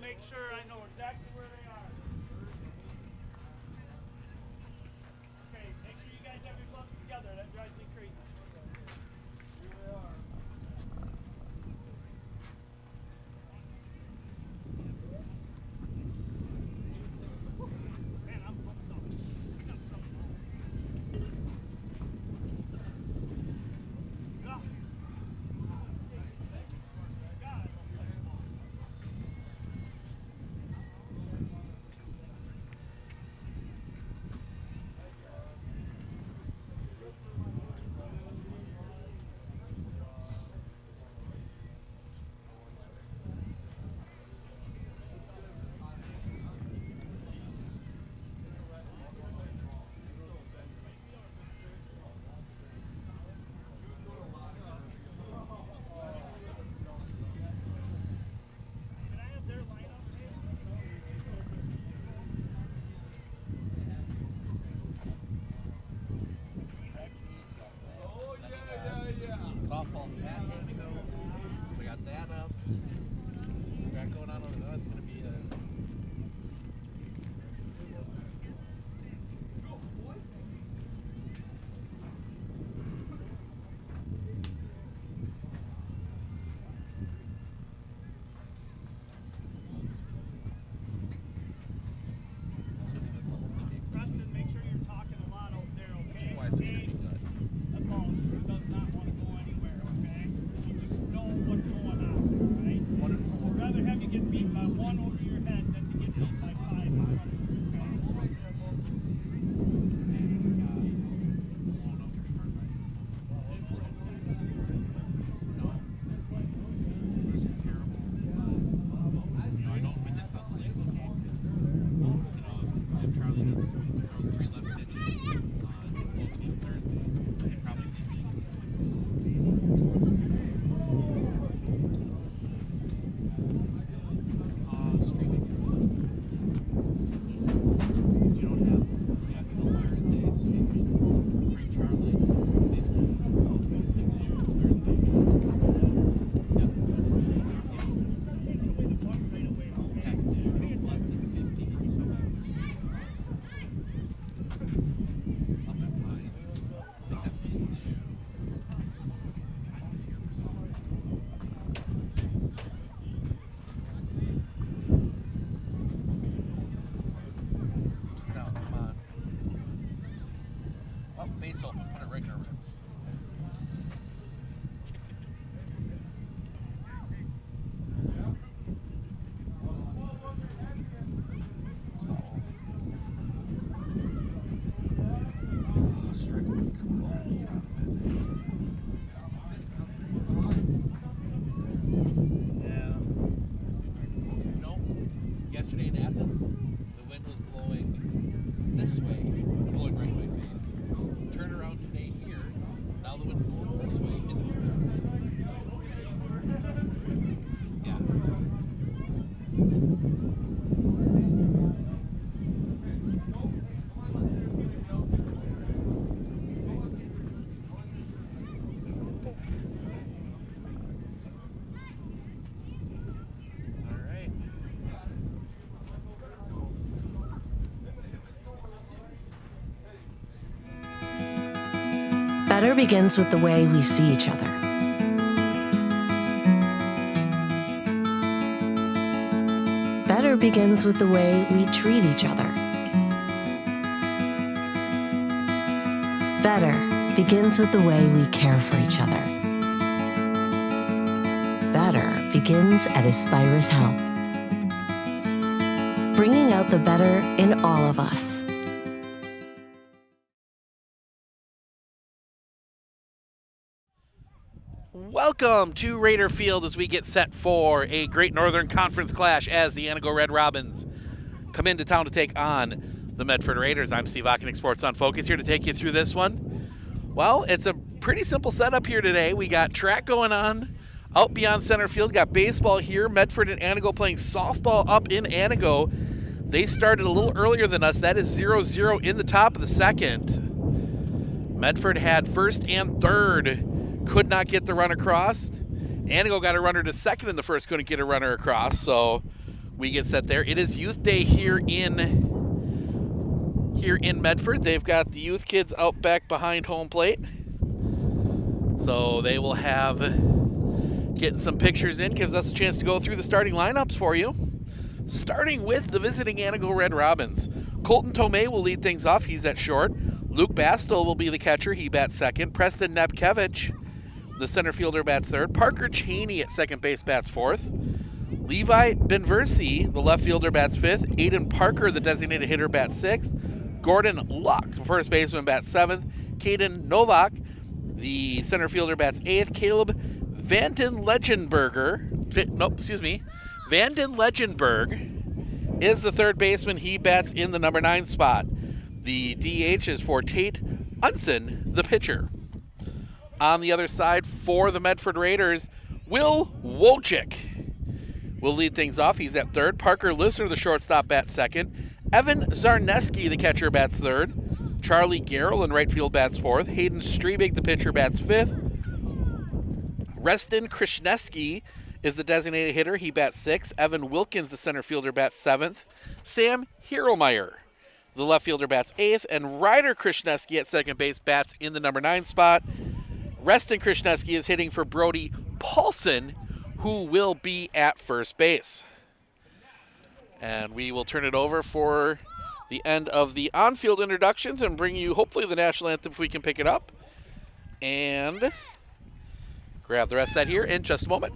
make sure I know exactly where they are. Okay, make sure you guys have your gloves together. That drives me crazy. Here they are. Man, I'm pumped up. I got something on. God. Softball's at Antigo, so we got that up. We got going on over there. It's going to be a... Assuming this will hopefully be... Preston, make sure you're talking a lot out there, okay? Otherwise it should be good. That ball just does not want to go anywhere, okay? You just know what's going on, right? 1 and 4. I'd rather have you get beat by 1 over your head than to get beat by 5 in front of you, okay? Base open, put it right in our ribs. It's foul. Oh, strike one, come on, get out of it. Yeah. You know, yesterday in Athens, the wind was blowing this way, blowing right in my face. Turn around today here, now the wind's blowing this way in the near front. Yeah. All right. Better begins with the way we see each other. Better begins with the way we treat each other. Better begins with the way we care for each other. Better begins at Aspirus Health, bringing out the better in all of us. Welcome to Raider Field as we get set for a Great Northern Conference clash as the Anigo Red Robins come into town to take on the Medford Raiders. I'm Steve Ockenick, Sports on Focus, here to take you through this one. Well, it's a pretty simple setup here today. We got track going on out beyond center field. Got baseball here. Medford and Anigo playing softball up in Anigo. They started a little earlier than us. That is 0-0 in the top of the second. Medford had first and third. Could not get the run across. Anigo got a runner to second in the first, couldn't get a runner across. So we get set there. It is Youth Day here in Medford. They've got the youth kids out back behind home plate. So they will have getting some pictures in, gives us a chance to go through the starting lineups for you. Starting with the visiting Anigo Red Robins. Colton Tomei will lead things off. He's at short. Luke Bastel will be the catcher. He bats second. Preston Nepkevich, the center fielder, bats third. Parker Cheney at second base bats fourth. Levi Benversi, the left fielder, bats fifth. Aiden Parker, the designated hitter, bats sixth. Gordon Luck, the first baseman, bats seventh. Caden Novak, the center fielder, bats eighth. Caleb Vanden Legenberg is the third baseman. He bats in the number 9 spot. The DH is for Tate Unson, the pitcher. On the other side for the Medford Raiders, Will Wojcik will lead things off. He's at third. Parker Lisner, the shortstop, bats second. Evan Zarneski, the catcher, bats third. Charlie Garrell in right field bats fourth. Hayden Strebig, the pitcher, bats fifth. Reston Krishneski is the designated hitter. He bats sixth. Evan Wilkins, the center fielder, bats seventh. Sam Hieromeyer, the left fielder, bats eighth. And Ryder Krishneski at second base bats in the number 9 spot. Reston Krishneski is hitting for Brody Paulson, who will be at first base. And we will turn it over for the end of the on-field introductions and bring you hopefully the national anthem if we can pick it up. And grab the rest of that here in just a moment.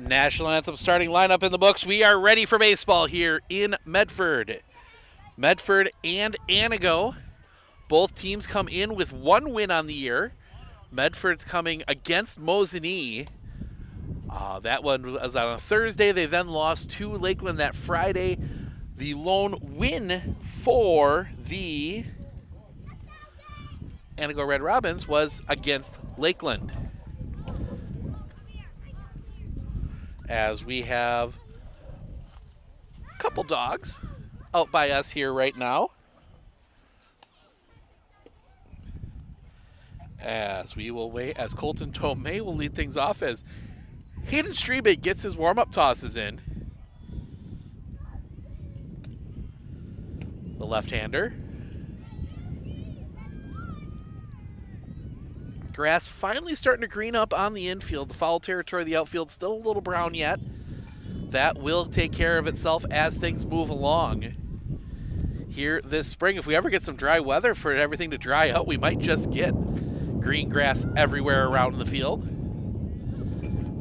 National Anthem starting lineup in the books. We are ready for baseball here in Medford. Medford and Anigo. Both teams come in with 1 win on the year. Medford's coming against Mosinee. That one was on a Thursday. They then lost to Lakeland that Friday. The lone win for the Anigo Red Robins was against Lakeland. As we have a couple dogs out by us here right now. As we will wait, as Colton Tomei will lead things off as Hayden Strebig gets his warm-up tosses in. The left-hander. Grass finally starting to green up on the infield. The foul territory of the outfield still a little brown yet. That will take care of itself as things move along here this spring. If we ever get some dry weather for everything to dry out, we might just get green grass everywhere around the field.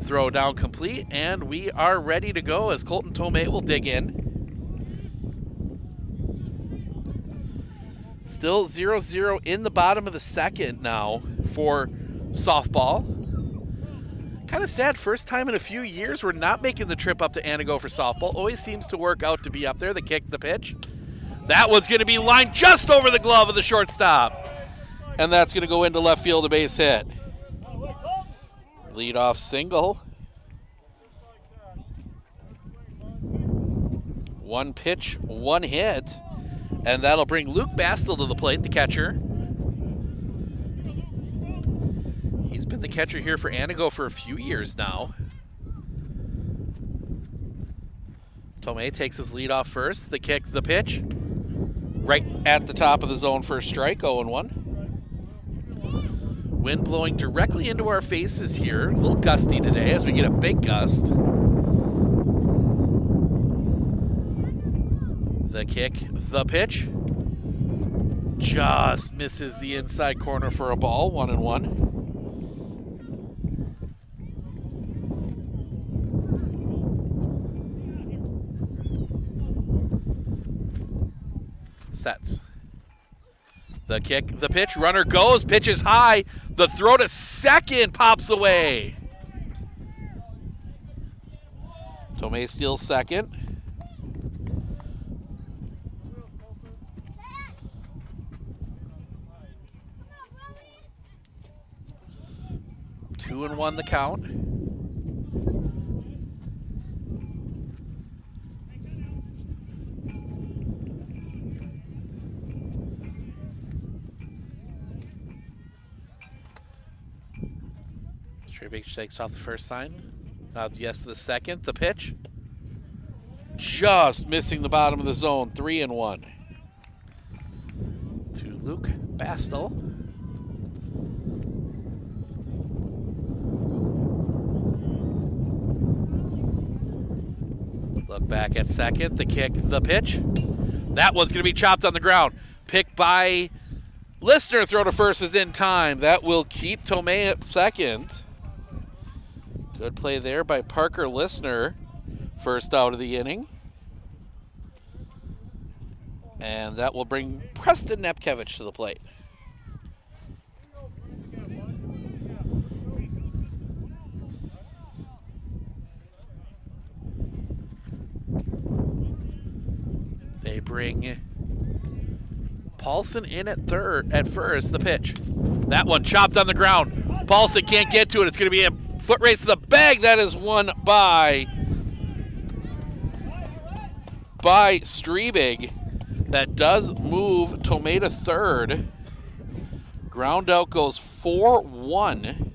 Throw down complete, and we are ready to go as Colton Tomei will dig in. Still 0-0 in the bottom of the second now for softball. Kind of sad, first time in a few years we're not making the trip up to Anigo for softball. Always seems to work out to be up there. The kick, the pitch. That one's going to be lined just over the glove of the shortstop. And that's going to go into left field, a base hit. Leadoff single. One pitch, one hit. And that'll bring Luke Bastel to the plate, the catcher. He's been the catcher here for Anigo for a few years now. Tomei takes his lead off first. The kick, the pitch. Right at the top of the zone for a strike, 0-1. Wind blowing directly into our faces here. A little gusty today as we get a big gust. The kick, the pitch. Just misses the inside corner for a ball, 1-1. Sets. The kick, the pitch, runner goes, pitch is high. The throw to second pops away. Tomei steals second. Two and one the count. Strebig shakes off the first sign. Nods yes to the second. The pitch. Just missing the bottom of the zone. 3-1. To Luke Bastel. Look back at second. The kick, the pitch. That one's going to be chopped on the ground. Picked by Listener. Throw to first is in time. That will keep Tomei at second. Good play there by Parker Listener. First out of the inning. And that will bring Preston Nepkevich to the plate. They bring Paulson in at first. The pitch. That one chopped on the ground. Paulson can't get to it. It's going to be a foot race to the bag. That is won by Strebig. That does move Tomei to third. Ground out goes 4-1.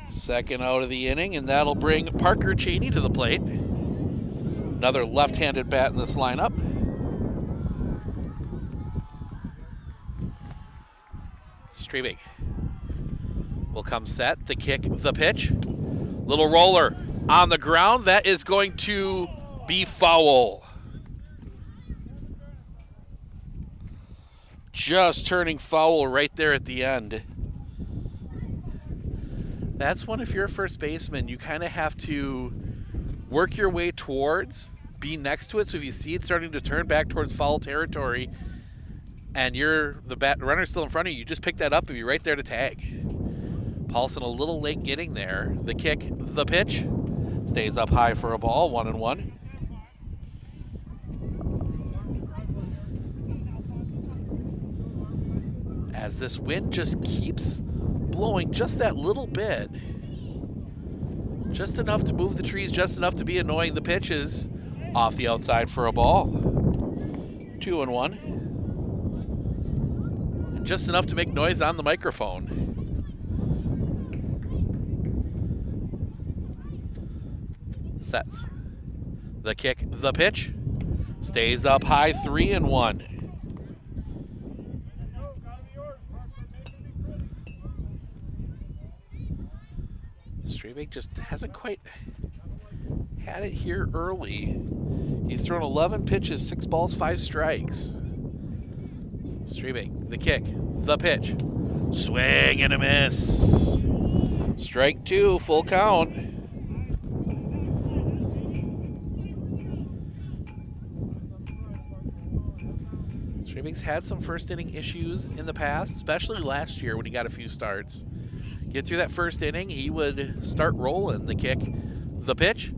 Second out of the inning, and that'll bring Parker Cheney to the plate. Another left-handed bat in this lineup. Strebig will come set. The kick, the pitch. Little roller on the ground. That is going to be foul. Just turning foul right there at the end. That's one, if you're a first baseman, you kind of have to work your way towards, be next to it. So if you see it starting to turn back towards foul territory and the runner's still in front of you, you just pick that up and be right there to tag. Paulson a little late getting there. The kick, the pitch. Stays up high for a ball, 1-1. As this wind just keeps blowing just that little bit. Just enough to move the trees, just enough to be annoying. The pitch is off the outside for a ball. 2-1. just enough to make noise on the microphone. Sets. The kick, the pitch. Stays up high, 3-1. Strabig just hasn't quite had it here early. He's thrown 11 pitches, 6 balls, 5 strikes. Strabig, the kick, the pitch. Swing and a miss. Strike 2, full count. Strabig's had some first inning issues in the past, especially last year when he got a few starts. Get through that first inning, he would start rolling. The kick, the pitch.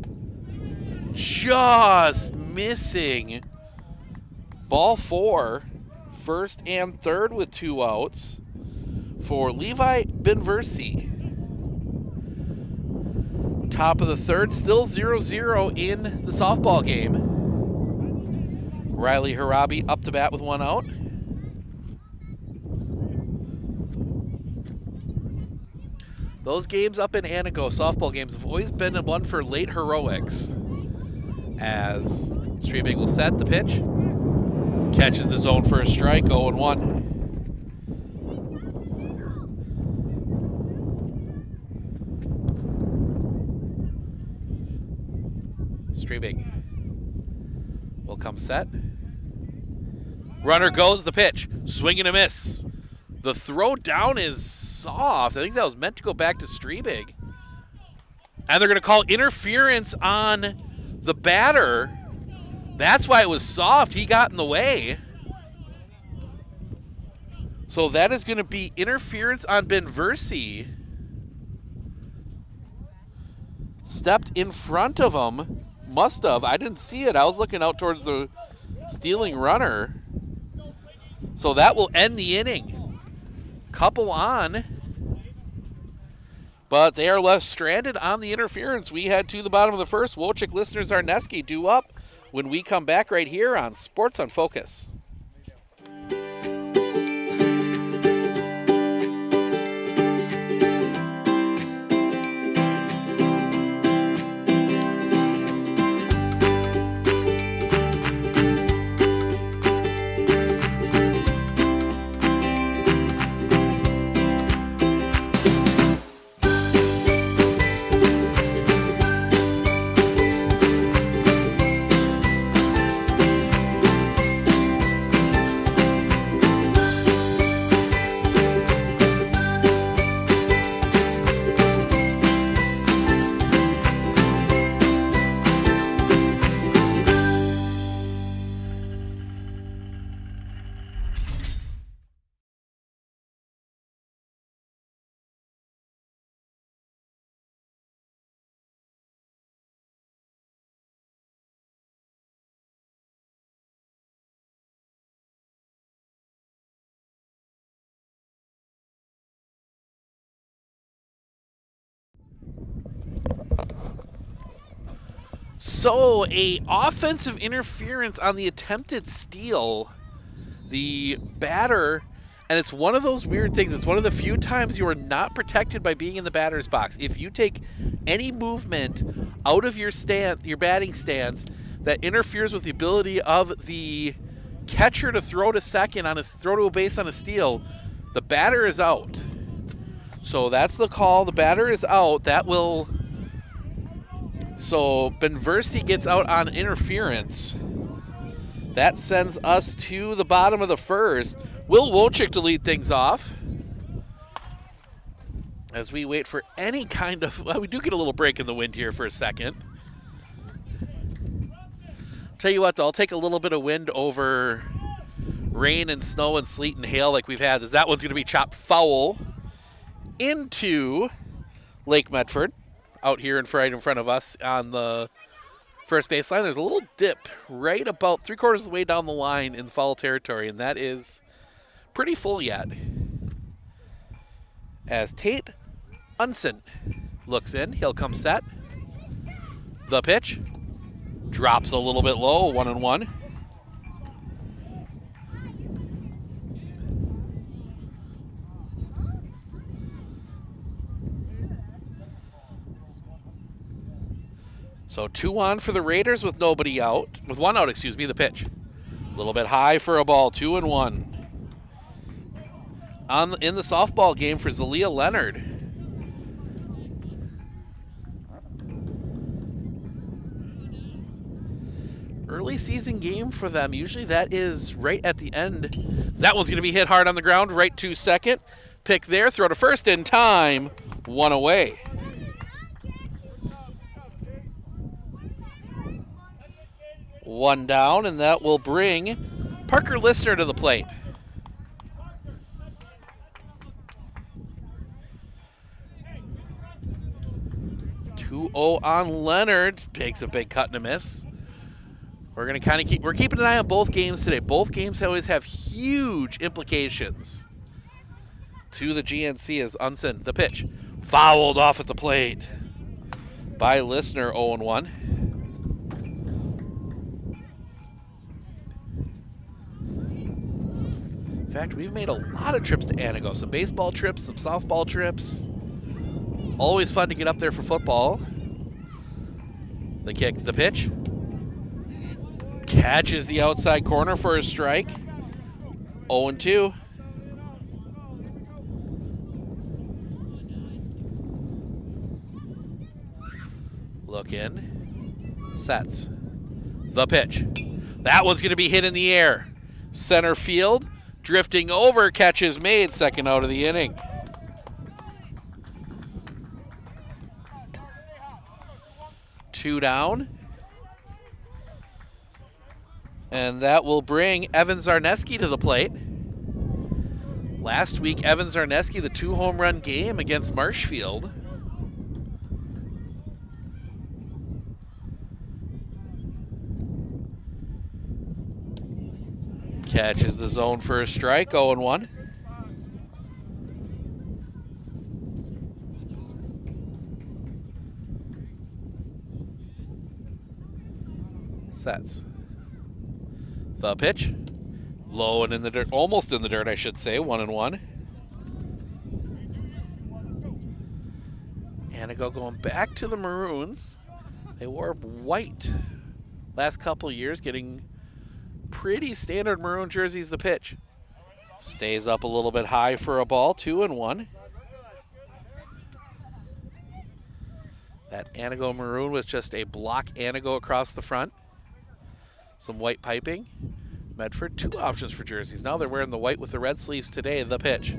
Just missing. Ball 4, first and third with 2 outs for Levi Benversi. Top of the third, still 0-0 in the softball game. Riley Harabi up to bat with 1 out. Those games up in Anigo, softball games, have always been one for late heroics. As Strabig will set the pitch. Catches the zone for a strike, 0-1. Strabig will come set. Runner goes, the pitch. Swing and a miss. The throw down is soft. I think that was meant to go back to Strabig. And they're going to call interference on the batter. That's why it was soft. He got in the way. So that is going to be interference on Benversi. Stepped in front of him. Must have. I didn't see it. I was looking out towards the stealing runner. So that will end the inning. Couple on. But they are left stranded on the interference. We head to the bottom of the first. Wojcik, listeners, Arneski due up when we come back right here on Sports on Focus. So, a offensive interference on the attempted steal. The batter, and it's one of those weird things. It's one of the few times you are not protected by being in the batter's box. If you take any movement out of your batting stance that interferes with the ability of the catcher to throw to second throw to a base on a steal, the batter is out. So that's the call. The batter is out. So Benversi gets out on interference. That sends us to the bottom of the first. Will Wojcik to lead things off as we wait for any kind of... Well, we do get a little break in the wind here for a second. Tell you what, though, I'll take a little bit of wind over rain and snow and sleet and hail like we've had. That one's going to be chopped foul into Lake Medford. Out here right in front of us on the first baseline. There's a little dip right about 3/4 of the way down the line in foul territory, and that is pretty full yet. As Tate Unson looks in, he'll come set. The pitch drops a little bit low, 1-1. So 2 on for the Raiders with nobody out. With 1 out, excuse me, the pitch. A little bit high for a ball, 2-1. In the softball game for Zalia Leonard. Early season game for them. Usually that is right at the end. So that one's going to be hit hard on the ground, right to second. Pick there, throw to first in time. 1 away. One down, and that will bring Parker Listener to the plate. 2-0 on Leonard. Takes a big cut and a miss. We're gonna kind of we're keeping an eye on both games today. Both games always have huge implications to the GNC as Unson. The pitch fouled off at the plate by Listener. 0-1. In fact, we've made a lot of trips to Anigo. Some baseball trips, some softball trips. Always fun to get up there for football. The kick, the pitch. Catches the outside corner for a strike. 0-2. Look in. Sets. The pitch. That one's going to be hit in the air. Center field. Drifting over. Catch is made. Second out of the inning. Two down. And that will bring Evan Zarneski to the plate. Last week, Evan Zarneski, the 2-home run game against Marshfield. Catches the zone for a strike, 0-1. Sets. The pitch. Low and in the dirt, almost in the dirt, I should say, 1-1. Anigo going back to the Maroons. They wore white last couple years, getting pretty standard maroon jerseys. The pitch stays up a little bit high for a ball, 2-1. That Anigo maroon with just a block Anigo across the front. Some white piping. Medford, 2 options for jerseys. Now they're wearing the white with the red sleeves today. The pitch.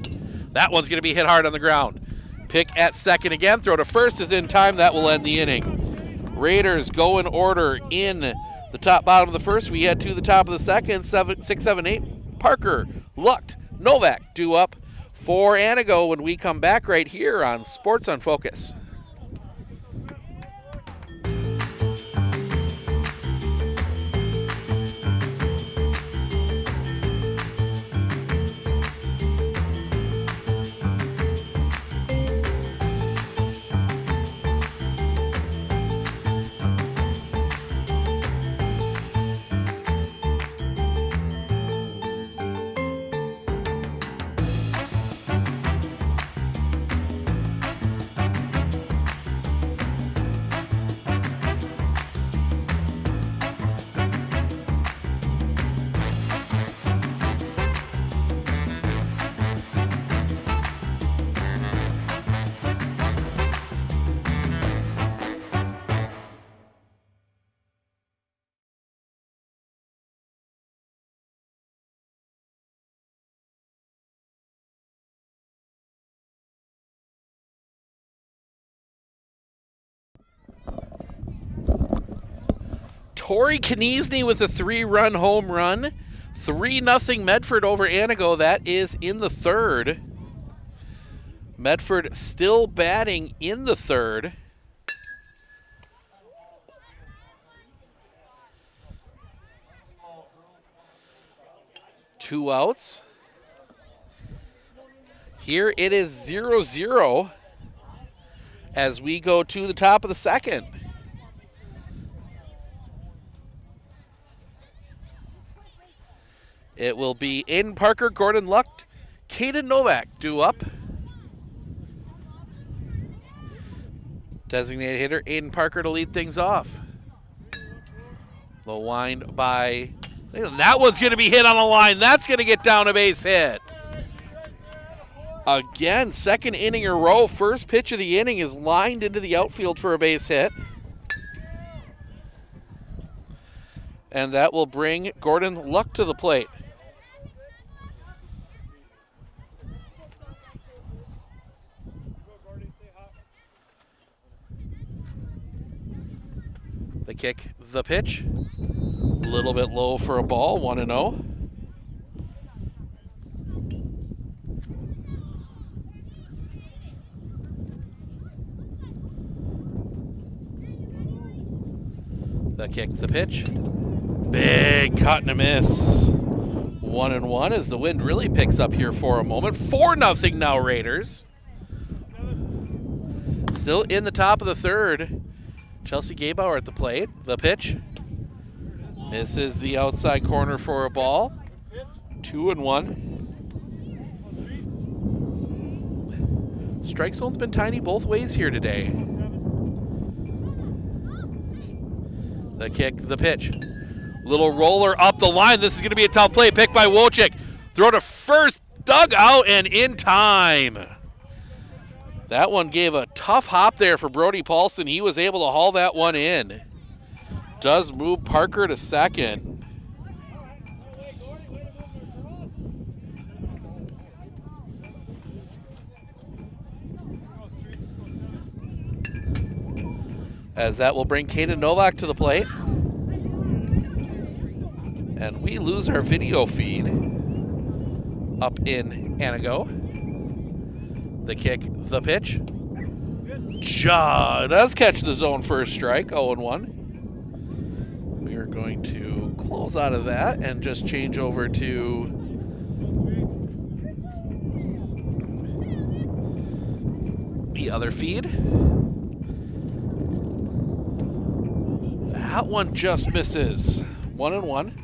That one's going to be hit hard on the ground. Pick at second again. Throw to first is in time. That will end the inning. Raiders go in order in the top bottom of the first. We head to the top of the second. 6, 7, 8. Parker, Lucht, Novak due up for Anigo when we come back right here on Sports on Focus. Torrey Kniesny with a 3-run home run. 3-0 Medford over Anigo. That is in the third. Medford still batting in the third. Two outs. Here it is 0-0 as we go to the top of the second. It will be Aiden Parker, Gordon Lucht, Caden Novak due up. Designated hitter Aiden Parker to lead things off. Low wind by, that one's going to be hit on the line. That's going to get down a base hit. Again, second inning in a row. First pitch of the inning is lined into the outfield for a base hit. And that will bring Gordon Luck to the plate. The kick, the pitch. A little bit low for a ball, 1-0. The kick, the pitch. Big cut and a miss. 1-1 as the wind really picks up here for a moment. 4-0 now, Raiders. Still in the top of the third. Chelsea Gabauer at the plate. The pitch. Misses the outside corner for a ball. 2-1. Strike zone's been tiny both ways here today. The kick, the pitch. Little roller up the line. This is going to be a tough play. Picked by Wojcik. Throw to first. Dug out and in time. That one gave a tough hop there for Brody Paulson. He was able to haul that one in. Does move Parker to second. As that will bring Caden Novak to the plate. And we lose our video feed up in Anigo. The kick, the pitch. Does catch the zone first strike, 0-1. We are going to close out of that and just change over to the other feed. That one just misses. 1-1.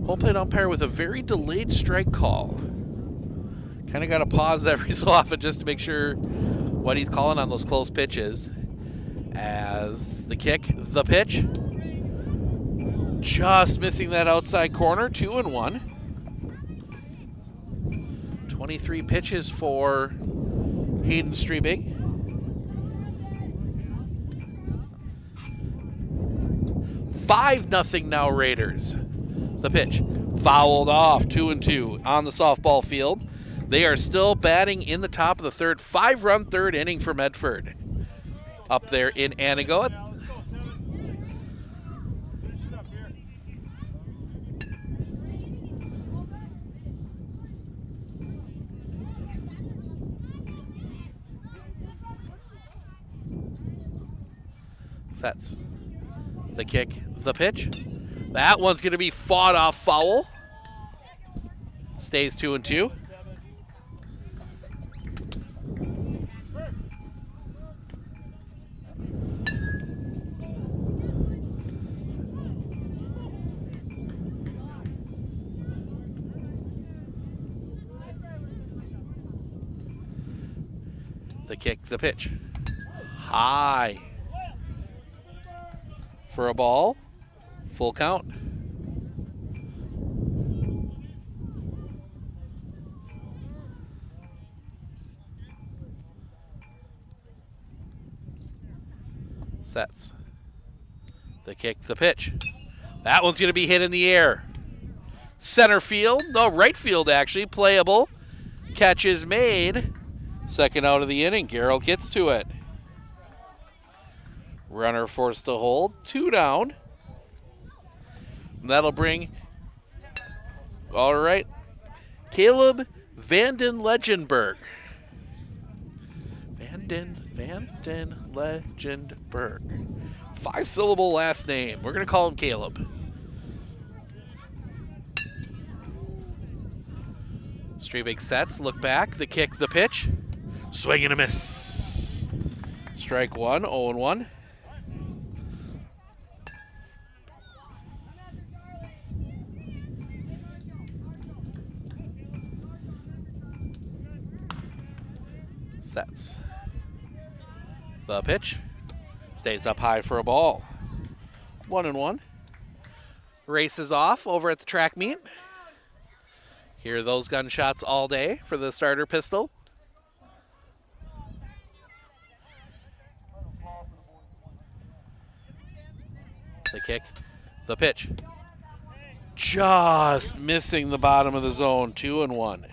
Home plate umpire with a very delayed strike call. Kind of got to pause every so often just to make sure what he's calling on those close pitches. As the kick, the pitch. Just missing that outside corner, 2-1. 23 pitches for Hayden Strebig. 5-0 now Raiders. The pitch, fouled off, 2-2 on the softball field. They are still batting in the top of the third. 5-run third inning for Medford. Up there in Anigo. Sets. The kick, the pitch. That one's going to be fought off foul. Stays 2-2. The kick, the pitch. High. For a ball. Full count. Sets. The kick, the pitch. That one's going to be hit in the air. Center field, no, right field actually, playable. Catch is made. Second out of the inning, Gerald gets to it. Runner forced to hold, 2 down. And that'll bring, all right, Caleb Vanden Legendberg. Vanden Legendberg. 5-syllable last name. We're going to call him Caleb. Strebig sets, look back, the kick, the pitch. Swing and a miss. Strike one, 0-1. Sets. The pitch. Stays up high for a ball. 1-1. Races off over at the track meet. Hear those gunshots all day for the starter pistol. The kick. The pitch. Just missing the bottom of the zone. 2-1.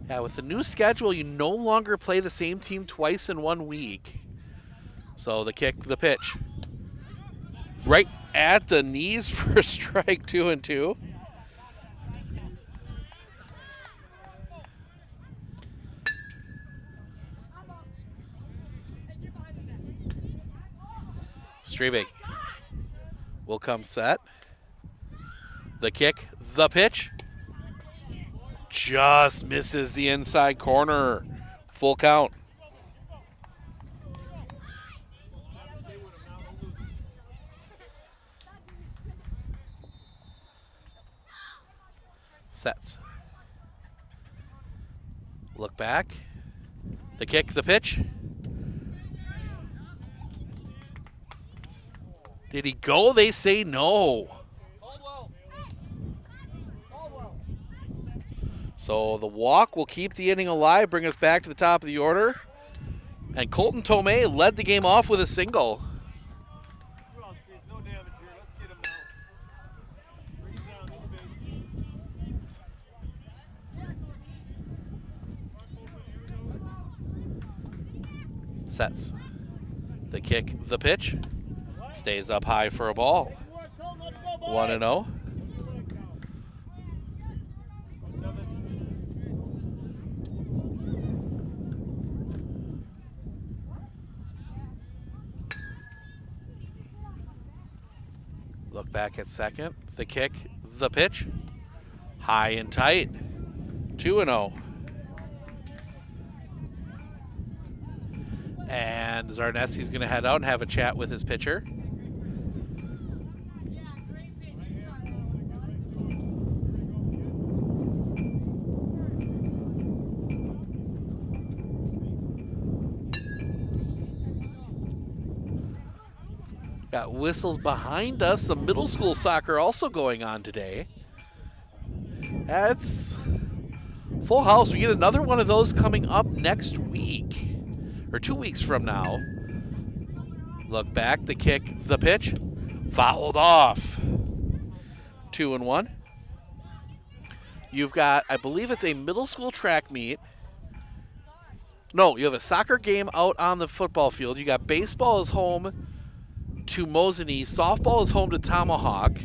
Yeah, with the new schedule, you no longer play the same team twice in 1 week. So the kick, the pitch. Right at the knees for strike. 2-2. Strebig will come set. The kick, the pitch. Just misses the inside corner. Full count. Sets. Look back. The kick, the pitch. Did he go? They say no. So the walk will keep the inning alive, bring us back to the top of the order. And Colton Tomei led the game off with a single. No damage here. Let's get him now. Bring him down, new base. Sets. The kick, the pitch. Stays up high for a ball. 1-0. Look back at second. The kick, the pitch. High and tight. 2-0. And Zarneski's going to head out and have a chat with his pitcher. Got whistles behind us. The middle school soccer also going on today. That's full house. We get another one of those coming up next week. Or 2 weeks from now. Look back, the kick, the pitch. Fouled off. 2-1. You've got, I believe it's a middle school track meet. No, you have a soccer game out on the football field. You got baseball is home to Mosinee. Softball is home to Tomahawk.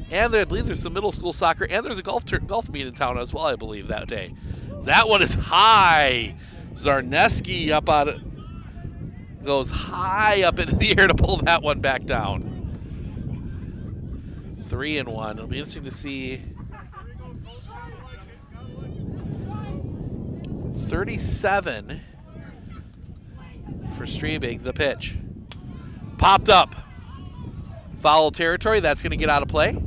And I believe there's some middle school soccer, and there's a golf meet in town as well, I believe, that day. That one is high. Zarneski up on it. Goes high up into the air to pull that one back down. 3-1. It'll be interesting to see. 37 for Strebig, the pitch. Popped up. Foul territory. That's going to get out of play.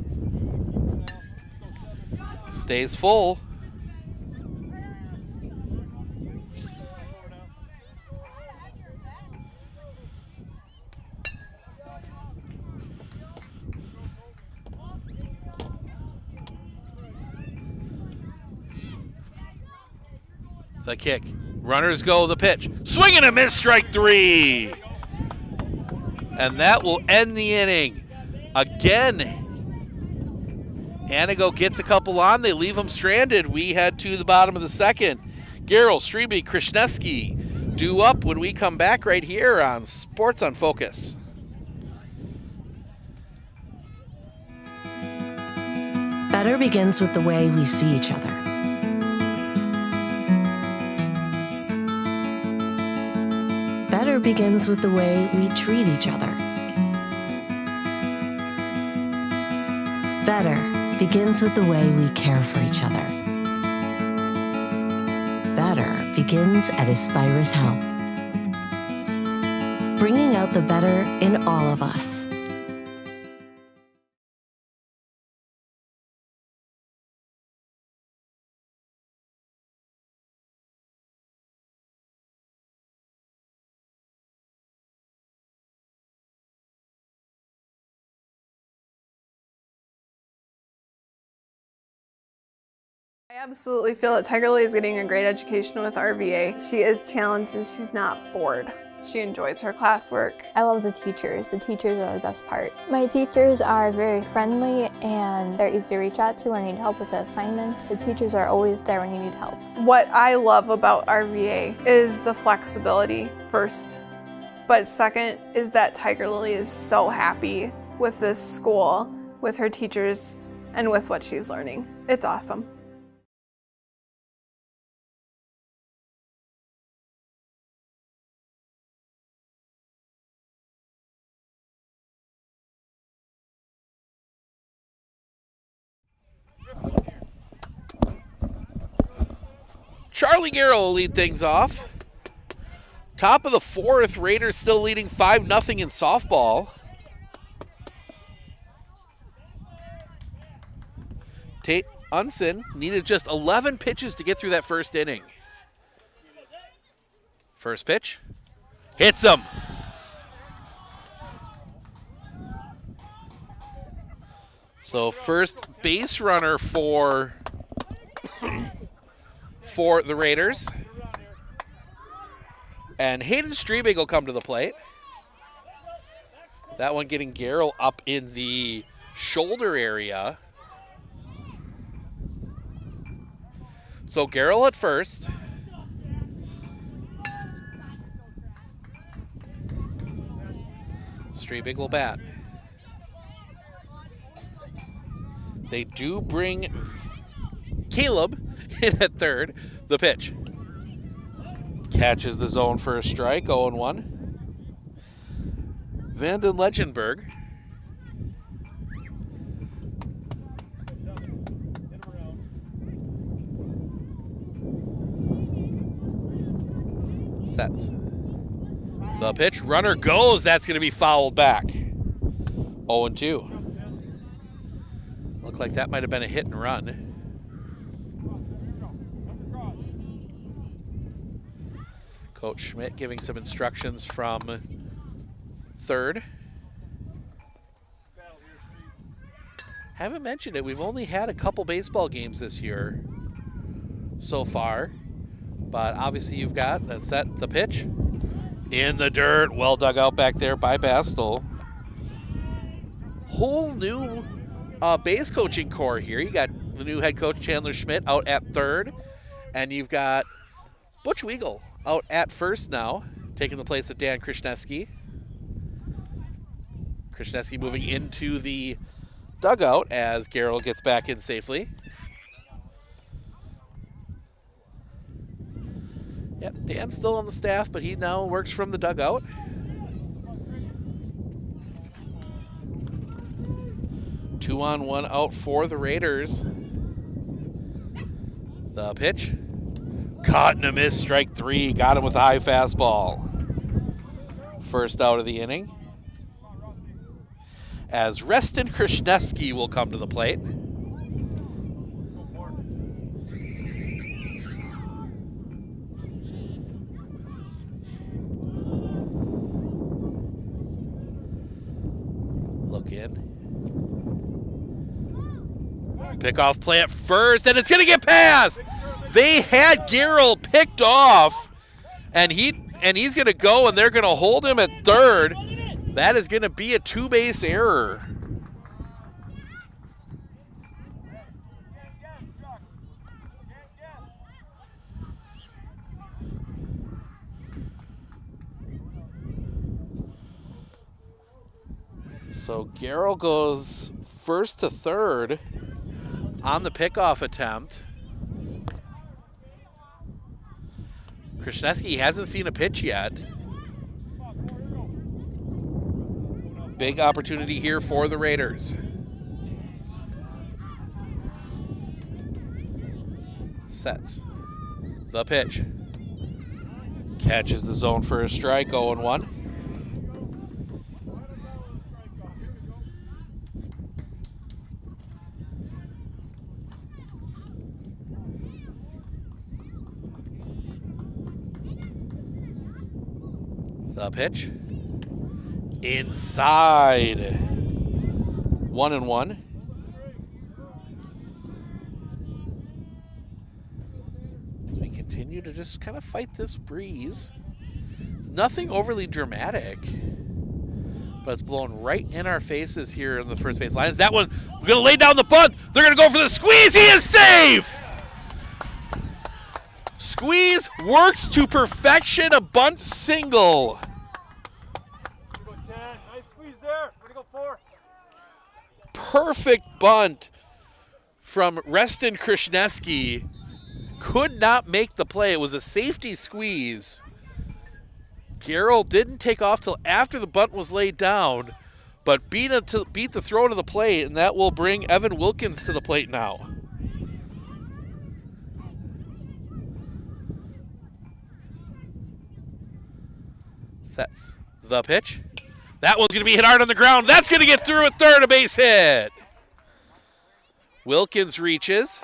Stays full. The kick. Runners go, the pitch. Swing and a miss, strike 3. And that will end the inning. Again, Anigo gets a couple on. They leave them stranded. We head to the bottom of the second. Gerald, Strebe, Krishneski due up when we come back right here on Sports on Focus. Better begins with the way we see each other. Better begins with the way we treat each other. Better begins with the way we care for each other. Better begins at Aspirus Health, bringing out the better in all of us. I absolutely feel that Tiger Lily is getting a great education with RVA. She is challenged and she's not bored. She enjoys her classwork. I love the teachers. The teachers are the best part. My teachers are very friendly and they're easy to reach out to when you need help with the assignments. The teachers are always there when you need help. What I love about RVA is the flexibility first, but second is that Tiger Lily is so happy with this school, with her teachers, and with what she's learning. It's awesome. Charlie Garrell will lead things off. Top of the fourth, Raiders still leading 5-0 in softball. Tate Unson needed just 11 pitches to get through that first inning. First pitch, hits him. So first base runner for the Raiders. And Hayden Strebig will come to the plate. That one getting Garrell up in the shoulder area. So Garrell at first. Strebig will bat. They do bring Caleb in at third. The pitch. Catches the zone for a strike, 0-1. Vanden Legenberg. Sets. The pitch, runner goes. That's going to be fouled back. 0-2. Looked like that might have been a hit and run. Coach Schmidt giving some instructions from third. Haven't mentioned it, we've only had a couple baseball games this year so far. But obviously you've got, that's that, the pitch. In the dirt, well dug out back there by Bastel. Whole new base coaching core here. You got the new head coach Chandler Schmidt out at third. And you've got Butch Weigel out at first now, taking the place of Dan Krishneski. Krishneski moving into the dugout as Garrell gets back in safely. Yep, Dan's still on the staff, but he now works from the dugout. Two on, one out for the Raiders. The pitch. Caught in a miss, strike three. Got him with a high fastball. First out of the inning. As Reston Krishneski will come to the plate. Look in. Pickoff play at first, and it's going to get past. They had Garrell picked off, and he's going to go, and they're going to hold him at third. That is going to be a two-base error. So Garrell goes first to third on the pickoff attempt. Krishneski hasn't seen a pitch yet. Big opportunity here for the Raiders. Sets. The pitch. Catches the zone for a strike, 0-1. The pitch. Inside. 1-1. continue to just kind of fight this breeze. It's nothing overly dramatic, but it's blowing right in our faces here in the first base line. Is that one going to lay down the bunt? They're going to go for the squeeze. He is safe! Squeeze works to perfection, a bunt single. Go 10. Nice squeeze there. Way to go 4. Perfect bunt from Reston Krishneski. Could not make the play. It was a safety squeeze. Garrell didn't take off till after the bunt was laid down, but beat the throw to the plate, and that will bring Evan Wilkins to the plate now. Sets the pitch. That one's going to be hit hard on the ground. That's going to get through at third, a base hit. Wilkins reaches.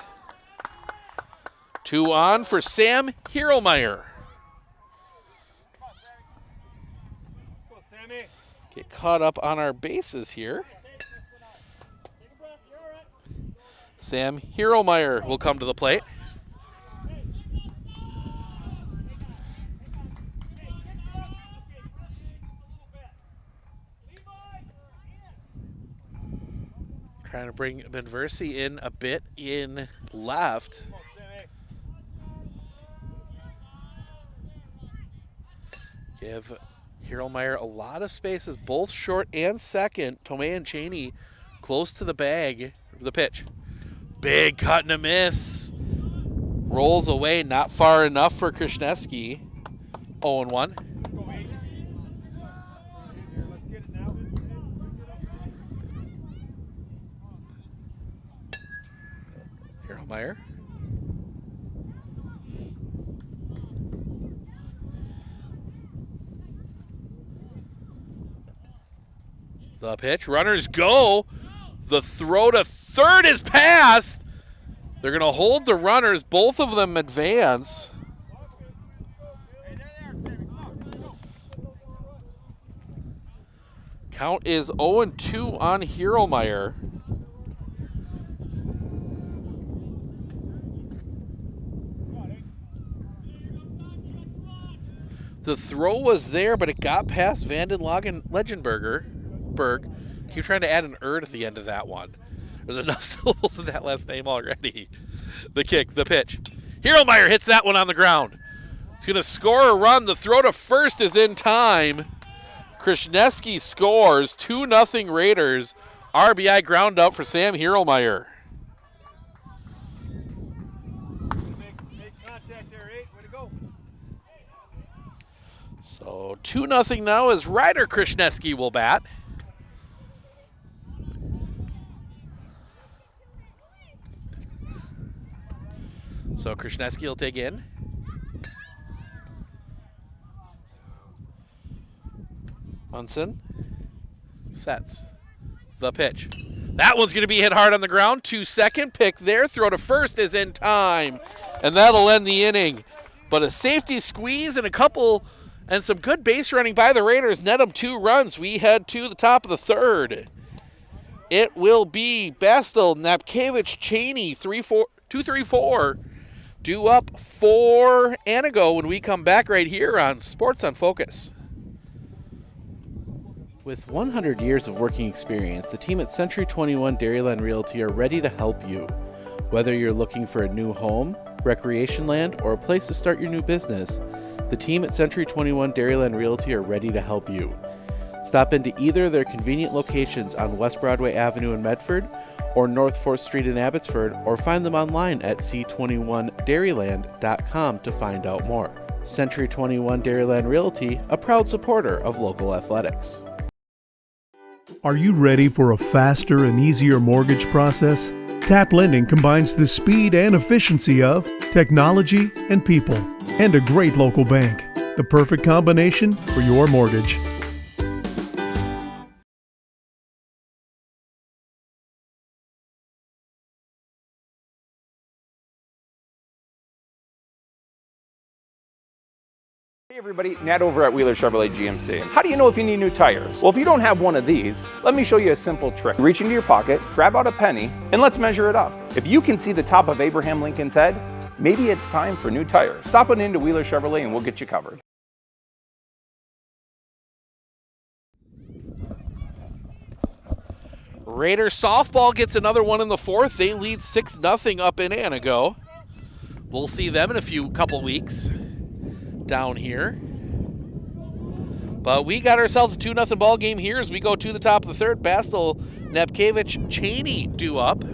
2 on for Sam Hierlmeyer. Get caught up on our bases here. Sam Hierlmeyer will come to the plate. Trying to bring Benversi in a bit in left. Give Hierlmeyer a lot of spaces, both short and second. Tomei and Cheney close to the bag. The pitch. Big cut and a miss. Rolls away, not far enough for Krishneski. 0-1. Hierlmeyer. The pitch, runners go. The throw to third is passed. They're going to hold the runners. Both of them advance. Count is 0-2 on Hierlmeyer. The throw was there, but it got past Vanden Legenberg. Keep trying to add an at the end of that one. There's enough syllables in that last name already. The kick, the pitch. Hierlmeyer hits that one on the ground. It's going to score a run. The throw to first is in time. Krishneski scores. 2-0 Raiders. RBI ground out for Sam Hierlmeyer. Make contact there, 8. Way to go. So 2-0 now as Ryder Krishneski will bat. So Krishneski will take in. Munson sets the pitch. That one's going to be hit hard on the ground. 2-2 pick there. Throw to first is in time. And that'll end the inning. But a safety squeeze and some good base running by the Raiders net them 2 runs. We head to the top of the third. It will be Bastel, Napkevich, Cheney, 2-3-4. Due up for Anigo when we come back right here on Sports on Focus. With 100 years of working experience, the team at Century 21 Dairyland Realty are ready to help you. Whether you're looking for a new home, recreation land, or a place to start your new business, the team at Century 21 Dairyland Realty are ready to help you. Stop into either of their convenient locations on West Broadway Avenue in Medford or North 4th Street in Abbotsford, or find them online at c21dairyland.com to find out more. Century 21 Dairyland Realty, a proud supporter of local athletics. Are you ready for a faster and easier mortgage process? Tap Lending combines the speed and efficiency of technology and people, and a great local bank. The perfect combination for your mortgage. Hey everybody, Nat over at Wheeler Chevrolet GMC. How do you know if you need new tires? Well, if you don't have one of these, let me show you a simple trick. Reach into your pocket, grab out a penny, and let's measure it up. If you can see the top of Abraham Lincoln's head, maybe it's time for new tires. Stop on into Wheeler Chevrolet and we'll get you covered. Raiders softball gets another one in the fourth. They lead 6-0 up in Anigo. We'll see them in a couple weeks down here. But we got ourselves a 2-0 ball game here as we go to the top of the third. Bastel, Nepkevich, Cheney due up.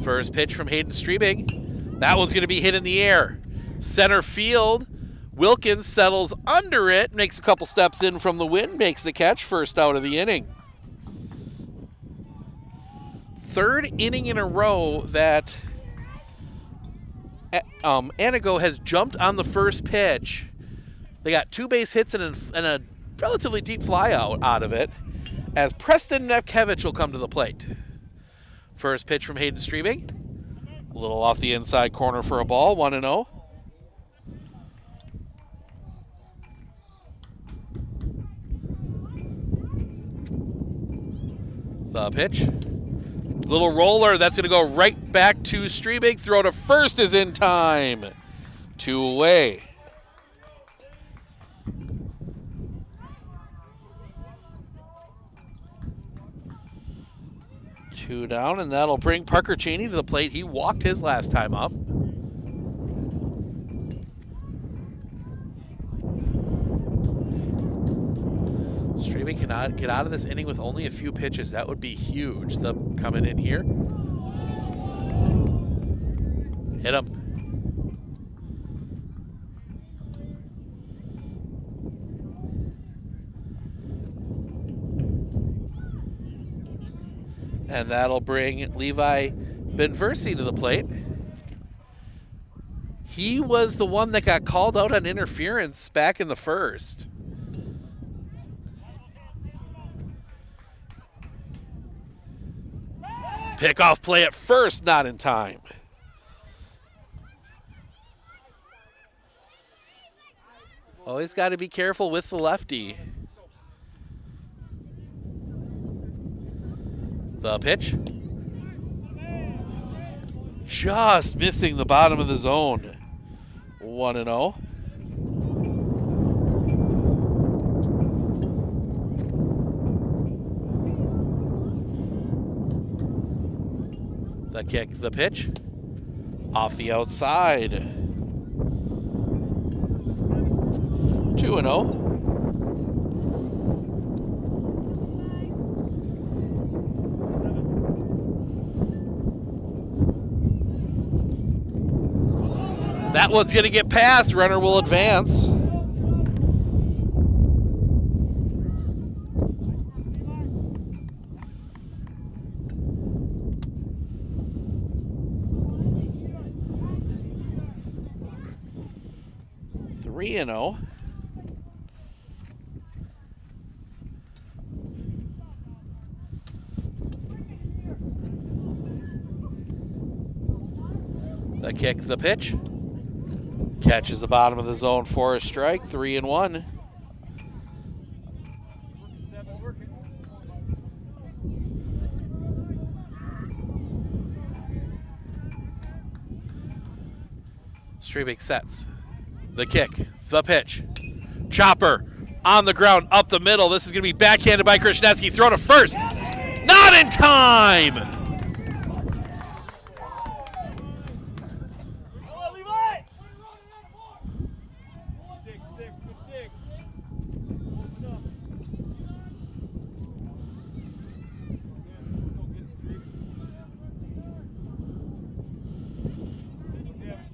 First pitch from Hayden Strebig. That one's going to be hit in the air. Center field. Wilkins settles under it, makes a couple steps in from the wind, makes the catch, first out of the inning. Third inning in a row that Anigo has jumped on the first pitch. They got 2 base hits and a relatively deep fly out of it, as Preston Nepkevich will come to the plate. First pitch from Hayden Strebig. A little off the inside corner for a ball, 1-0. The pitch. Little roller, that's going to go right back to Strebig. Throw to first is in time. 2 away. Two down, and that'll bring Parker Cheney to the plate. He walked his last time up. Strebig cannot get out of this inning with only a few pitches. That would be huge. Them coming in here. Hit him. And that'll bring Levi Benversi to the plate. He was the one that got called out on interference back in the first. Pickoff play at first, not in time. Always got to be careful with the lefty. The pitch. Just missing the bottom of the zone. 1-0. The kick, the pitch. Off the outside. 2-0. That one's going to get past. Runner will advance. Three and 0. The kick, the pitch. Catches the bottom of the zone for a strike, 3-1. Strebig sets. The kick, the pitch. Chopper on the ground, up the middle. This is going to be backhanded by Krasniewski. Throw to first. Not in time!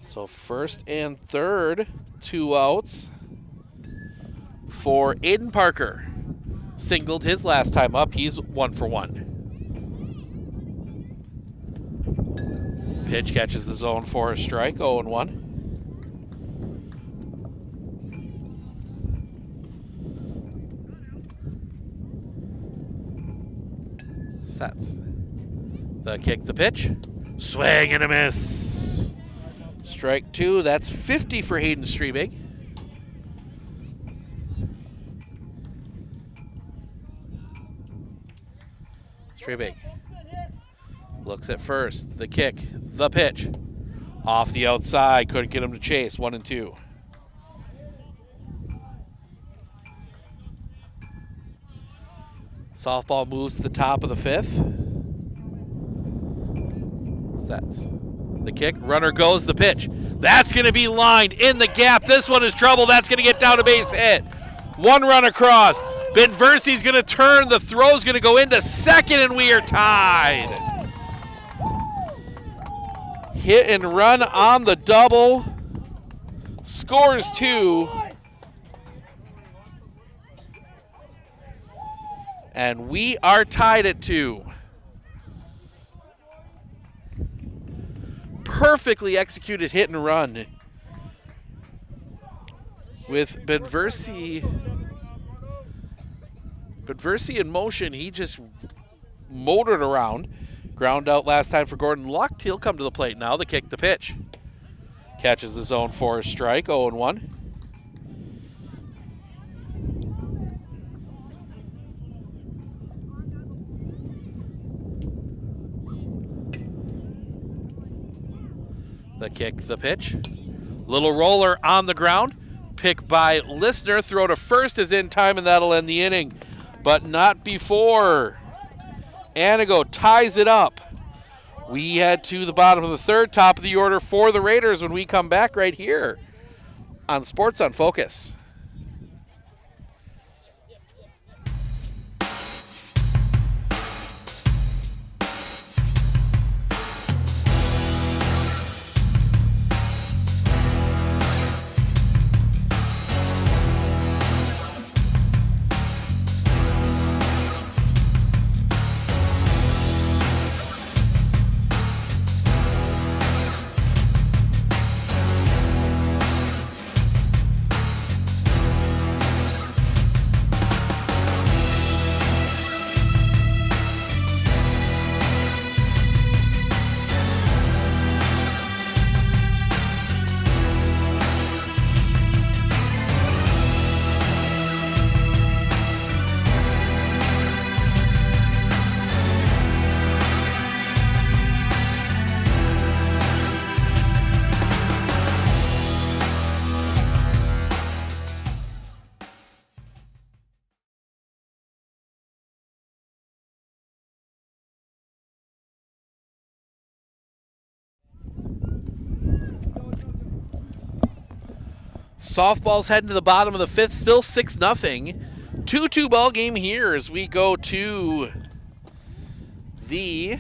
So first and third, 2 outs for Aiden Parker. Singled his last time up. He's 1 for 1. Pitch catches the zone for a strike, 0-1. Sets. The kick, the pitch. Swing and a miss. Strike 2, that's 50 for Hayden Strebig. Strebig looks at first, the kick, the pitch. Off the outside, couldn't get him to chase. 1-2. Softball moves to the top of the 5th. Sets. The kick, runner goes, the pitch. That's going to be lined in the gap. This one is trouble. That's going to get down a base hit. 1 run across. Benversi's going to turn. The throw's going to go into second, and we are tied. Hit and run on the double. Scores 2. And we are tied at 2. Perfectly executed hit and run with Benversi in motion. He just motored around. Ground out last time for Gordon Lucht. He'll come to the plate now. The kick, the pitch. Catches the zone for a strike. 0-1. The kick, the pitch. Little roller on the ground. Pick by Listener. Throw to first is in time, and that'll end the inning. But not before. Anigo ties it up. We head to the bottom of the 3rd, top of the order for the Raiders when we come back right here on Sports on Focus. Softball's heading to the bottom of the 5th, still 6-0. 2-2 ball game here as we go to the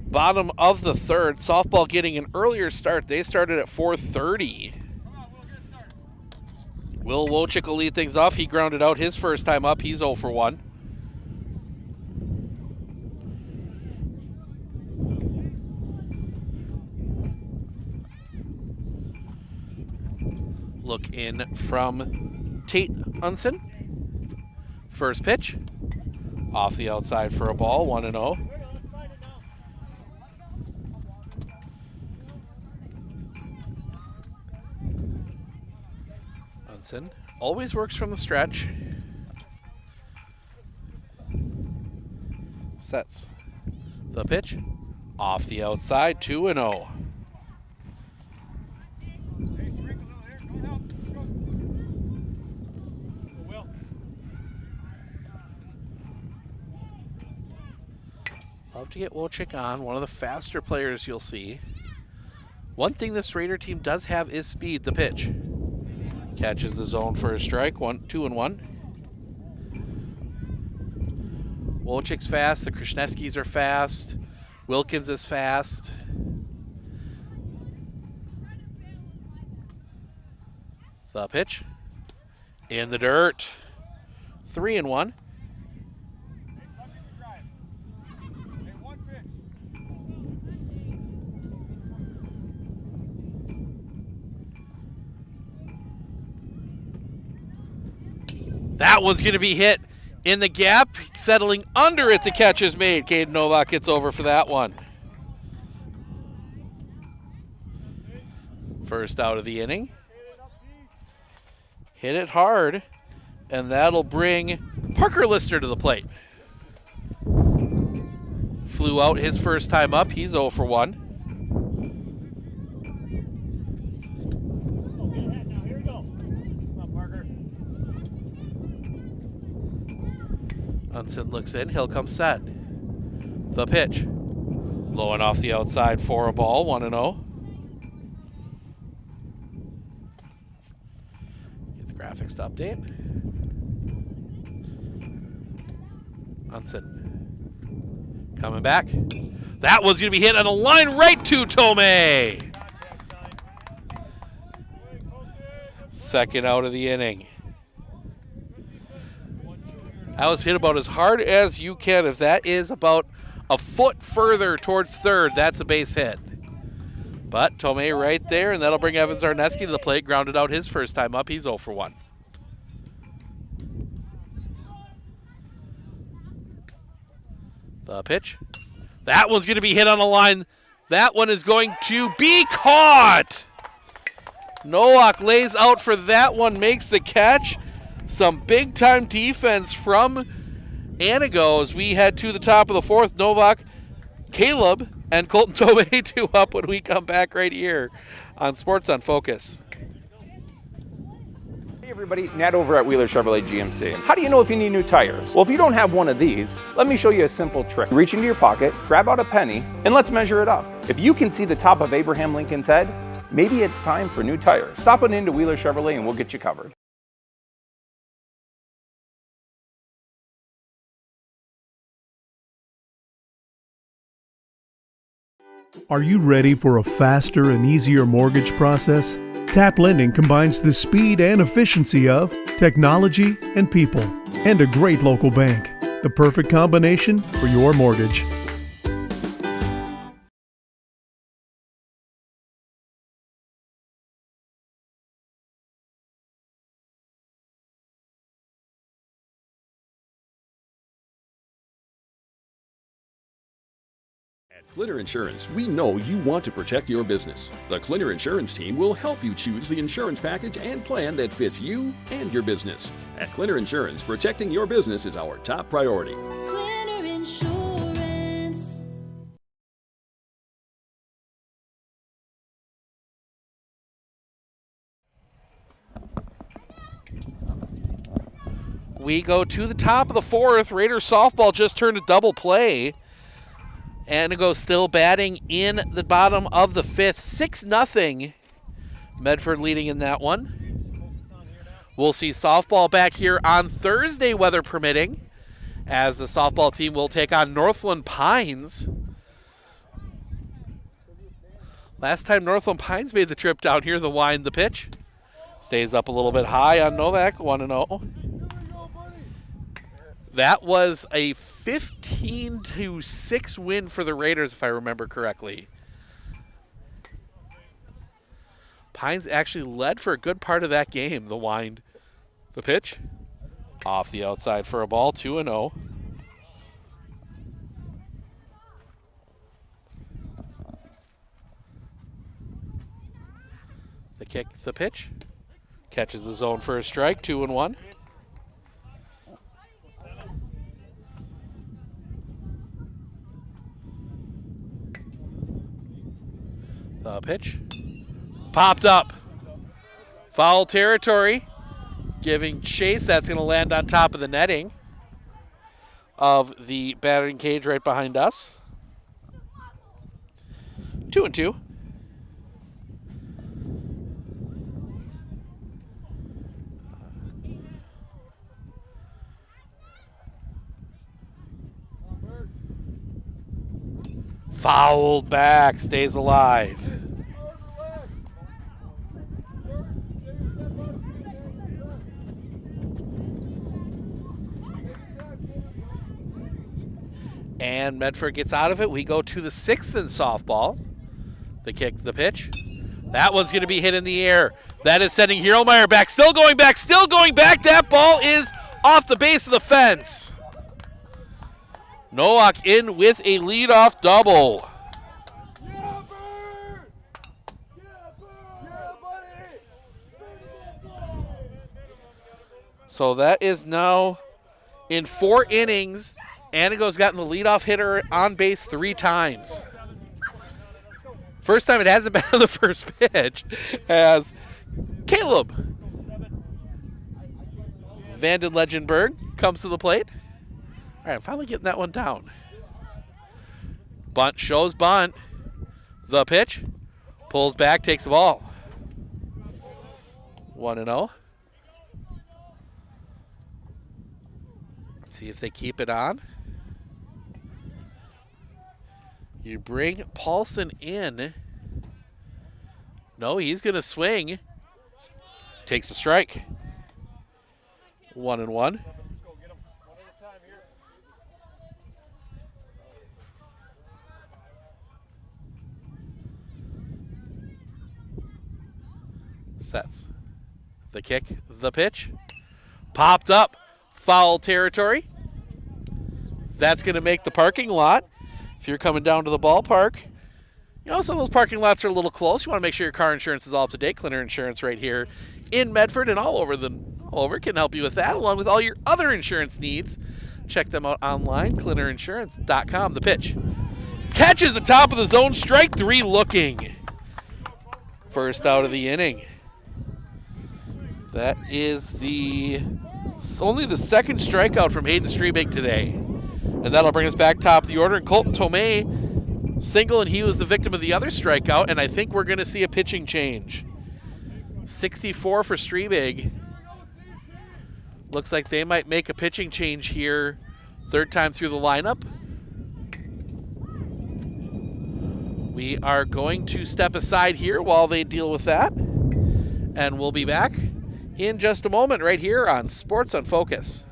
bottom of the 3rd. Softball getting an earlier start. They started at 4:30. Will Wojcik will lead things off. He grounded out his first time up. He's 0 for 1. Look in from Tate Unson. First pitch. Off the outside for a ball, 1-0. Unson always works from the stretch. Sets the pitch. Off the outside, 2-0. Love to get Wojcik on, one of the faster players you'll see. One thing this Raider team does have is speed. The pitch. Catches the zone for a strike, 2-1. Wojcik's fast, the Krasneskis are fast, Wilkins is fast. The pitch. In the dirt. 3-1. That one's going to be hit in the gap. Settling under it, the catch is made. Caden Novak gets over for that one. First out of the inning. Hit it hard, and that'll bring Parker Lister to the plate. flew out his first time up. He's 0 for 1. Now here we go. Come on, Parker. Unson looks in. He'll come set. The pitch. Low and off the outside for a ball. 1-0. Get the graphics to update. Unson coming back. That one's going to be hit on a line right to Tomei. Second out of the inning. That was hit about as hard as you can. If that is about a foot further towards third, that's a base hit. But Tomei right there, and that'll bring Evans Arneski to the plate. Grounded out his first time up. He's 0 for 1. The pitch. That one's going to be hit on the line. That one is going to be caught. Nowak lays out for that one, makes the catch. Some big-time defense from Anigo as we head to the top of the fourth. Novak, Caleb, and Colton Tomei 2 up when we come back right here on Sports on Focus. Hey everybody, Nat over at Wheeler Chevrolet GMC. How do you know if you need new tires? Well, if you don't have one of these, let me show you a simple trick. Reach into your pocket, grab out a penny, and let's measure it up. If you can see the top of Abraham Lincoln's head, maybe it's time for new tires. Stop on into Wheeler Chevrolet and we'll get you covered. Are you ready for a faster and easier mortgage process? Tap Lending combines the speed and efficiency of technology and people, and a great local bank. The perfect combination for your mortgage. At Clinner Insurance, we know you want to protect your business. The Clinner Insurance team will help you choose the insurance package and plan that fits you and your business. At Clinner Insurance, protecting your business is our top priority. Clinner Insurance. We go to the top of the fourth. Raiders softball just turned a double play. Anigo still batting in the bottom of the fifth. 6-0. Medford leading in that one. We'll see softball back here on Thursday, weather permitting, as the softball team will take on Northland Pines. Last time Northland Pines made the trip down here, the wind, the pitch. Stays up a little bit high on Novak, 1-0. That was a 15-6 win for the Raiders, if I remember correctly. Pines actually led for a good part of that game, the wind. The pitch, off the outside for a ball, 2-0. The kick, the pitch, catches the zone for a strike, 2-1. The pitch, popped up. Foul territory, giving chase. That's going to land on top of the netting of the batting cage right behind us. 2-2. Fouled back, stays alive. And Medford gets out of it. We go to the sixth in softball. The kick, the pitch. That one's going to be hit in the air. That is sending Hero Meyer back. Still going back, still going back. That ball is off the base of the fence. Nowak in with a leadoff double. So that is now in 4 innings Anigo's gotten the leadoff hitter on base 3 times. First time it hasn't been on the first pitch as Caleb Vanden Legenberg comes to the plate. All right, I'm finally getting that one down. Bunt shows bunt. The pitch. Pulls back, takes the ball. 1-0. Let's see if they keep it on. You bring Paulson in. No, he's going to swing. Takes a strike. 1-1. Sets. The kick, the pitch. Popped up. Foul territory. That's going to make the parking lot. If you're coming down to the ballpark, you know, some of those parking lots are a little close. You want to make sure your car insurance is all up to date. Cleaner Insurance right here in Medford and all over can help you with that, along with all your other insurance needs. Check them out online, cleanerinsurance.com. The pitch. Catches the top of the zone, strike 3 looking. First out of the inning. That is only the second strikeout from Hayden Strebig today. And that'll bring us back top of the order. And Colton Tomei single, and he was the victim of the other strikeout. And I think we're going to see a pitching change. 64 for Strebig. Looks like they might make a pitching change here. Third time through the lineup. We are going to step aside here while they deal with that. And we'll be back in just a moment right here on Sports on Focus.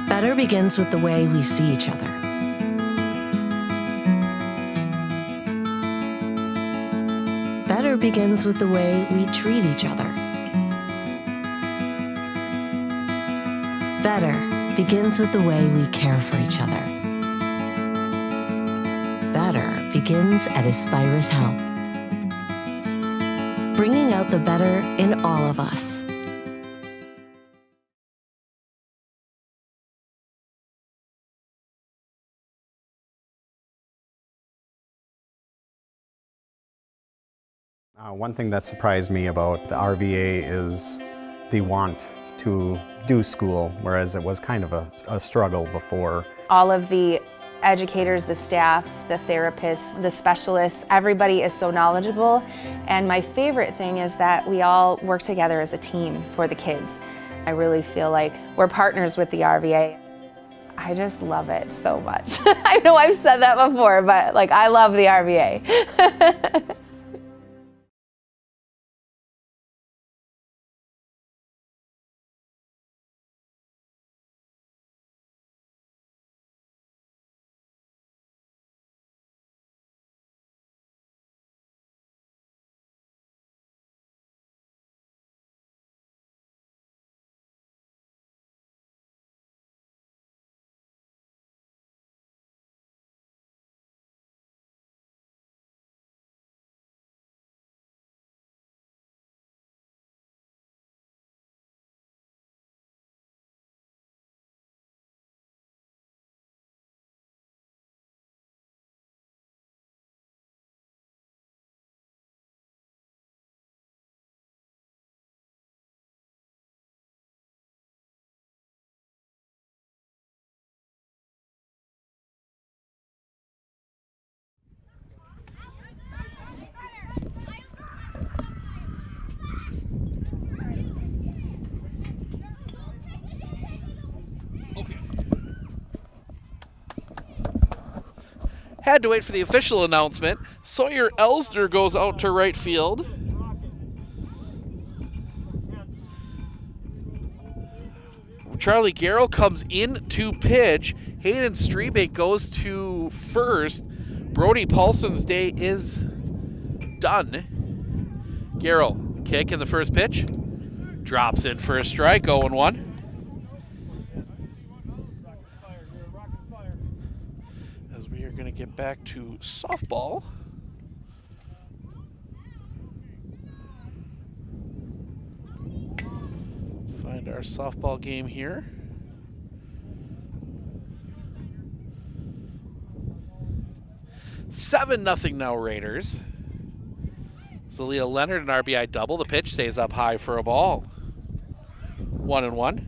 Better begins with the way we see each other. Better begins with the way we treat each other. Better begins with the way we care for each other. Better begins at Aspirus Health. Bringing out the better in all of us. One thing that surprised me about the RVA is the want to do school, whereas it was kind of a struggle before. All of the educators, the staff, the therapists, the specialists, everybody is so knowledgeable. And my favorite thing is that we all work together as a team for the kids. I really feel like we're partners with the RVA. I just love it so much. I know I've said that before, but like I love the RVA. Had to wait for the official announcement. Sawyer Elsner goes out to right field. Charlie Garrow comes in to pitch. Hayden Strebig goes to first. Brody Paulson's day is done. Garrow, kick in the first pitch. Drops in for a strike, 0-1. As we are going to get back to softball. Find our softball game here. 7-0 now Raiders. Zalia Leonard, an RBI double. The pitch stays up high for a ball. 1-1.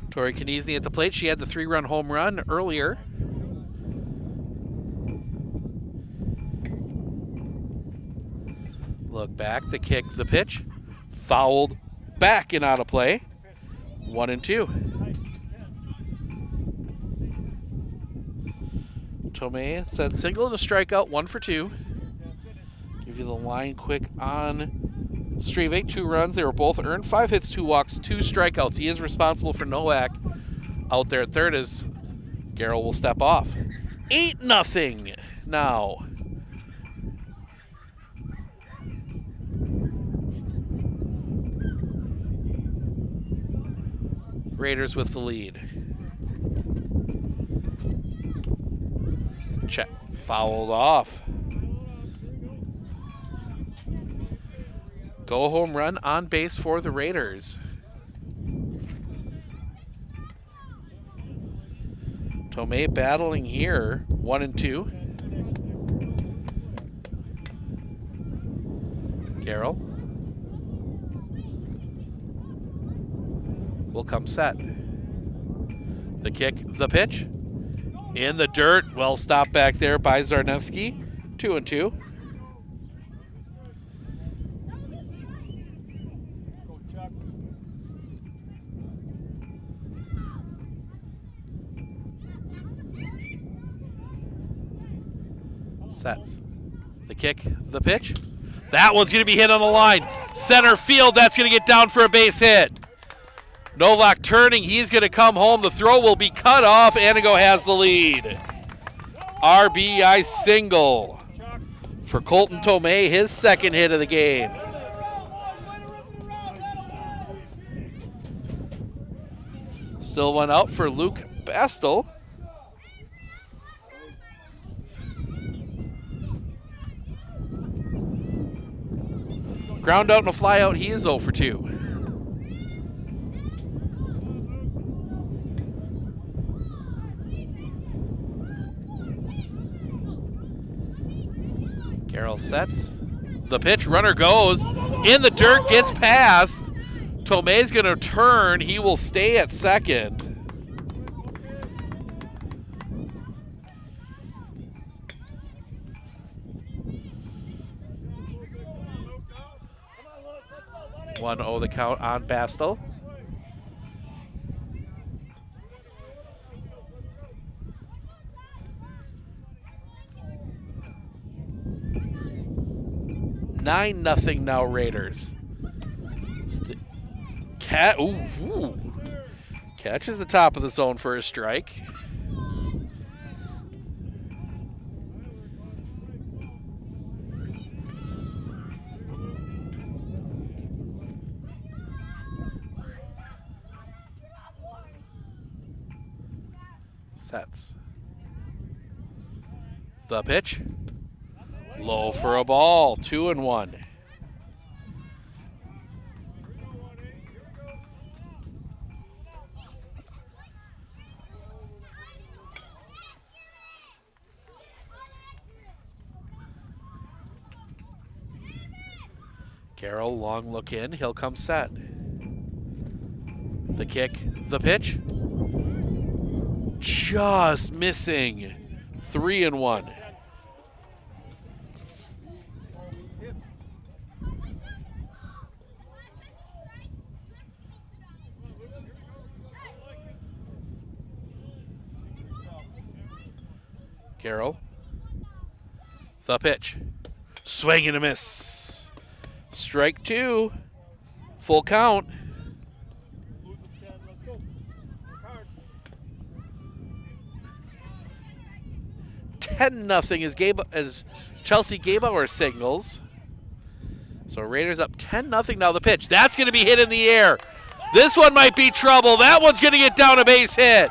Tori Kniesny at the plate. She had the 3-run home run earlier. Look back, the kick, the pitch. Fouled back and out of play. 1-2. Tomei said single and a strikeout, 1 for 2. Give you the line quick on Strivek. 2 runs. They were both earned. 5 hits, 2 walks, 2 strikeouts. He is responsible for Nowak out there at third as Garrell will step off. 8-0 now. Raiders with the lead. Check. Fouled off. Go home run on base for the Raiders. Tomei battling here. 1-2. Garrell will come set. The kick, the pitch. In the dirt. Well stopped back there by Zarnewski. 2-2. Sets. The kick, the pitch. That one's going to be hit on the line. Center field, that's going to get down for a base hit. Novak turning, he's going to come home. The throw will be cut off. Anigo has the lead. RBI single for Colton Tomei, his second hit of the game. Still one out for Luke Bastel. Ground out and a fly out, he is 0 for 2. Carroll sets. The pitch, runner goes. In the dirt, gets past. Tomei's going to turn. He will stay at second. One 0 the count on Bastel. Nine nothing now Raiders. Catches the top of the zone for a strike. Sets. The pitch. Low for a ball. 2-1. Carroll, long look in. He'll come set. The kick. The pitch. Just missing. 3-1. Carroll. The pitch. Swing and a miss. Strike 2. Full count. 10-0 as Chelsea Gabauer signals. So Raiders up 10-0 now. The pitch. That's going to be hit in the air. This one might be trouble. That one's going to get down a base hit.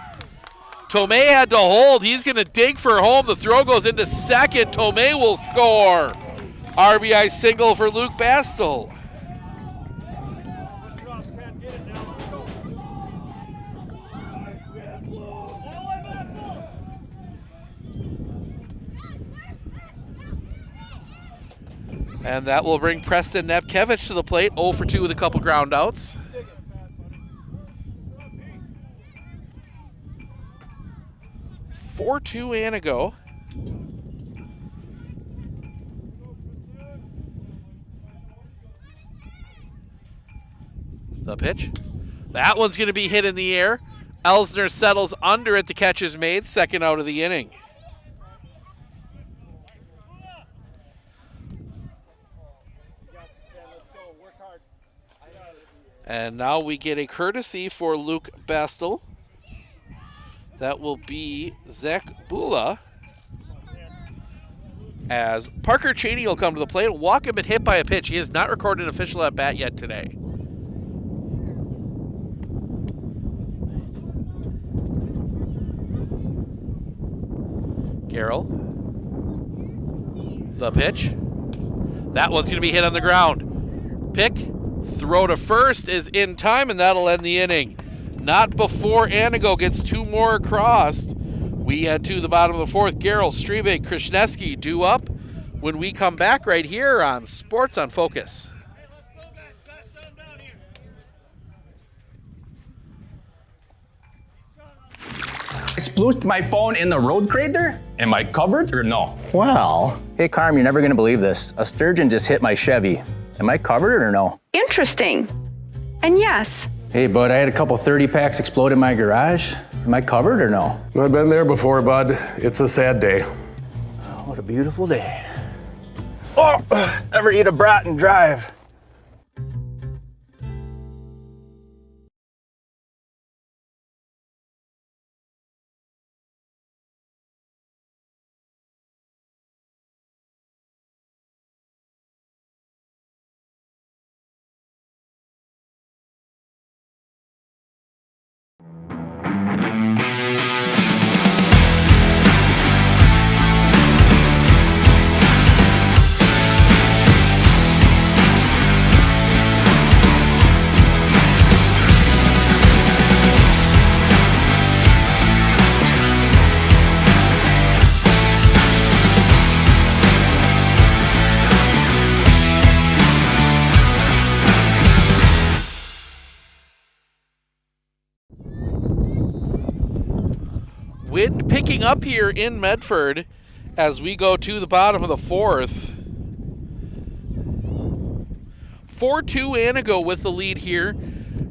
Tomei had to hold. He's going to dig for home. The throw goes into second. Tomei will score. RBI single for Luke Bastel. And that will bring Preston Nepkevich to the plate, 0 for 2 with a couple ground outs. (4-2) Anigo. The pitch. That one's going to be hit in the air. Elsner settles under it. The catch is made. Second out of the inning. And now we get a courtesy for Luke Bastel. That will be Zach Bula. As Parker Cheney will come to the plate. Walk him and hit by a pitch. He has not recorded an official at bat yet today. Carroll. The pitch. That one's going to be hit on the ground. Pick. Throw to first is in time, and that'll end the inning. Not before Anigo gets 2 more across. We head to the bottom of the 4th. Garrell, Strebig, Krishneski due up when we come back right here on Sports on Focus. I splooshed my phone in the road crater? Am I covered or no? Well, hey Carm, you're never gonna believe this. A sturgeon just hit my Chevy. Am I covered or no? Interesting. And yes. Hey bud, I had a couple 30 packs explode in my garage. Am I covered or no? I've been there before, bud. It's a sad day. Oh, what a beautiful day. Oh, ever eat a brat and drive? Wind picking up here in Medford as we go to the bottom of the 4th. 4-2 Anigo with the lead here.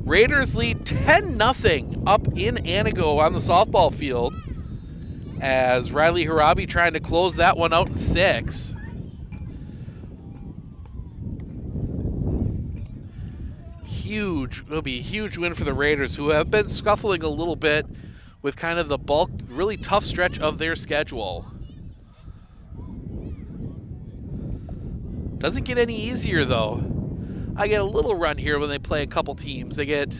Raiders lead 10-0 up in Anigo on the softball field as Riley Harabi trying to close that one out in 6. It'll be a huge win for the Raiders, who have been scuffling a little bit with kind of the bulk, really tough stretch of their schedule. Doesn't get any easier though. I get a little run here when they play a couple teams. They get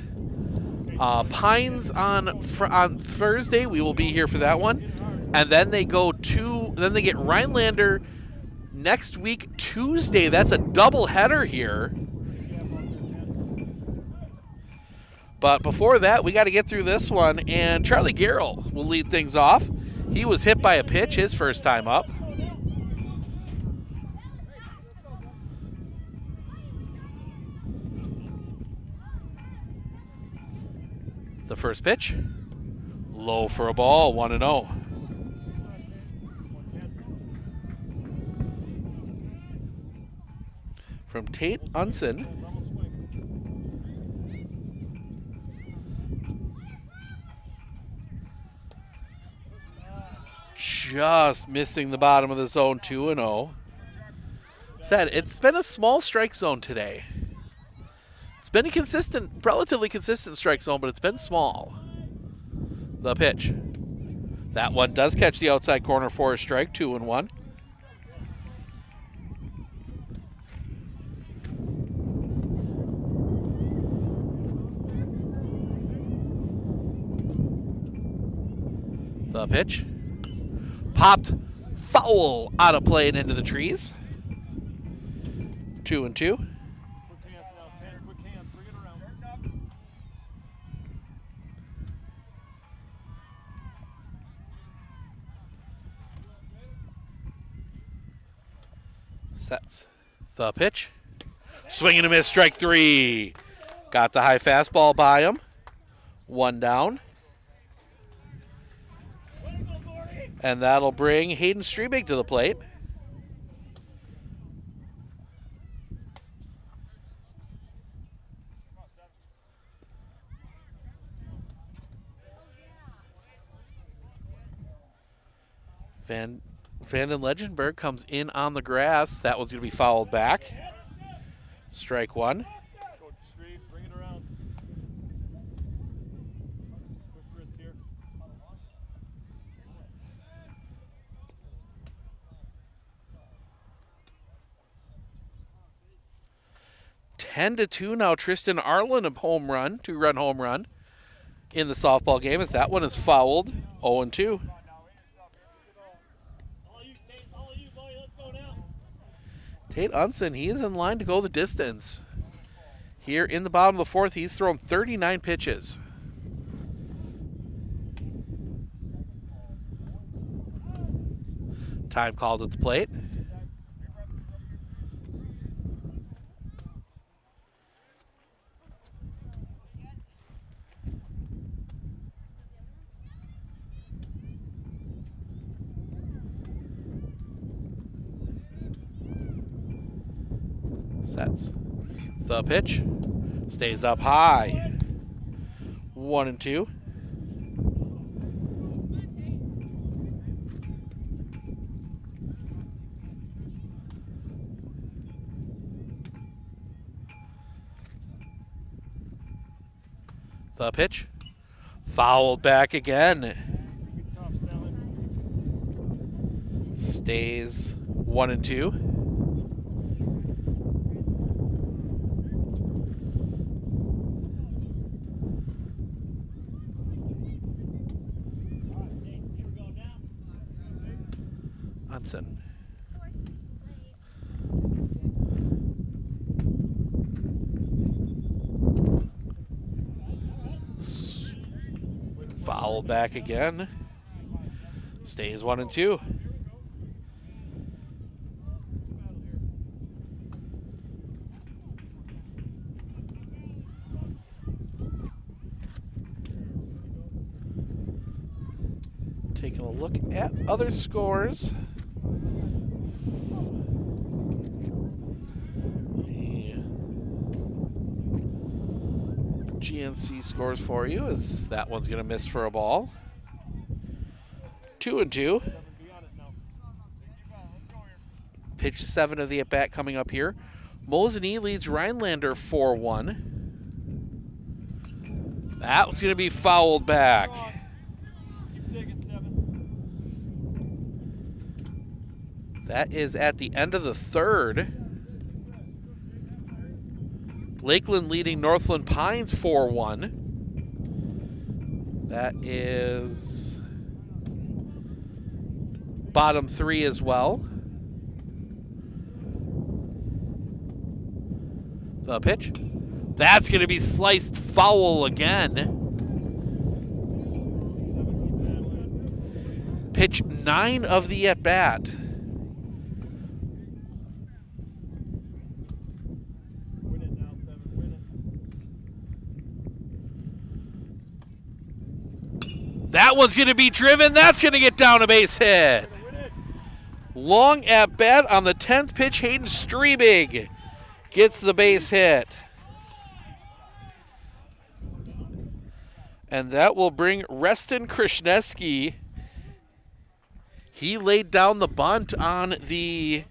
Pines on Thursday. We will be here for that one, and then they then they get Rhinelander next week Tuesday. That's a double header here. But before that, we got to get through this one, and Charlie Garrell will lead things off. He was hit by a pitch his first time up. The first pitch, low for a ball, 1-0. From Tate Unson. Just missing the bottom of the zone, 2-0. Said it's been a small strike zone today. It's been a relatively consistent strike zone, but it's been small. The pitch. That one does catch the outside corner for a strike, 2-1. The pitch. Popped foul out of play and into the trees. 2-2. Sets. The pitch. Swing and a miss, strike 3. Got the high fastball by him. 1 down. And that'll bring Hayden Strebig to the plate. Vanden Legenberg comes in on the grass. That one's going to be fouled back. Strike 1. Bring it around. Quick wrist here. 10-2 now. Tristan Arlen, a home run, 2-run home run in the softball game as that one is fouled. 0-2. Tate Unson, he is in line to go the distance. Here in the bottom of the 4th, he's thrown 39 pitches. Time called at the plate. Sets. The pitch stays up high. 1-2. The pitch fouled back again. Stays 1-2. Hudson. Foul back again. Stays 1-2. Taking a look at other scores. GNC scores for you as that one's going to miss for a ball. 2-2. Pitch 7 of the at-bat coming up here. Mosinee leads Rhinelander 4-1. That was going to be fouled back. That is at the end of the 3rd. Lakeland leading Northland Pines 4-1. That is bottom 3 as well. The pitch. That's going to be sliced foul again. Pitch 9 of the at-bat. That one's going to be driven. That's going to get down a base hit. Long at bat on the 10th pitch. Hayden Strebig gets the base hit. And that will bring Reston Krishneski. He laid down the bunt on the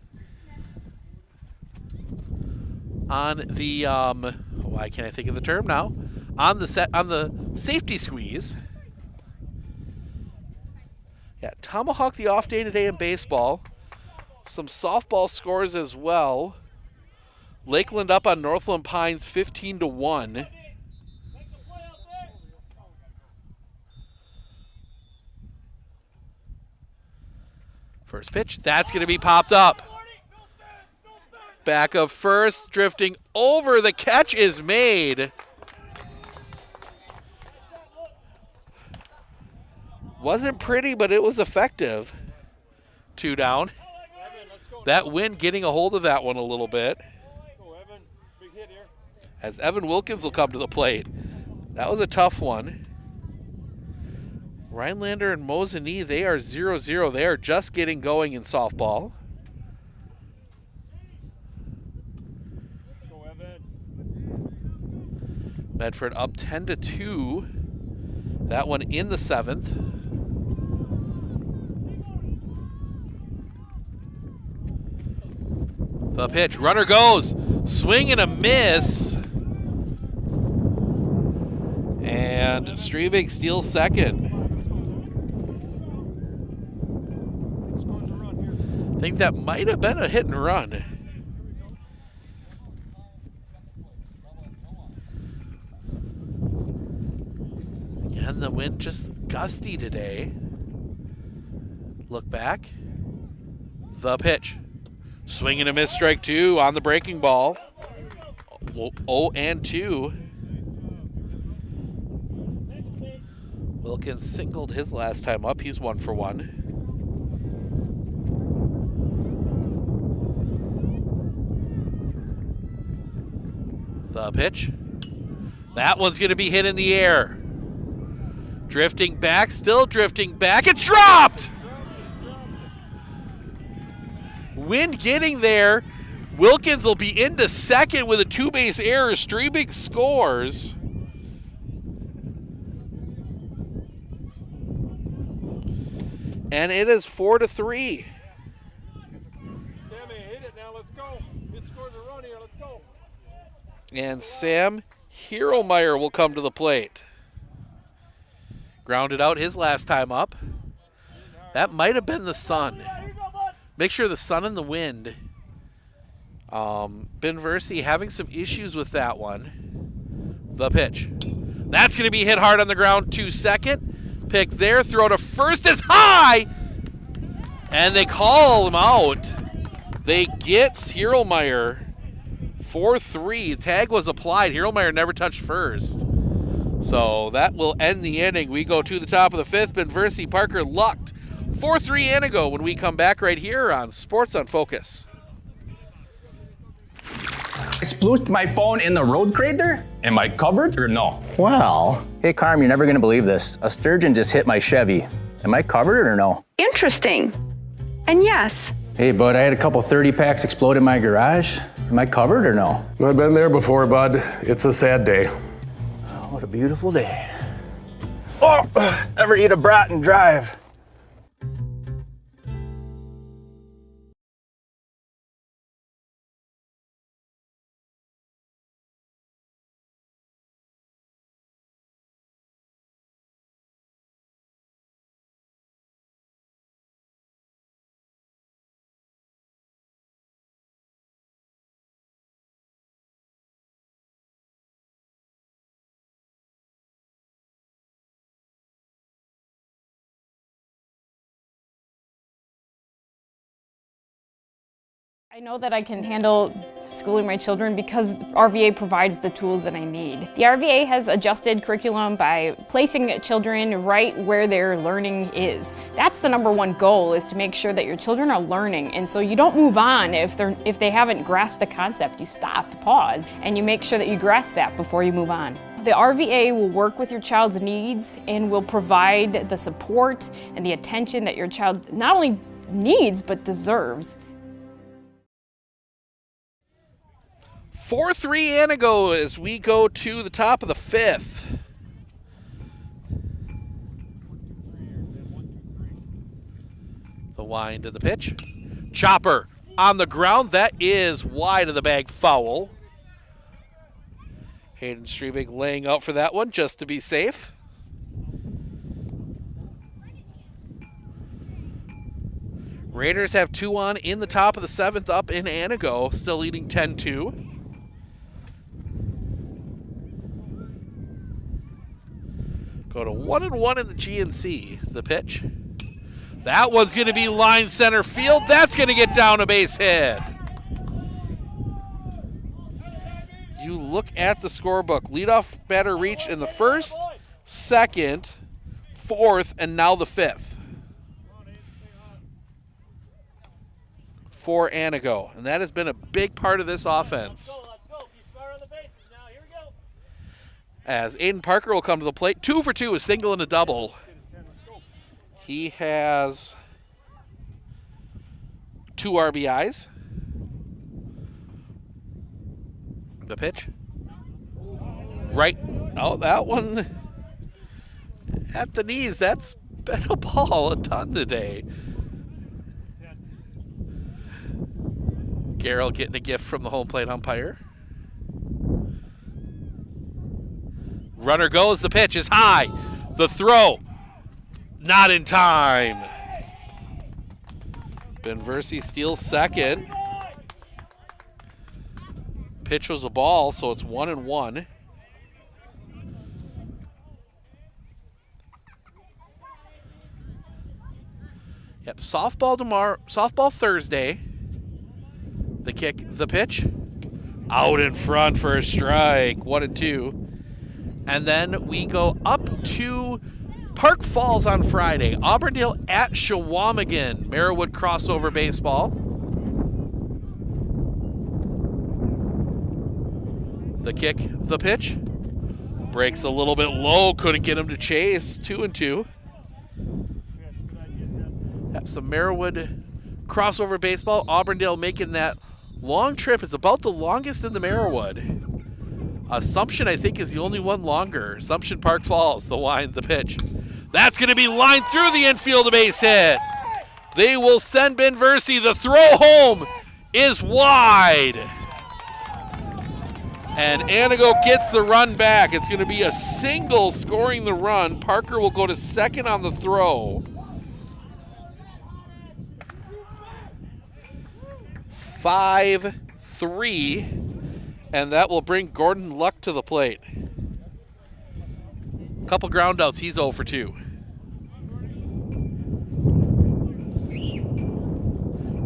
why can't I think of the term now? On the safety squeeze. Yeah, tomahawk the off day today in baseball. Some softball scores as well. Lakeland up on Northland Pines 15-1. First pitch, that's going to be popped up. Back of first, drifting over. The catch is made. Wasn't pretty, but it was effective. 2 down. That wind getting a hold of that one a little bit. Go, Evan. Big hit here. As Evan Wilkins will come to the plate. That was a tough one. Rhinelander and Mosinee, they are 0-0. They are just getting going in softball. Go, Evan. Medford up 10-2. That one in the 7th. The pitch, runner goes, swing and a miss. And Strebig steals second. I think that might have been a hit and run. Again, the wind just gusty today. Look back. The pitch. Swing and a miss, strike 2 on the breaking ball. 0-2. Wilkins singled his last time up. He's 1 for 1. The pitch. That one's going to be hit in the air. Drifting back, still drifting back. It's dropped! Wind getting there. Wilkins will be into second with a 2-base error. Strebig scores. And it is 4-3. Sammy, hit it now. Let's go. It scores a run here. Let's go. And Sam Hieronymer will come to the plate. Grounded out his last time up. That might have been the sun. Make sure the sun and the wind. Ben Versi having some issues with that one. The pitch. That's going to be hit hard on the ground to second. Pick there, throw to first is high. And they call him out. They get Hieronymer. 4-3. Tag was applied. Hieronymer never touched first. So that will end the inning. We go to the top of the 5th. Ben Versi, Parker lucked. 4-3 Anigo when we come back right here on Sports on Focus. I splooshed my phone in the road crater? Am I covered or no? Well, hey Carm, you're never gonna believe this. A sturgeon just hit my Chevy. Am I covered or no? Interesting. And yes. Hey bud, I had a couple 30 packs explode in my garage. Am I covered or no? I've been there before, bud. It's a sad day. Oh, what a beautiful day. Oh, ever eat a brat and drive? I know that I can handle schooling my children because RVA provides the tools that I need. The RVA has adjusted curriculum by placing children right where their learning is. That's the #1 goal, is to make sure that your children are learning, and so you don't move on if they haven't grasped the concept. You stop, pause, and you make sure that you grasp that before you move on. The RVA will work with your child's needs and will provide the support and the attention that your child not only needs but deserves. 4-3 Anigo as we go to the top of the 5th. The wind and the pitch. Chopper on the ground. That is wide of the bag foul. Hayden Strebig laying out for that one just to be safe. Raiders have 2 on in the top of the 7th up in Anigo, still leading 10-2. Go to 1-1 in the GNC. The pitch. That one's going to be line center field. That's going to get down a base hit. You look at the scorebook. Leadoff batter reached in the 1st, 2nd, 4th, and now the 5th. for Anigo, and that has been a big part of this offense. As Aiden Parker will come to the plate, 2 for 2, a single and a double. He has 2 RBIs. The pitch. Right. Oh, that one at the knees. That's been a ball a ton today. Garrell getting a gift from the home plate umpire. Runner goes. The pitch is high. The throw. Not in time. Benversi steals second. Pitch was a ball, so it's 1-1. Yep, softball tomorrow. Softball Thursday. The kick, the pitch, out in front for a strike. 1-2. And then we go up to Park Falls on Friday. Auburndale at Shawamigan. Merriwood crossover baseball. The kick, the pitch. Breaks a little bit low. Couldn't get him to chase. 2-2. Have some Merriwood crossover baseball. Auburndale making that long trip. It's about the longest in the Merriwood. Assumption, I think, is the only one longer. Assumption Park Falls, the line, the pitch. That's going to be lined through the infield, a base hit. They will send Benversi. The throw home is wide. And Anigo gets the run back. It's going to be a single scoring the run. Parker will go to second on the throw. 5-3. And that will bring Gordon Luck to the plate. Couple ground outs. He's 0 for 2.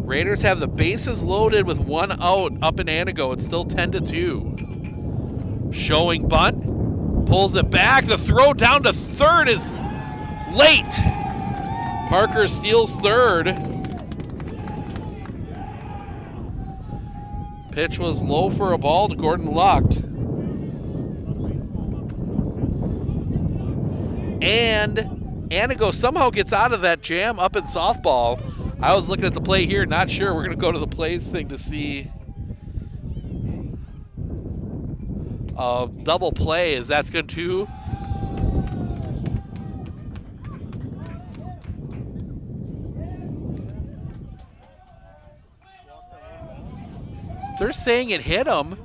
Raiders have the bases loaded with 1 out up in Anigo. It's still 10-2. Showing bunt. Pulls it back. The throw down to third is late. Parker steals third. Pitch was low for a ball to Gordon Luck. And Anigo somehow gets out of that jam up in softball. I was looking at the play here, not sure. We're going to go to the plays thing to see a double play as that's going to. They're saying it hit him.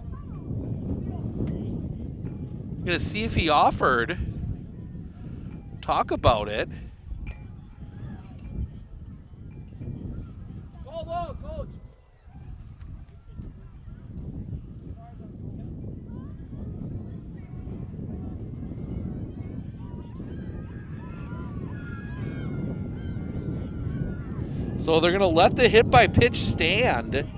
I'm going to see if he offered. Talk about it. Coach. So they're going to let the hit by pitch stand.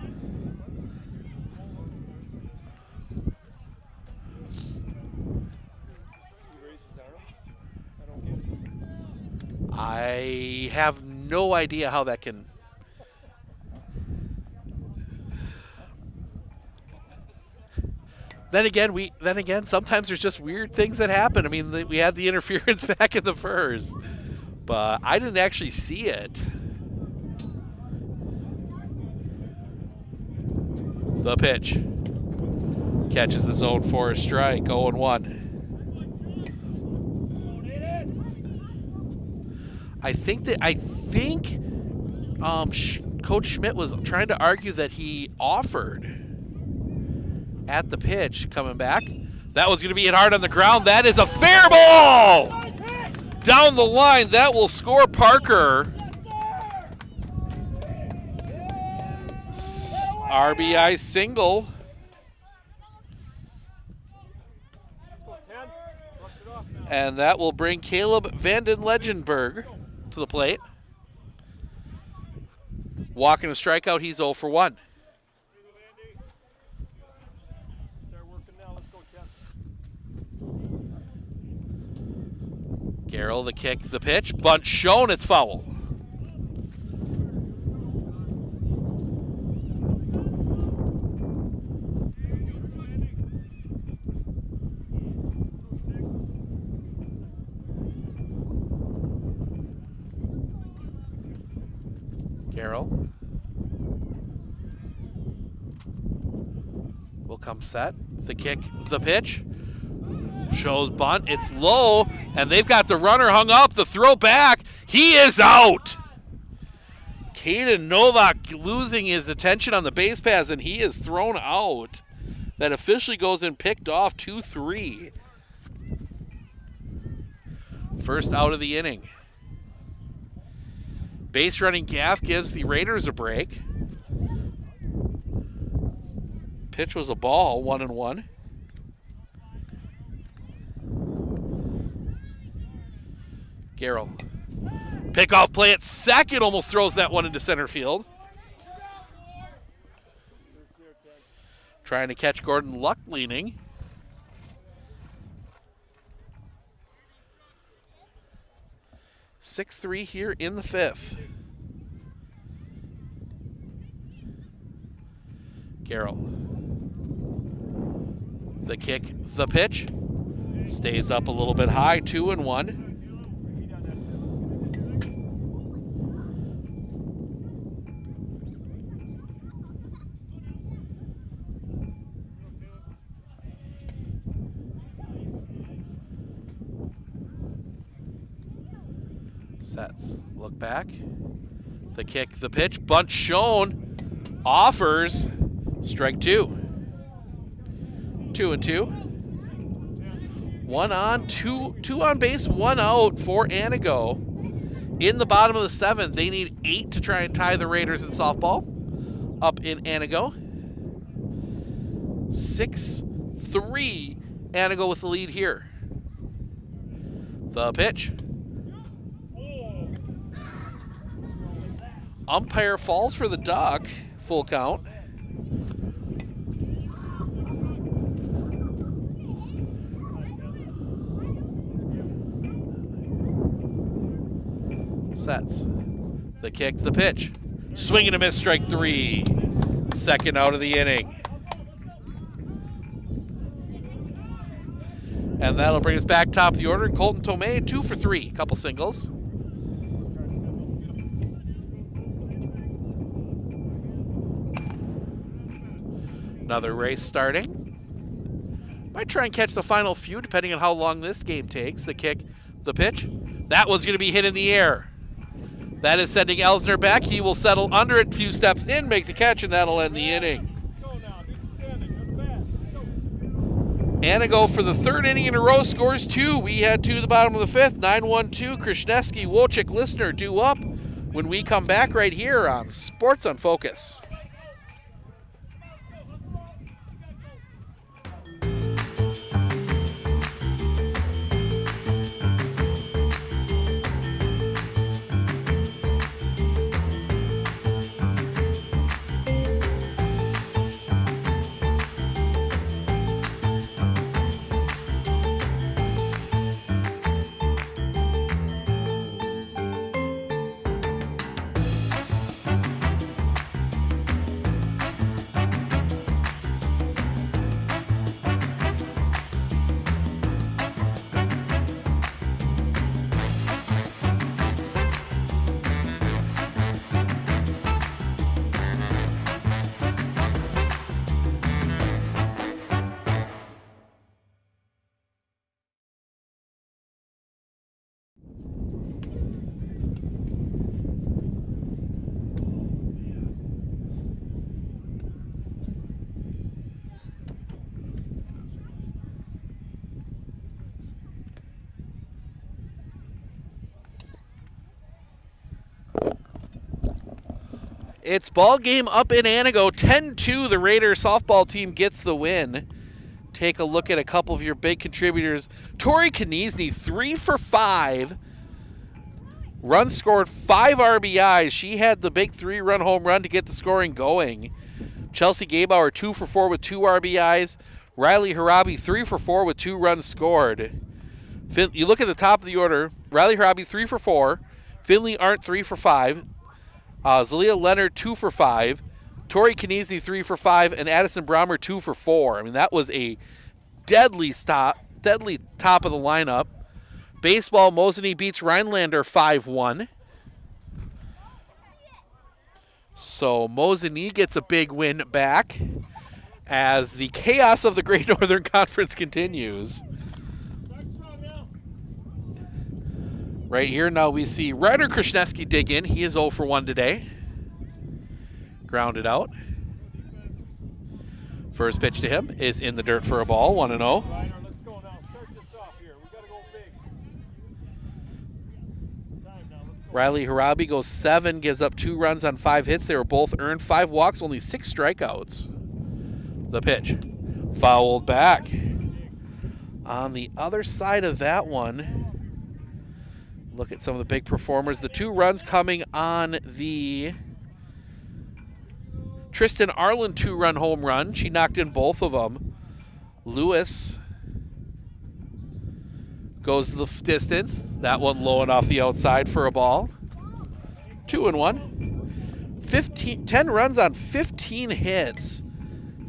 I have no idea how that can. Then again, sometimes there's just weird things that happen. I mean, we had the interference back in the first, but I didn't actually see it. The pitch catches the zone for a strike. 0-1. I think Coach Schmidt was trying to argue that he offered at the pitch coming back. That was going to be hit hard on the ground. That is a fair ball down the line. That will score Parker. RBI single. And that will bring Caleb Vanden Legenberg to the plate. Walking a strikeout, he's 0 for 1. Garrell, the kick, the pitch. Bunt shown, it's foul. Carroll will come set. The kick, the pitch. Shows bunt. It's low, and they've got the runner hung up. The throw back. He is out. Caden Novak losing his attention on the base pass, and he is thrown out. That officially goes and picked off 2-3. First out of the inning. Base running gaff gives the Raiders a break. Pitch was a ball, 1-1. Garrell. Pickoff play at second, almost throws that one into center field. Trying to catch Gordon Luck leaning. (6-3) here in the fifth. Garrell. The kick, the pitch. Stays up a little bit high, 2-1. Sets. Look back. The kick, the pitch. Bunt shown. Offers. Strike 2. 2-2. 1 on, 2 on base, 1 out for Anigo. In the bottom of the 7th, they need 8 to try and tie the Raiders in softball. Up in Anigo. 6-3. Anigo with the lead here. The pitch. Umpire falls for the duck. Full count. Sets. The kick, the pitch. Swing and a miss, strike 3. Second out of the inning. And that'll bring us back top of the order. And Colton Tomei, 2 for 3. Couple singles. Another race starting. Might try and catch the final few depending on how long this game takes. The kick, the pitch. That one's going to be hit in the air. That is sending Elsner back. He will settle under it, few steps in, make the catch, and that'll end the inning. Anigo for the 3rd inning in a row scores 2. We head to the bottom of the 5th. 9-1-2. Krishneski, Wojcik, Listener due up when we come back right here on Sports on Focus. It's ball game up in Anigo. 10-2, the Raiders softball team gets the win. Take a look at a couple of your big contributors. Tori Kniezny, 3 for 5. Runs scored, 5 RBIs. She had the big 3-run home run to get the scoring going. Chelsea Gabauer, 2 for 4 with 2 RBIs. Riley Harabi, 3 for 4 with 2 runs scored. You look at the top of the order. Riley Harabi, 3 for 4. Finley Arndt, 3 for 5. Zalia Leonard, 2 for 5. Tori Kniezny, 3 for 5. And Addison Brommer, 2 for 4. I mean, that was a deadly top of the lineup. Baseball, Moseny beats Rhinelander 5-1. So Mosinee gets a big win back as the chaos of the Great Northern Conference continues. Right here now we see Ryder Krishneski dig in. He is 0 for 1 today. Grounded out. First pitch to him is in the dirt for a ball, 1-0. Ryder, let's go now. Start this off here. We got to go big. Time now. Let's go. Riley Harabi goes 7, gives up 2 runs on 5 hits. They were both earned, 5 walks, only 6 strikeouts. The pitch, fouled back. On the other side of that one, look at some of the big performers. The 2 runs coming on the Tristan Arlen 2-run home run. She knocked in both of them. Lewis goes the distance. That one low and off the outside for a ball. 2-1. 10 runs on 15 hits.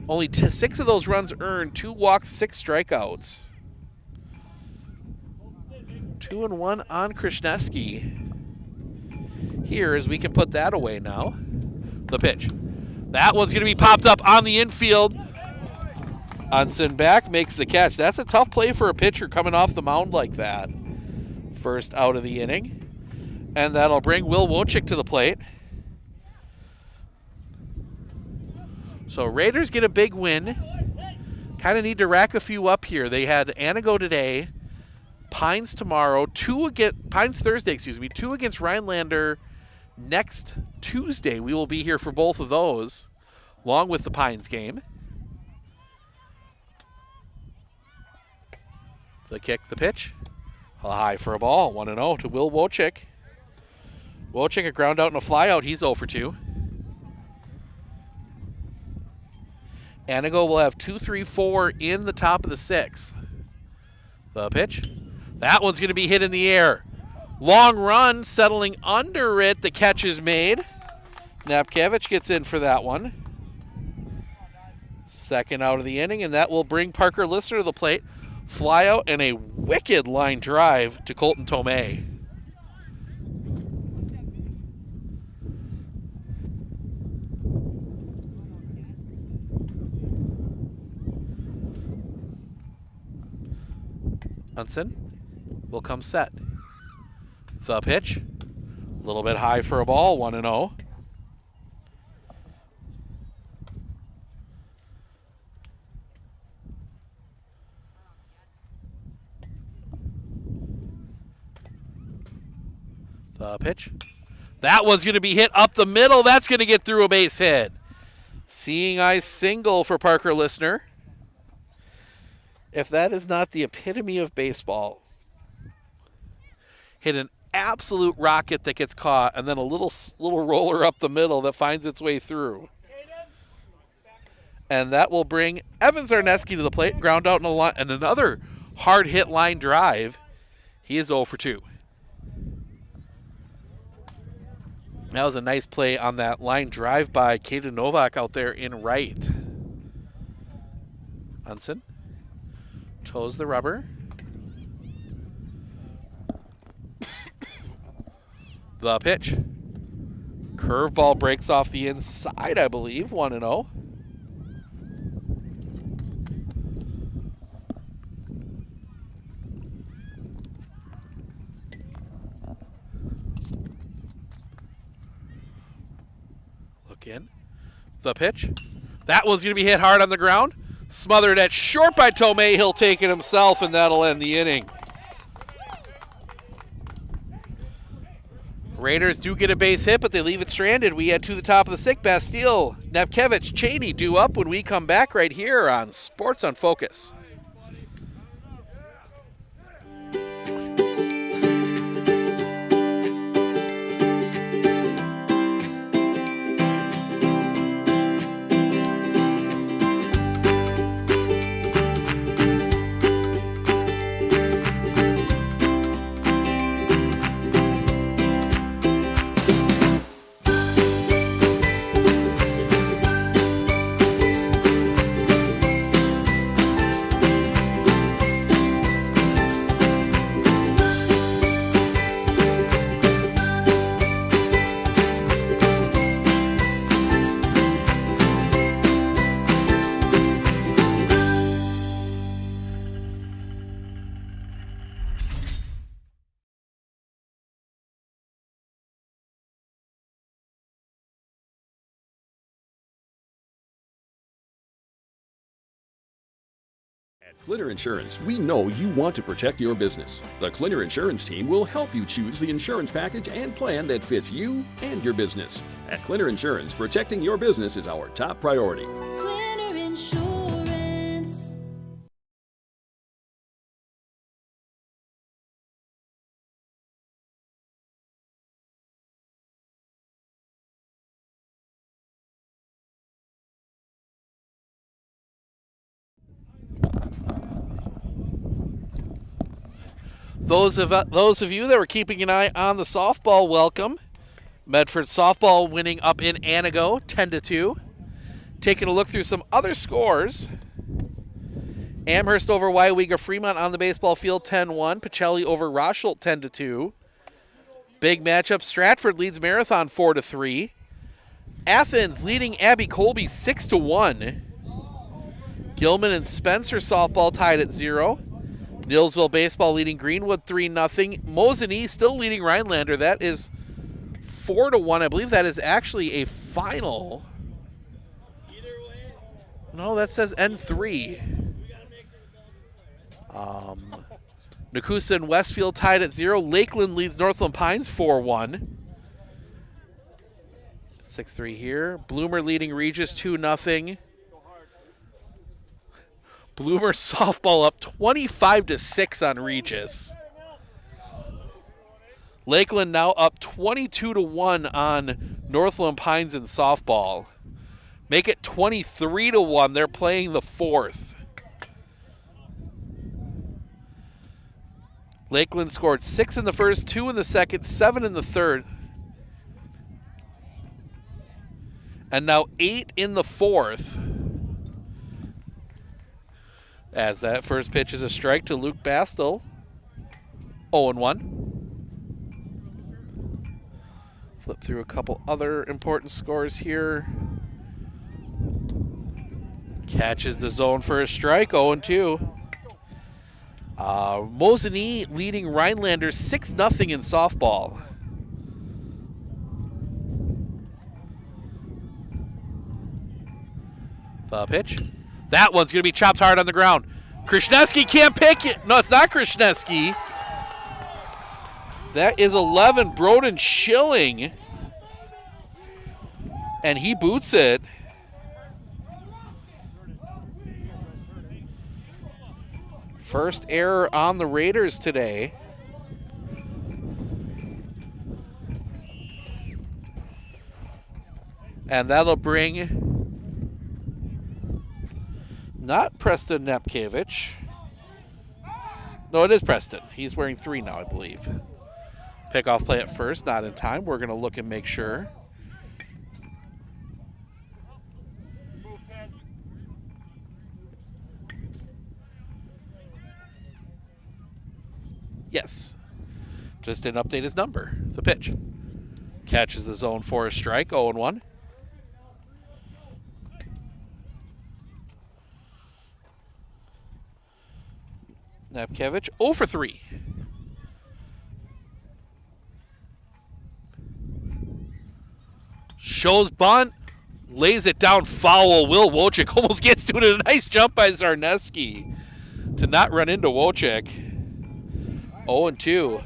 Only 6 of those runs earned, 2 walks, 6 strikeouts. 2-1 on Krishneski. Here, as we can put that away now. The pitch. That one's going to be popped up on the infield. Unson back, makes the catch. That's a tough play for a pitcher coming off the mound like that. First out of the inning. And that'll bring Will Wojcik to the plate. So Raiders get a big win. Kind of need to rack a few up here. They had Anigo today, Pines tomorrow, Pines Thursday, 2 against Rhinelander next Tuesday. We will be here for both of those, along with the Pines game. The kick, the pitch. High for a ball, 1-0 to Will Wojcik. Wojcik a ground out and a fly out. He's 0 for 2. Anigo will have 2, 3, 4 in the top of the 6th. The pitch. That one's going to be hit in the air. Long run, settling under it. The catch is made. Napkiewicz gets in for that one. Second out of the inning, and that will bring Parker Listner to the plate. Fly out and a wicked line drive to Colton Tomei. Unson will come set. The pitch, a little bit high for a ball, 1-0. The pitch. That one's going to be hit up the middle. That's going to get through a base hit. Seeing eye single for Parker Listner. If that is not the epitome of baseball, hit an absolute rocket that gets caught and then a little roller up the middle that finds its way through. And that will bring Evan Zarneski to the plate, ground out in a line, and another hard hit line drive. He is 0 for 2. That was a nice play on that line drive by Kaden Novak out there in right. Unson toes the rubber. The pitch. Curveball breaks off the inside, I believe, 1-0. Look in. The pitch. That one's going to be hit hard on the ground. Smothered at short by Tomei. He'll take it himself, and that'll end the inning. Raiders do get a base hit, but they leave it stranded. We head to the top of the 6th. Bastille, Napkiewicz, Cheney due up when we come back right here on Sports on Focus. At Clinner Insurance, we know you want to protect your business. The Clinner Insurance team will help you choose the insurance package and plan that fits you and your business. At Clinner Insurance, protecting your business is our top priority. Clinner Insurance. Those of you that were keeping an eye on the softball, welcome. Medford softball winning up in Anigo, 10-2. Taking a look through some other scores. Amherst over Wyega Fremont on the baseball field, 10-1. Pacelli over Rochelt, 10-2. Big matchup, Stratford leads Marathon 4-3. Athens leading Abbey Colby 6-1. Gilman and Spencer softball tied at 0. Nilsville baseball leading Greenwood 3-0. Mosinee still leading Rhinelander. That is 4-1. I believe that is actually a final. No, that says N3. Nakusa and Westfield tied at 0. Lakeland leads Northland Pines 4-1. 6-3 here. Bloomer leading Regis 2-0. Bloomer softball up 25-6 on Regis. Lakeland now up 22-1 on Northland Pines in softball. Make it 23-1. They're playing the 4th. Lakeland scored 6 in the first, 2 in the second, 7 in the third, and now 8 in the 4th. As that first pitch is a strike to Luke Bastel. 0-1. Flip through a couple other important scores here. Catches the zone for a strike, 0-2. Mosinee leading Rhinelander 6-0 in softball. The pitch. That one's going to be chopped hard on the ground. Krishneski can't pick it. No, it's not Krishneski. That is 11, Broden Schilling. And he boots it. First error on the Raiders today. And that'll bring not Preston Nepkevich. No, it is Preston. He's wearing 3 now, I believe. Pickoff play at first, not in time. We're going to look and make sure. Yes. Just didn't update his number. The pitch. Catches the zone for a strike, 0-1. Nepkevich 0 for 3. Shows bunt, lays it down foul. Will Wojcik almost gets to it. A nice jump by Zarneski to not run into Wojcik. 0-2.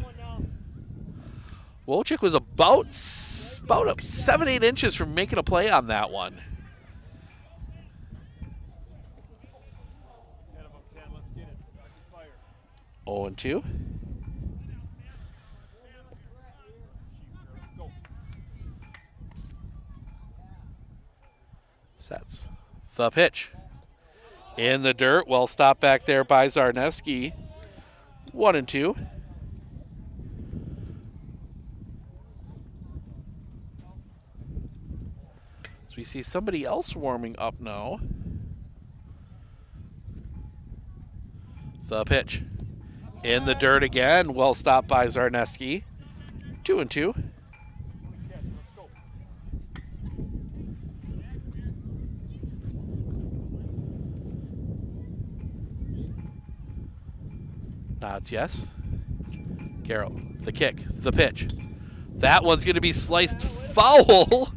Wojcik was about 7-8 inches from making a play on that one. Oh, 2. Sets. The pitch. In the dirt. Well stopped back there by Zarneski. 1-2. So we see somebody else warming up now. The pitch. In the dirt again. Well stopped by Zarneski. 2-2. Nods yes. Carroll, the kick, the pitch. That one's going to be sliced foul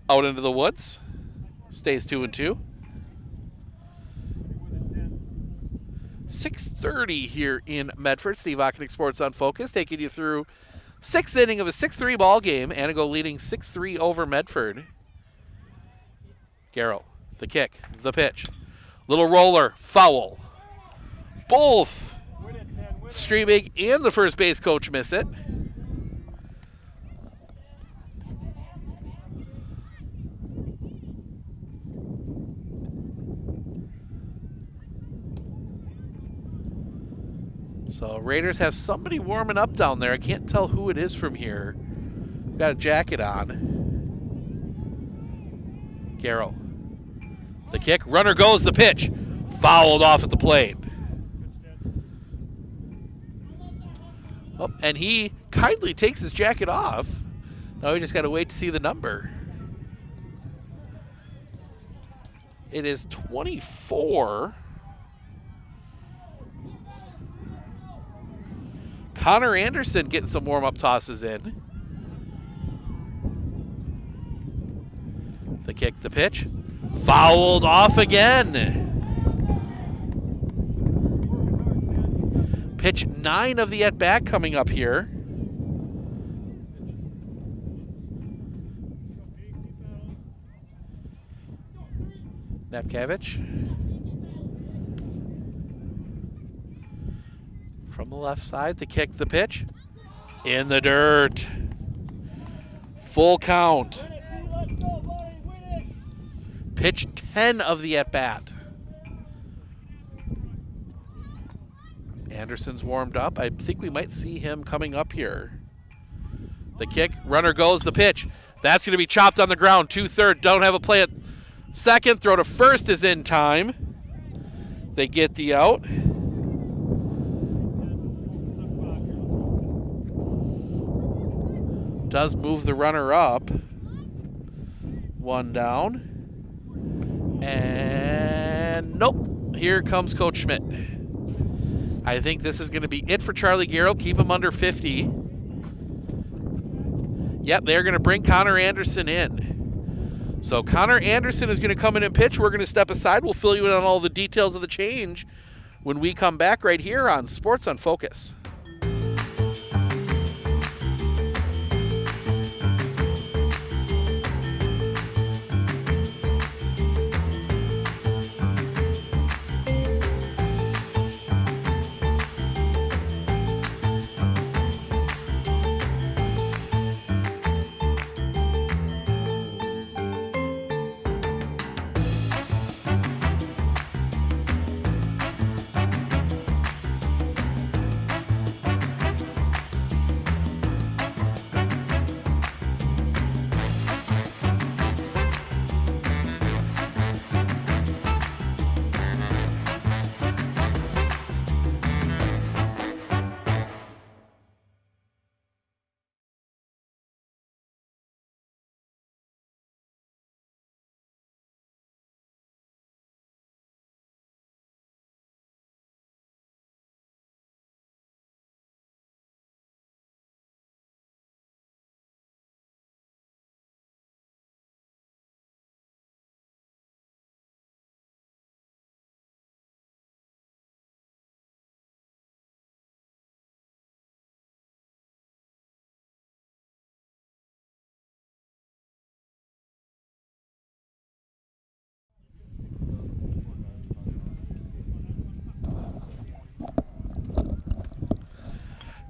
out into the woods. Stays 2-2. 6:30 here in Medford. Steve Ockenick, Sports on Focus, taking you through 6th inning of a 6-3 ball game. Anigo leading 6-3 over Medford. Garrell, the kick, the pitch. Little roller, foul. Both Strebig and the first base coach miss it. So Raiders have somebody warming up down there. I can't tell who it is from here. Got a jacket on. Garrell. The kick. Runner goes. The pitch. Fouled off at the plate. Oh, and he kindly takes his jacket off. Now we just got to wait to see the number. It is 24. Connor Anderson getting some warm-up tosses in. The kick, the pitch. Fouled off again. Pitch 9 of the at-bat coming up here. Napkevich. From the left side, the kick, the pitch. In the dirt. Full count. Pitch 10 of the at-bat. Anderson's warmed up. I think we might see him coming up here. The kick, runner goes, the pitch. That's going to be chopped on the ground. 2-3, don't have a play at second. Throw to first is in time. They get the out. Does move the runner up. One down. And nope. Here comes Coach Schmidt. I think this is going to be it for Charlie Garrell. Keep him under 50. Yep, they're going to bring Connor Anderson in. So Connor Anderson is going to come in and pitch. We're going to step aside. We'll fill you in on all the details of the change when we come back right here on Sports on Focus.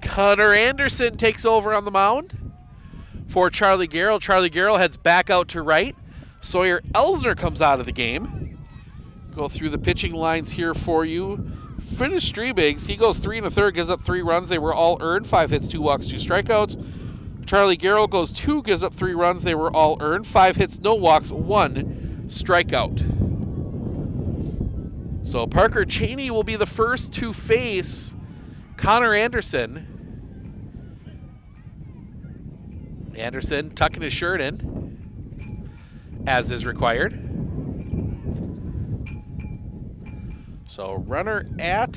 Connor Anderson takes over on the mound for Charlie Garrell. Charlie Garrell heads back out to right. Sawyer Elsner comes out of the game. Go through the pitching lines here for you. Finish Strebigs. He goes 3 1/3, gives up 3 runs. They were all earned. 5 hits, 2 walks, 2 strikeouts. Charlie Garrell goes 2, gives up 3 runs. They were all earned. 5 hits, no walks, 1 strikeout. So Parker Cheney will be the first to face Connor Anderson. Anderson tucking his shirt in, as is required. So runner at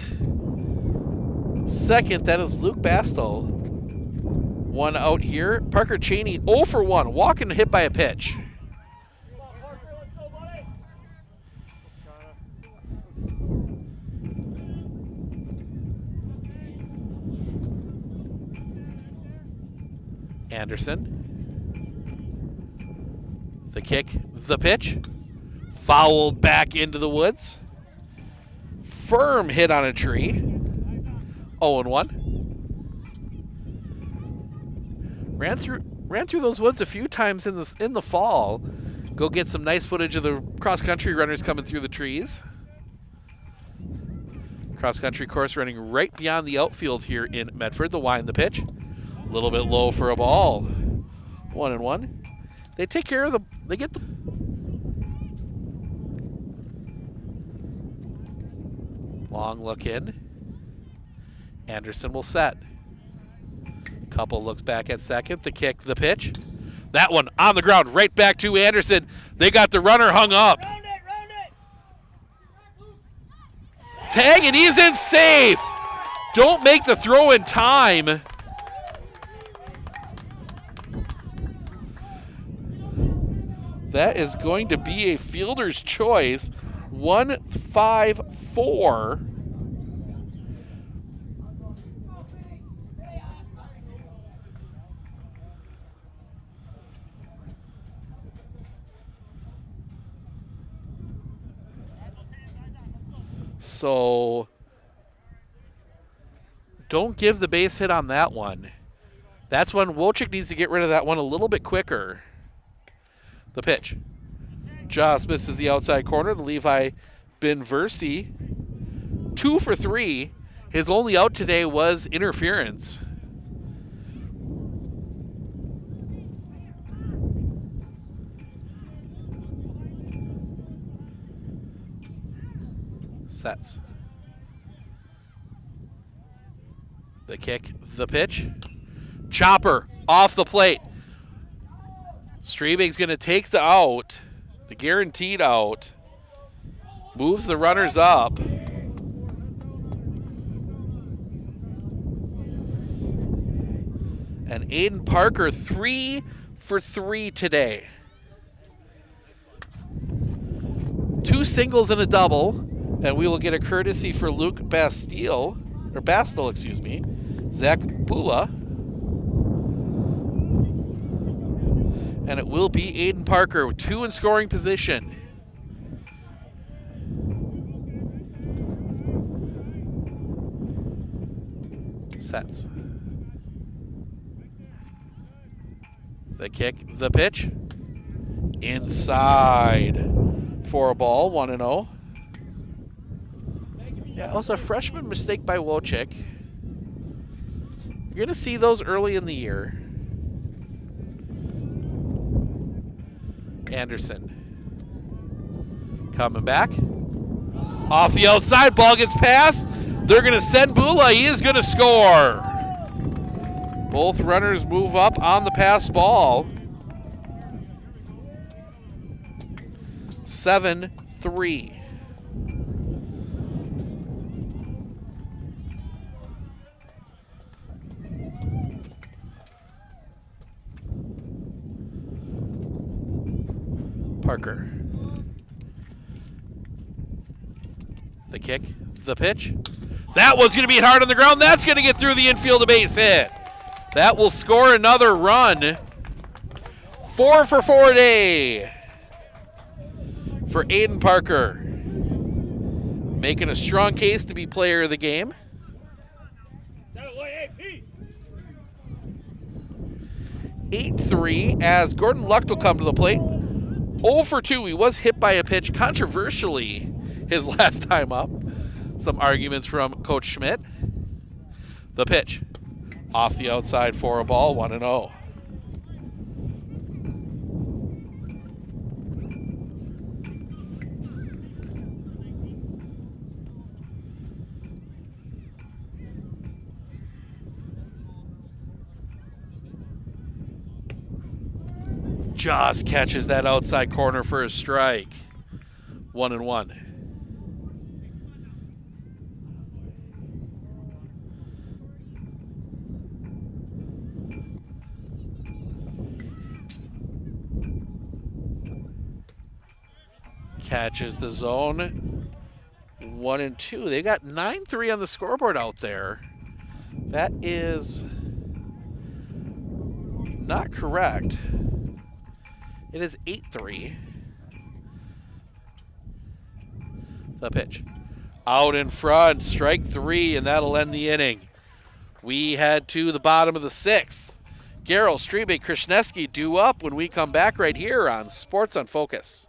second, that is Luke Bastel. 1 out here. Parker Cheney 0 for 1, walking hit by a pitch. Anderson. The kick, the pitch. Fouled back into the woods. Firm hit on a tree. 0-1. Ran through those woods a few times in the fall. Go get some nice footage of the cross-country runners coming through the trees. Cross-country course running right beyond the outfield here in Medford. The wind, the pitch. A little bit low for a ball. 1-1. They take care of they get the... Long look in. Anderson will set. Couple looks back at second. The kick, the pitch. That one on the ground, right back to Anderson. They got the runner hung up. Round it. Tag, and he's in safe. Don't make the throw in time. That is going to be a fielder's choice. 1-5-4. So don't give the base hit on that one. That's when Wojcik needs to get rid of that one a little bit quicker. The pitch. Just misses the outside corner to Levi Benversi. 2 for 3. His only out today was interference. Sets. The kick, the pitch. Chopper off the plate. Strebig's going to take the out, the guaranteed out. Moves the runners up. And Aiden Parker 3 for 3 today. 2 singles and a double, and we will get a courtesy for Luke Bastil, excuse me, Zach Bula. And it will be Aiden Parker with 2 in scoring position. Sets. The kick, the pitch. Inside for a ball, 1-0. Yeah, also a freshman mistake by Wojcik. You're going to see those early in the year. Anderson coming back. Off the outside, ball gets passed. They're going to send Bula. He is going to score. Both runners move up on the pass ball. 7-3. Parker. The kick, the pitch. That one's going to be hard on the ground. That's going to get through the infield, a base hit. That will score another run. 4 for 4 today for Aiden Parker. Making a strong case to be player of the game. 8-3 as Gordon Lucht will come to the plate. 0 for 2. He was hit by a pitch controversially his last time up. Some arguments from Coach Schmidt. The pitch. Off the outside for a ball, 1-0. Just catches that outside corner for a strike. 1-1. Catches the zone. 1-2. They got 9-3 on the scoreboard out there. That is not correct. It is 8-3. The pitch. Out in front, strike 3, and that'll end the inning. We head to the bottom of the 6th. Garrell, Strebe, Krishneski due up when we come back right here on Sports on Focus.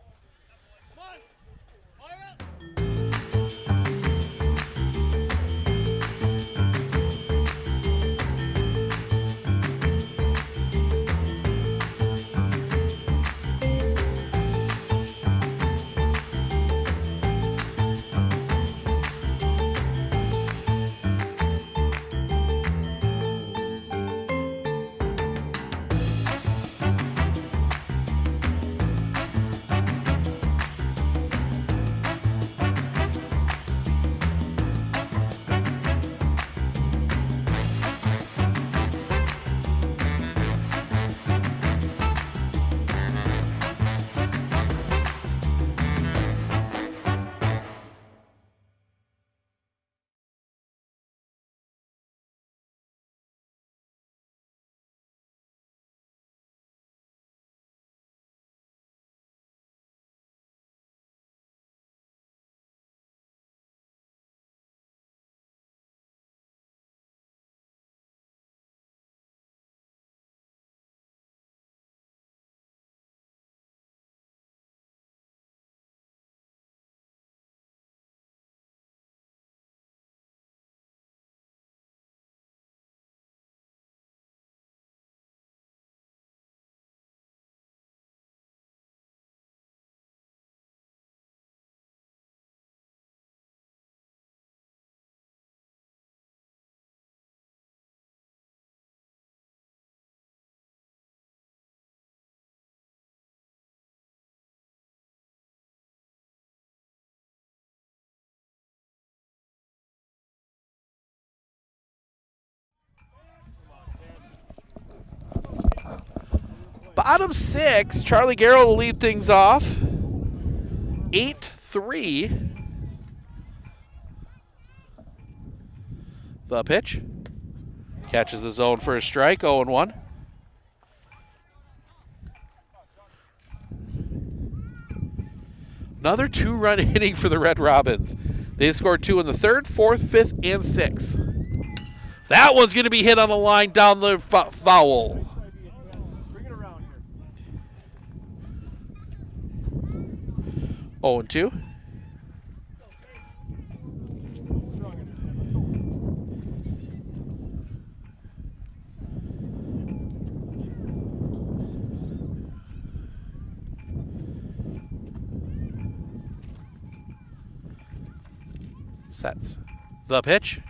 Bottom 6, Charlie Garrell will lead things off. 8-3. The pitch. Catches the zone for a strike, 0-1. Another 2-run inning for the Red Robins. They scored 2 in the 3rd, 4th, 5th, and 6th. That one's going to be hit on the line down the foul. 0-2. Sets. The pitch.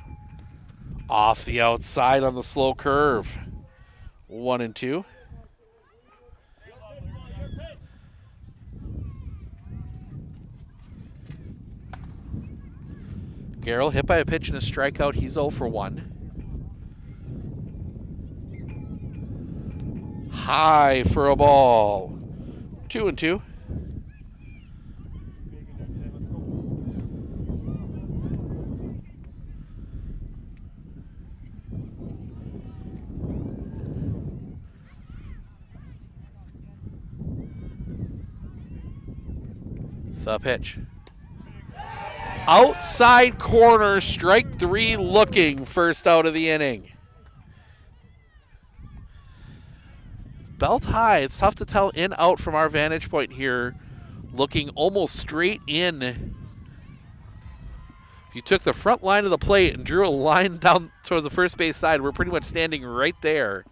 Off the outside on the slow curve. 1-2. Garrell hit by a pitch and a strikeout. He's 0 for 1. High for a ball. 2-2. The pitch. Outside corner, strike 3 looking, first out of the inning. Belt high, it's tough to tell in out from our vantage point here. Looking almost straight in. If you took the front line of the plate and drew a line down toward the first base side, we're pretty much standing right there.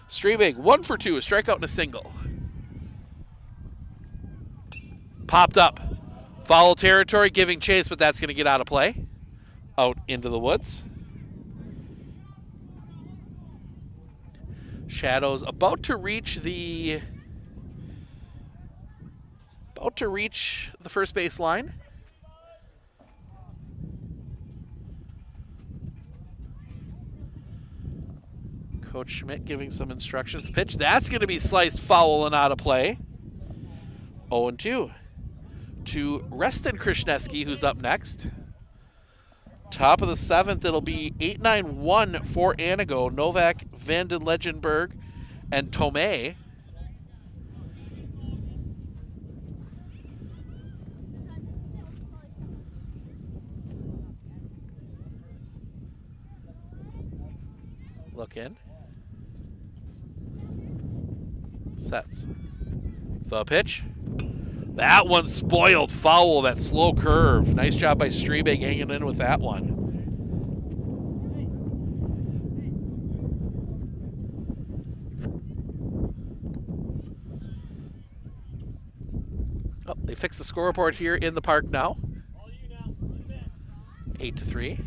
Strebe, 1 for 2, a strikeout and a single. Popped up. Foul territory, giving chase, but that's going to get out of play. Out into the woods. Shadows about to reach the first base line. Coach Schmidt giving some instructions. Pitch, that's going to be sliced foul and out of play. 0-2. To Reston Krishneski, who's up next. Top of the 7th, it'll be 8-9-1 for Anigo. Novak, Vanden Legenberg, and Tomei. Look in. Sets. The pitch. That one's spoiled. Foul, that slow curve. Nice job by Strebig hanging in with that one. Oh, they fixed the scoreboard here in the park now. 8-3.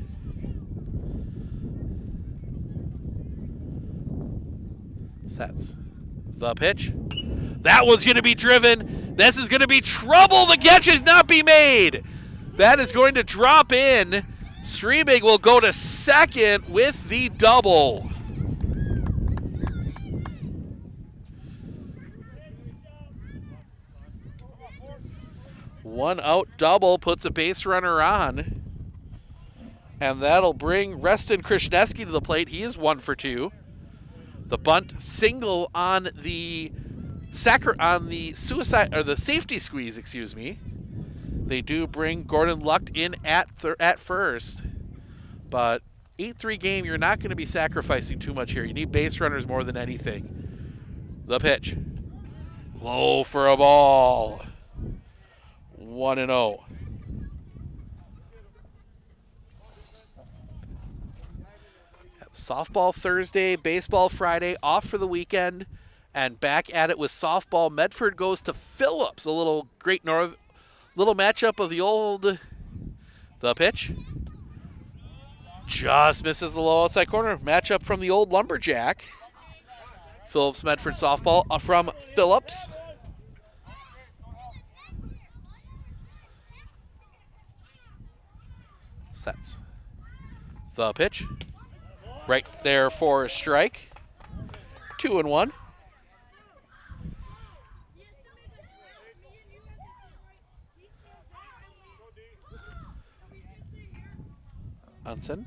Sets. The pitch. That one's going to be driven. This is going to be trouble. The catch is not be made. That is going to drop in. Strebig will go to second with the double. One out double puts a base runner on. And that'll bring Reston Krishneski to the plate. He is 1 for 2. The bunt single on the safety squeeze, excuse me. They do bring Gordon Lucht in at first, but 8-3 game, you're not going to be sacrificing too much here. You need base runners more than anything. The pitch, low for a ball. 1-0. Softball Thursday, baseball Friday, off for the weekend, and back at it with softball. Medford goes to Phillips, a little Great North, little matchup of the old. The pitch just misses the low outside corner. Matchup from the old Lumberjack. Phillips Medford softball from Phillips. Sets. The pitch. Right there for a strike. 2-1. Unsen.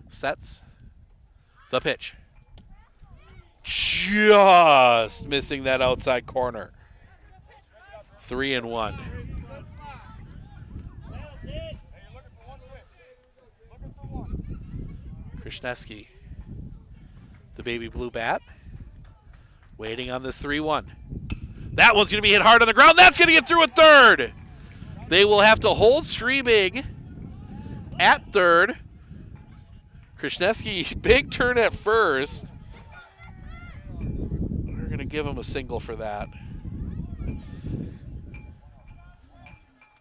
Sets. The pitch. Just missing that outside corner. 3-1. Krishneski, the baby blue bat, waiting on this 3-1. That one's going to be hit hard on the ground. That's going to get through at third. They will have to hold Strebig at third. Krishneski, big turn at first. We're going to give him a single for that.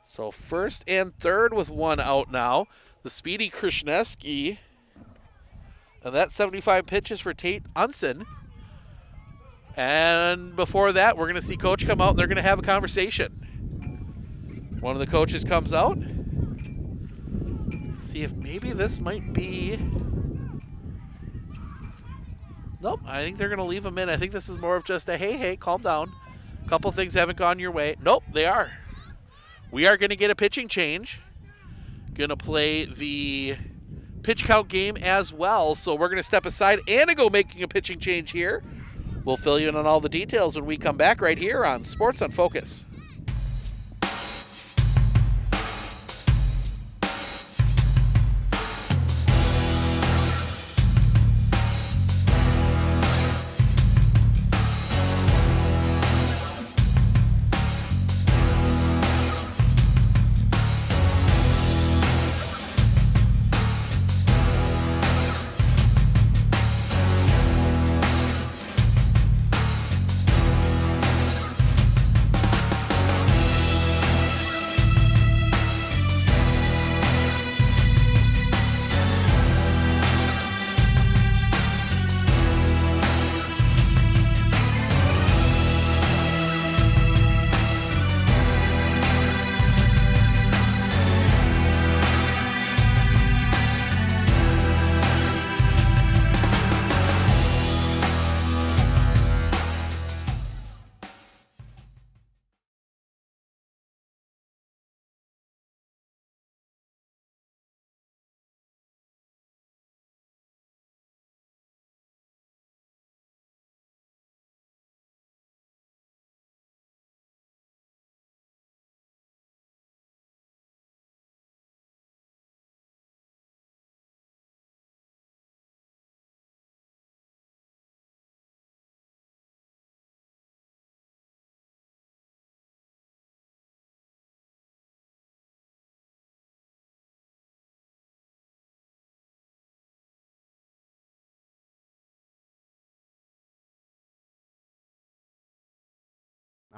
So first and third with one out now. The speedy Krishneski. And that's 75 pitches for Tate Unsen. And before that, we're going to see Coach come out and they're going to have a conversation. One of the coaches comes out. See if maybe this might be. Nope, I think they're going to leave him in. I think this is more of just a hey, calm down. A couple things haven't gone your way. Nope, they are. We are going to get a pitching change. Going to play the pitch count game as well. So we're going to step aside. Anigo making a pitching change here. We'll fill you in on all the details when we come back right here on Sports on Focus.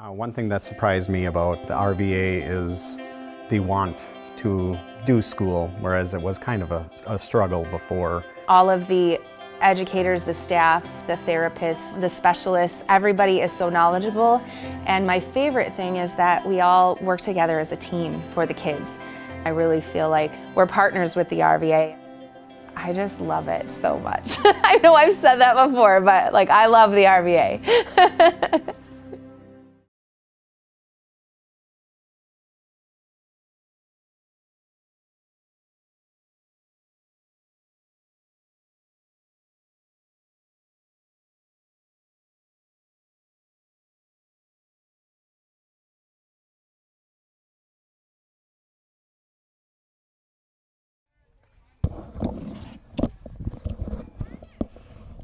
One thing that surprised me about the RVA is the want to do school, whereas it was kind of a struggle before. All of the educators, the staff, the therapists, the specialists, everybody is so knowledgeable. And my favorite thing is that we all work together as a team for the kids. I really feel like we're partners with the RVA. I just love it so much. I know I've said that before, but like I love the RVA.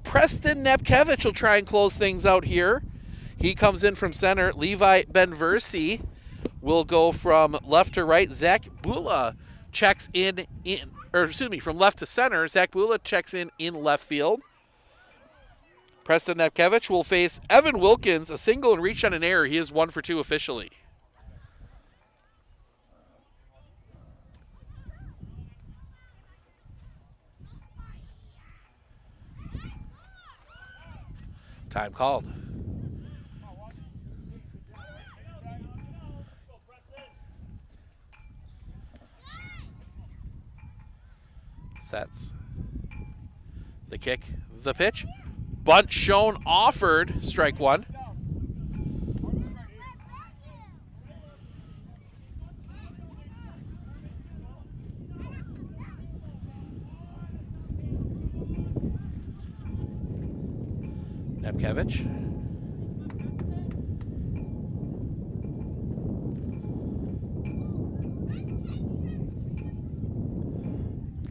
Preston Nepkevich will try and close things out here. He comes in from center. Levi Benversi will go from left to right. Zach Bula checks from left to center. Zach Bula checks in left field. Preston Nepkevich will face Evan Wilkins, a single and reach on an error. He is 1 for 2 officially. Time called. Sets. The kick, the pitch. Bunt shown, offered, strike one. Nepkevich.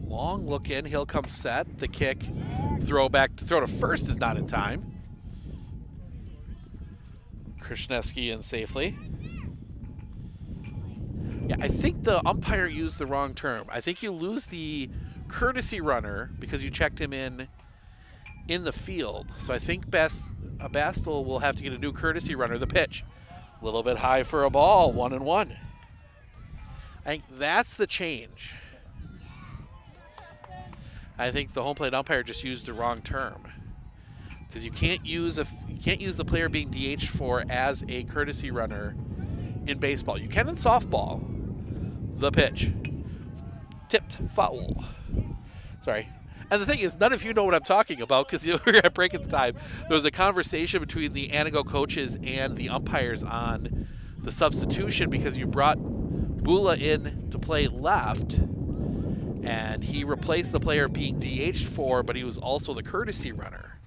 Long look in, he'll come set. The kick, throw to first is not in time. Krishneski in safely. Yeah, I think the umpire used the wrong term. I think you lose the courtesy runner because you checked him in the field. So I think Bastel will have to get a new courtesy runner. The pitch, a little bit high for a ball, 1-1. I think that's the change. I think the home plate umpire just used the wrong term because you can't use the player being DH'd for as a courtesy runner in baseball. You can in softball. The pitch, tipped, foul. Sorry. And the thing is, none of you know what I'm talking about because you were at break at the time. There was a conversation between the Anigo coaches and the umpires on the substitution because you brought Bula in to play left, and he replaced the player being DH'd for, but he was also the courtesy runner.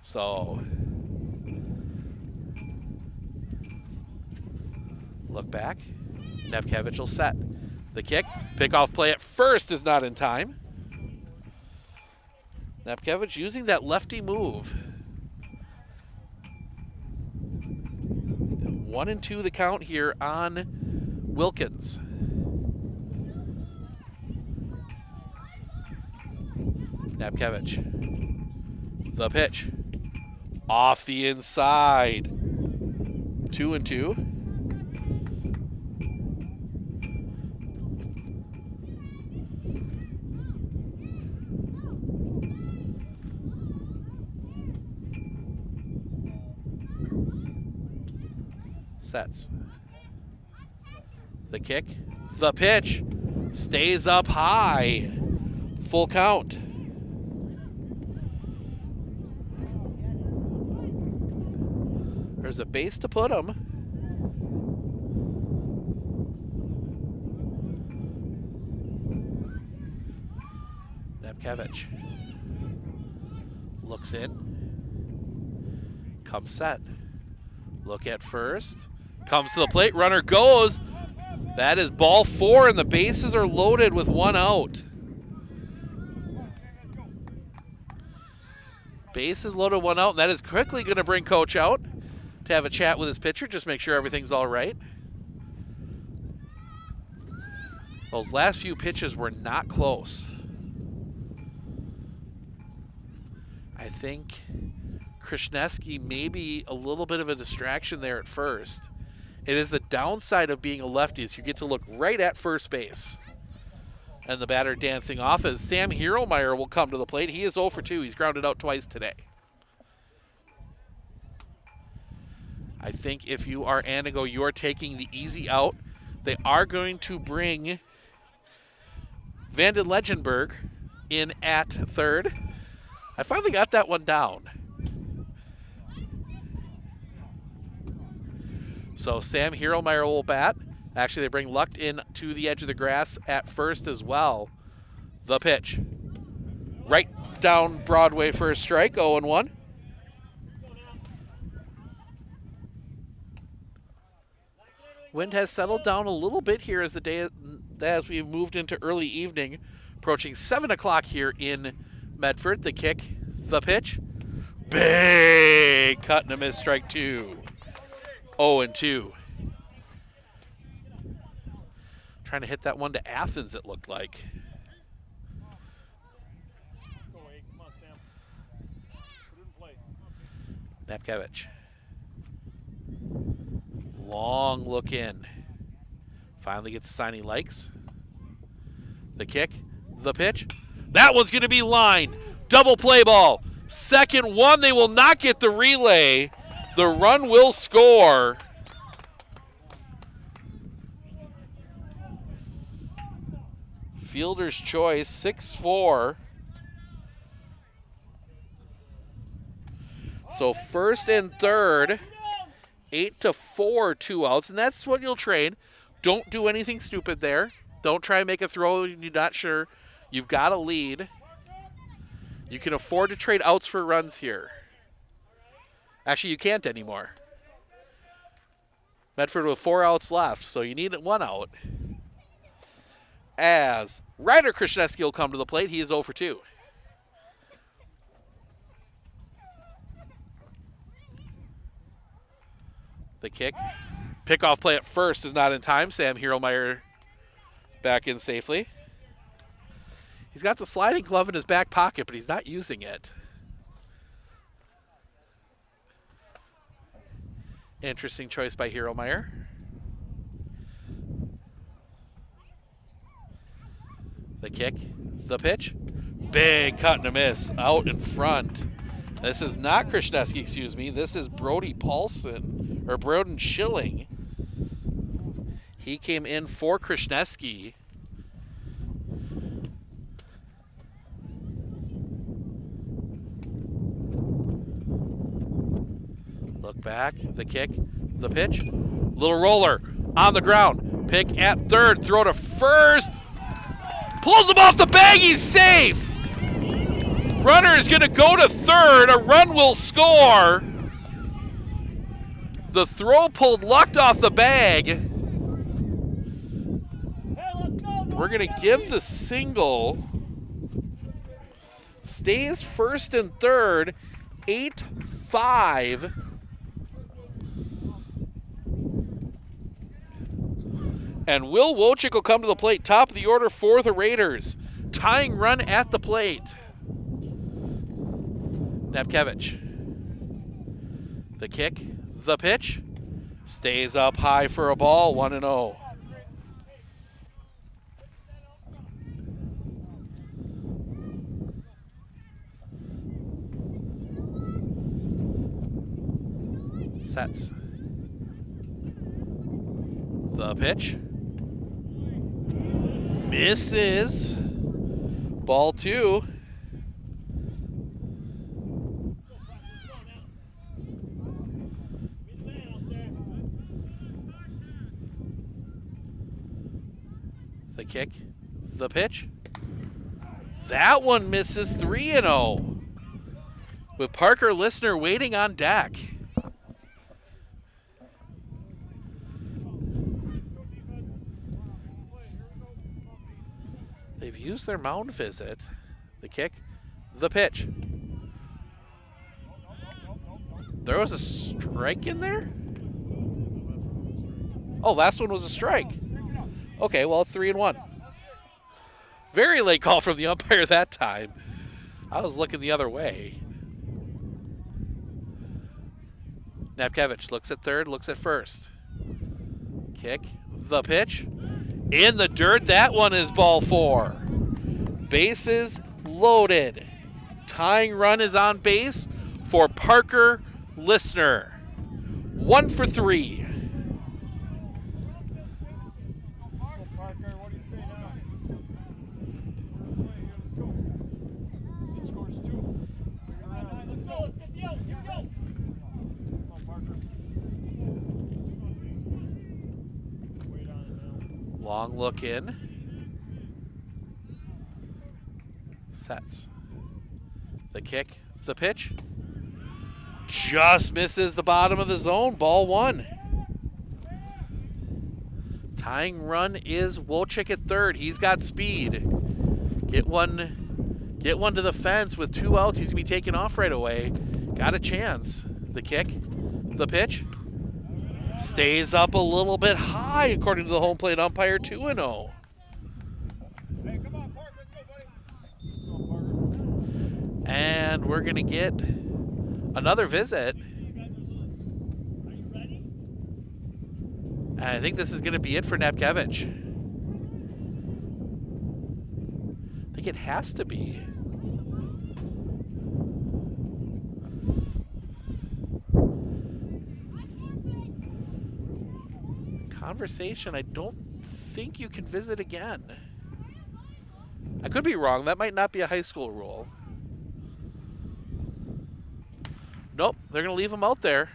So, look back. Nepkevich will set. The kick, pickoff play at first is not in time. Nepkevich using that lefty move. 1-2 the count here on Wilkins. Nepkevich. The pitch. Off the inside. 2-2. Sets. The kick, the pitch, stays up high. Full count. There's a base to put him. Nepkevich looks in, comes set. Look at first. Comes to the plate, runner goes. That is ball 4, and the bases are loaded with 1 out. Bases loaded, 1 out, and that is quickly going to bring coach out to have a chat with his pitcher, just make sure everything's all right. Those last few pitches were not close. I think Krishneski maybe a little bit of a distraction there at first. It is the downside of being a lefty is you get to look right at first base. And the batter dancing off as Sam Hierlmeyer will come to the plate. He is 0 for 2. He's grounded out twice today. I think if you are Anigo, you are taking the easy out. They are going to bring Vanden Legenberg in at third. I finally got that one down. So Sam Hierlmeyer will bat. Actually, they bring Lucht in to the edge of the grass at first as well. The pitch. Right down Broadway for a strike, 0-1. Wind has settled down a little bit here as the day as we've moved into early evening, approaching 7 o'clock here in Medford. The kick, the pitch. Big cut and a miss, strike 2. 0-2. Trying to hit that one to Athens, it looked like. Nepkevich. Long look in. Finally gets a sign he likes. The kick, the pitch. That one's going to be lined. Double play ball. Second one, they will not get the relay. The run will score. Fielder's choice, 6-4. So first and third, 8-4, 2 outs, and that's what you'll trade. Don't do anything stupid there. Don't try and make a throw you're not sure. You've got a lead. You can afford to trade outs for runs here. Actually, you can't anymore. Medford with 4 outs left, so you need 1 out. As Ryder Krishneski will come to the plate, he is 0 for 2. The kick. Pickoff play at first is not in time. Sam Hierlmeyer back in safely. He's got the sliding glove in his back pocket, but he's not using it. Interesting choice by Hierlmeyer. The kick, the pitch. Big cut and a miss out in front. This is not Krishneski, excuse me. This is Brody Paulson, or Broden Schilling. He came in for Krishneski. Look back, the kick, the pitch. Little roller on the ground. Pick at third, throw to first. Pulls him off the bag, he's safe. Runner is gonna go to third, a run will score. The throw pulled Lucht off the bag. We're gonna give the single. Stays first and third, 8-5. And Will Wojcik will come to the plate, top of the order for the Raiders. Tying run at the plate. Nepkevich. The kick, the pitch. Stays up high for a ball, 1-0. Sets. The pitch. Misses. Ball 2. The kick. The pitch. That one misses, 3-0. With Parker Listener waiting on deck. They've used their mound visit. The kick, the pitch. There was a strike in there? Oh, last one was a strike. Okay, well, it's 3-1. Very late call from the umpire that time. I was looking the other way. Napkevich looks at third, looks at first. Kick, the pitch. In the dirt, that one is ball 4. Bases loaded. Tying run is on base for Parker Listener. 1 for 3. Long look in. Sets. The kick, the pitch. Just misses the bottom of the zone. Ball 1. Tying run is Wolchik at third. He's got speed. Get one to the fence with 2 outs. He's gonna be taken off right away. Got a chance. The kick, the pitch. Stays up a little bit high, according to the home plate umpire, 2-0. And we're going to get another visit. And I think this is going to be it for Napkevich. I think it has to be. Conversation, I don't think you can visit again. I could be wrong. That might not be a high school rule. Nope, they're going to leave him out there.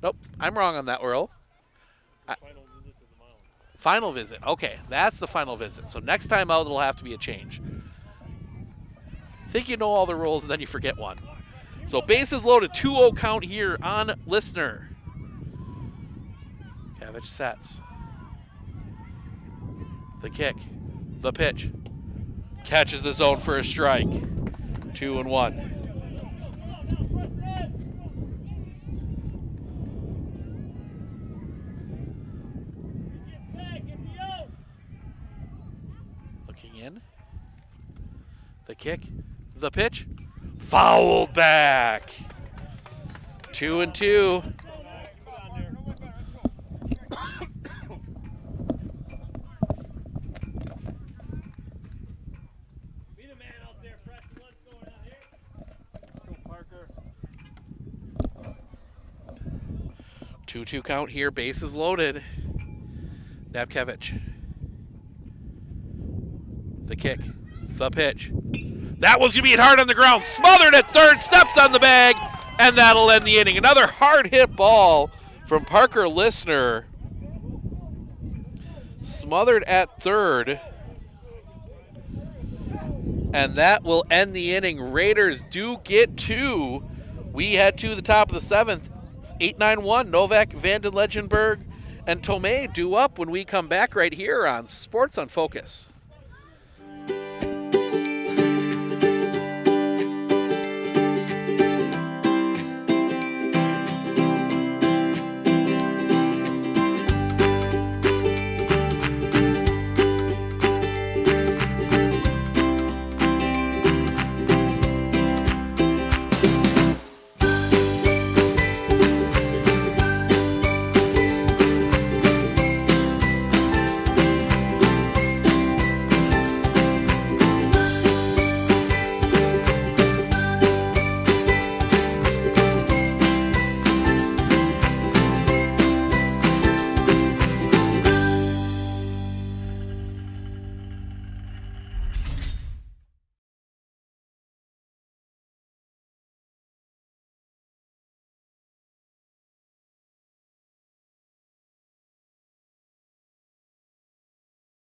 Nope, I'm wrong on that, Earl. Final visit. Okay, that's the final visit. So next time out, it'll have to be a change. Think you know all the rules, and then you forget one. So bases loaded, 2-0 count here on Listener. Kevich sets. The kick, the pitch. Catches the zone for a strike. 2-1. The kick, the pitch, fouled back. 2-2. Be the man out there, Preston. What's going on here? Go, Parker. 2-2 count here, bases loaded. Napkevich. The kick, the pitch. That was going to be hard on the ground. Smothered at third, steps on the bag, and that'll end the inning. Another hard hit ball from Parker Listener. Smothered at third. And that will end the inning. Raiders do get 2. We head to the top of the 7th. 8-9-1, Novak, Vanden Legenberg, and Tomei due up when we come back right here on Sports on Focus.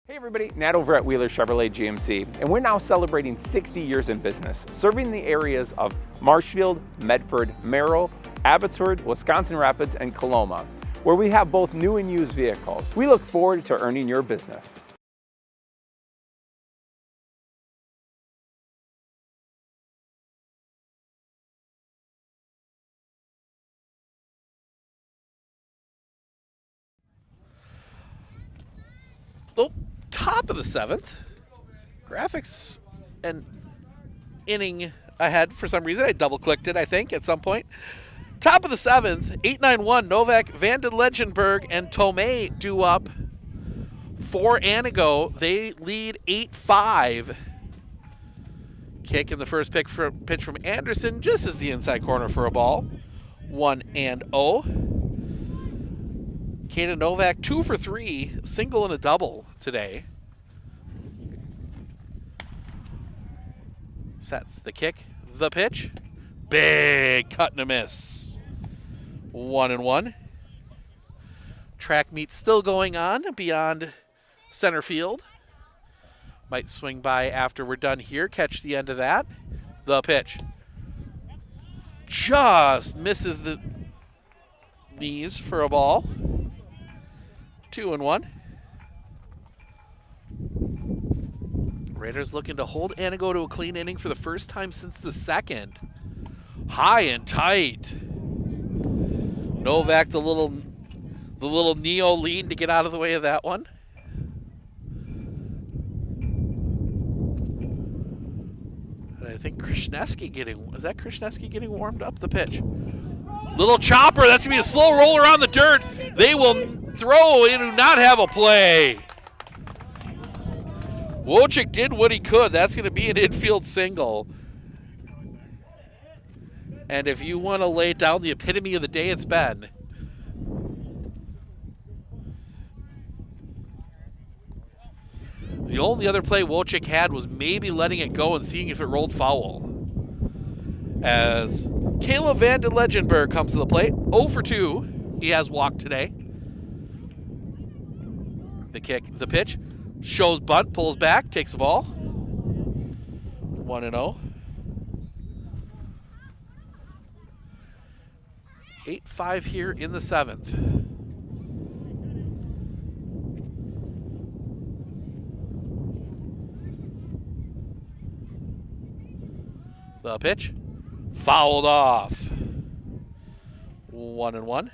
Hey everybody, Nat over at Wheeler Chevrolet GMC, and we're now celebrating 60 years in business, serving the areas of Marshfield, Medford, Merrill, Abbotsford, Wisconsin Rapids, and Coloma, where we have both new and used vehicles. We look forward to earning your business. Oh, top of the 7th. Graphics and inning ahead for some reason. I double-clicked it, I think, at some point. Top of the 7th, 8-9-1, Novak, Vanden Legenberg, and Tomei due up for Anigo. They lead 8-5. Kick in the first pitch from Anderson, just as the inside corner for a ball. 1-0. Kaden Novak, 2 for 3, single and a double today. Sets the kick, the pitch. Big cut and a miss. 1-1. Track meet still going on beyond center field. Might swing by after we're done here. Catch the end of that. The pitch. Just misses the knees for a ball. 2-1. Raiders looking to hold Anigo to a clean inning for the first time since the 2nd. High and tight. Novak, the little neo lean to get out of the way of that one. I think Krishneski getting warmed up? The pitch. Little chopper, that's gonna be a slow roller on the dirt. They will throw and do not have a play. Wojcik did what he could. That's gonna be an infield single. And if you want to lay down the epitome of the day it's been, the only other play Wojcik had was maybe letting it go and seeing if it rolled foul. As Caleb Vanden Legenberg comes to the plate, 0 for 2. He has walked today. The kick, the pitch, shows bunt, pulls back, takes the ball. 1-0. 8-5 here in the 7th. The pitch, fouled off. 1-1.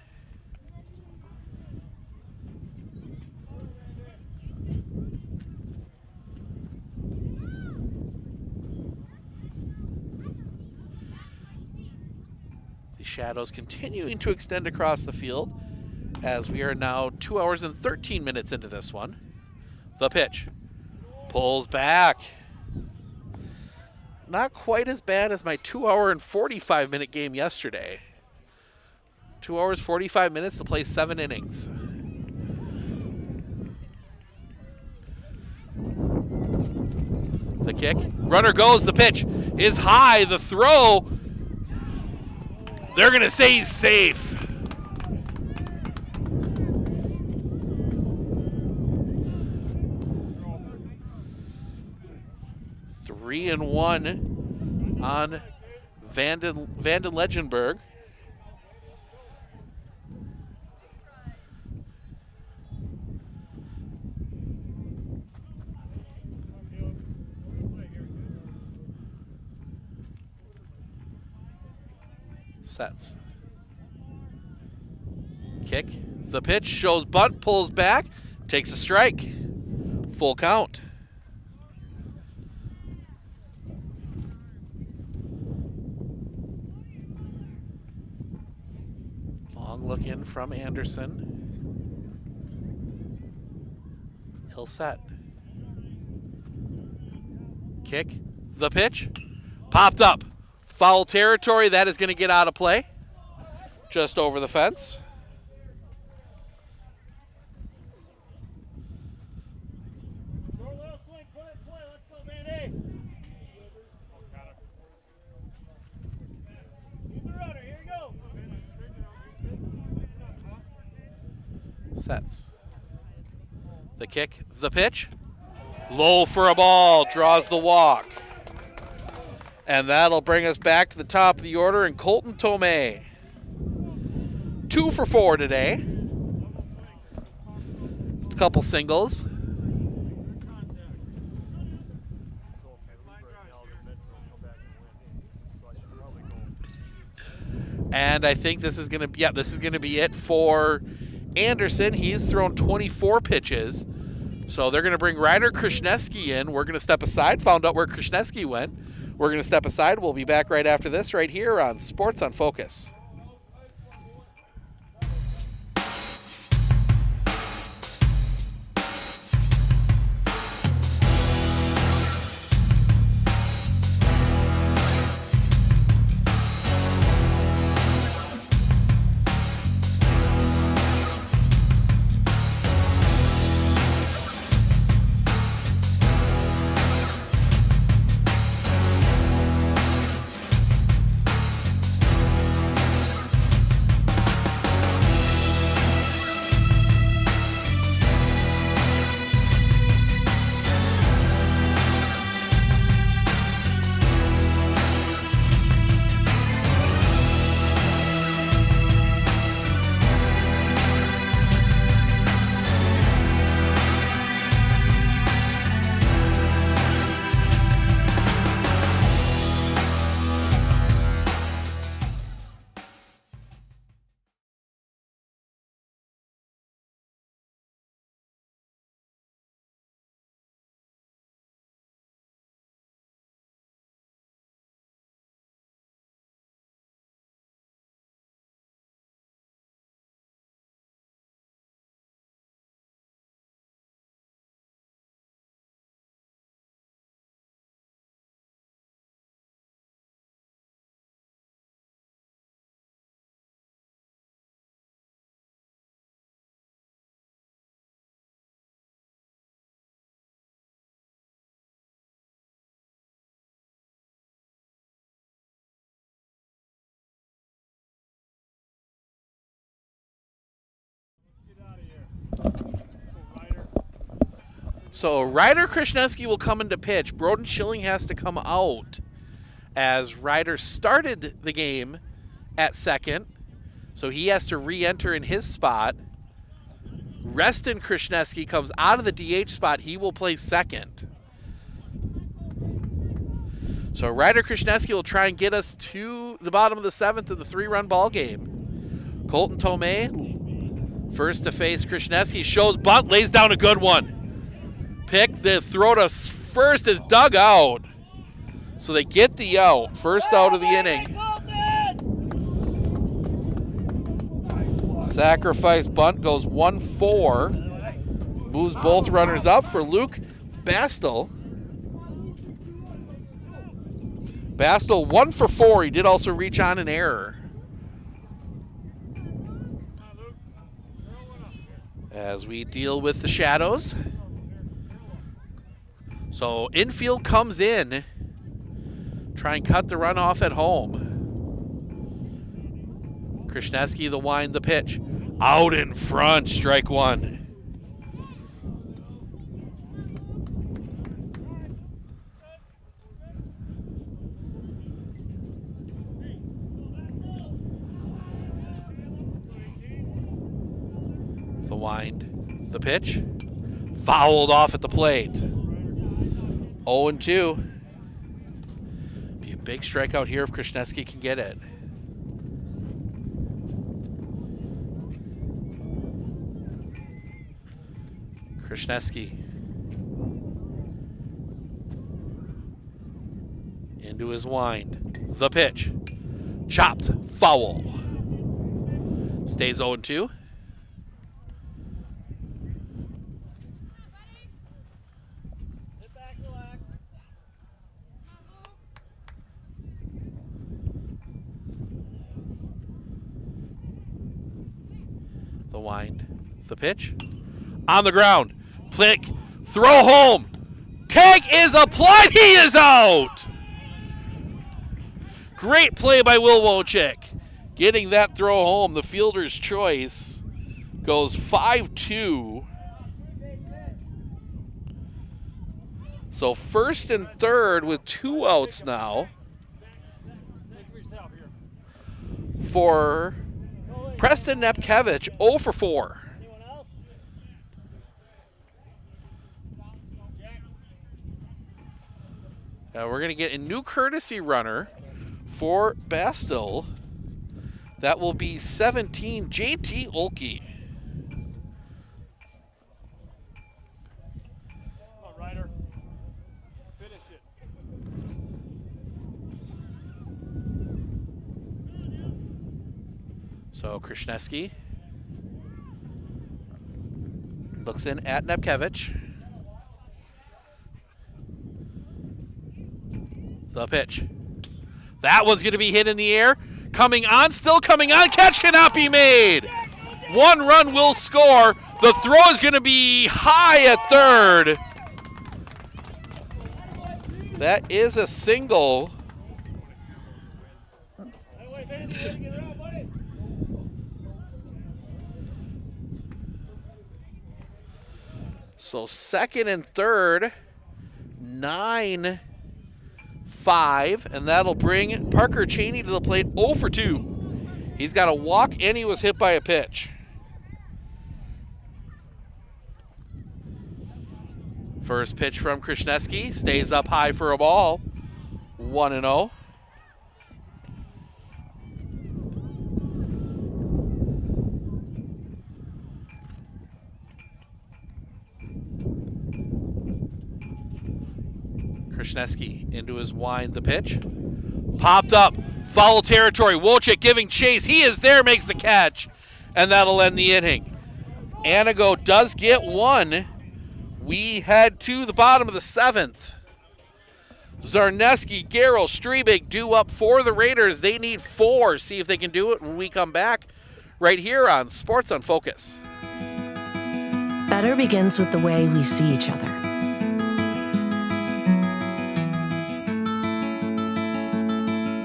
The shadows continuing to extend across the field as we are now 2 hours and 13 minutes into this one. The pitch, pulls back. Not quite as bad as my 2 hour and 45 minute game yesterday. 2 hours, 45 minutes to play 7 innings. The kick, runner goes, the pitch is high, the throw. They're gonna say he's safe. Three and 1 on Vanden Legenberg. Sets. Kick. The pitch shows bunt, pulls back, takes a strike. Full count. Long look in from Anderson. He'll set. Kick. The pitch. Popped up. Foul territory, that is going to get out of play. Just over the fence. Sets. The kick, the pitch. Low for a ball, draws the walk. And that'll bring us back to the top of the order, and Colton Tomei. 2 for 4 today. A couple singles. And I think this is gonna be it for Anderson. He's thrown 24 pitches, So they're going to bring Ryder Krishneski in. We're going to step aside, found out where Krishneski went. We're going to step aside. We'll be back right after this right here on Sports on Focus. So Ryder Krishneski will come into pitch. Broden Schilling has to come out as Ryder started the game at second. So he has to re-enter in his spot. Reston Krishneski comes out of the DH spot. He will play second. So Ryder Krishneski will try and get us to the bottom of the seventh in the 3-run ball game. Colton Tomei, first to face Krishneski, shows bunt, lays down a good one. Pick, the throw to first is dug out. So they get the out. First out of the inning. Sacrifice bunt goes 1-4. Moves both runners up for Luke Bastel. Bastel 1 for 4. He did also reach on an error. As we deal with the shadows. So infield comes in. Try and cut the run off at home. Krishneski, the wind, the pitch. Out in front, strike one. The wind, the pitch. Fouled off at the plate. 0-2. Be a big strikeout here if Krishneski can get it. Krishneski into his wind. The pitch. Chopped. Foul. Stays 0-2. The wind. The pitch. On the ground. Plick. Throw home. Tag is applied. He is out. Great play by Will Wojcik. Getting that throw home. The fielder's choice goes 5-2. So first and third with 2 outs now for Preston Nepkevich, 0 for 4. Now we're going to get a new courtesy runner for Bastel. That will be 17, JT Olkey. So Krishneski looks in at Nepkevich. The pitch. That one's going to be hit in the air. Coming on, still coming on. Catch cannot be made. 1 run will score. The throw is going to be high at third. That is a single. So second and third, 9-5, and that'll bring Parker Cheney to the plate 0 for 2. He's got a walk and he was hit by a pitch. First pitch from Krishneski, stays up high for a ball, 1-0. Krishneski into his wind, the pitch. Popped up, foul territory. Wojcik giving chase. He is there, makes the catch, and that'll end the inning. Anigo does get 1. We head to the bottom of the 7th. Zarneski, Garrell, Strebig due up for the Raiders. They need 4. See if they can do it when we come back right here on Sports on Focus. Better begins with the way we see each other.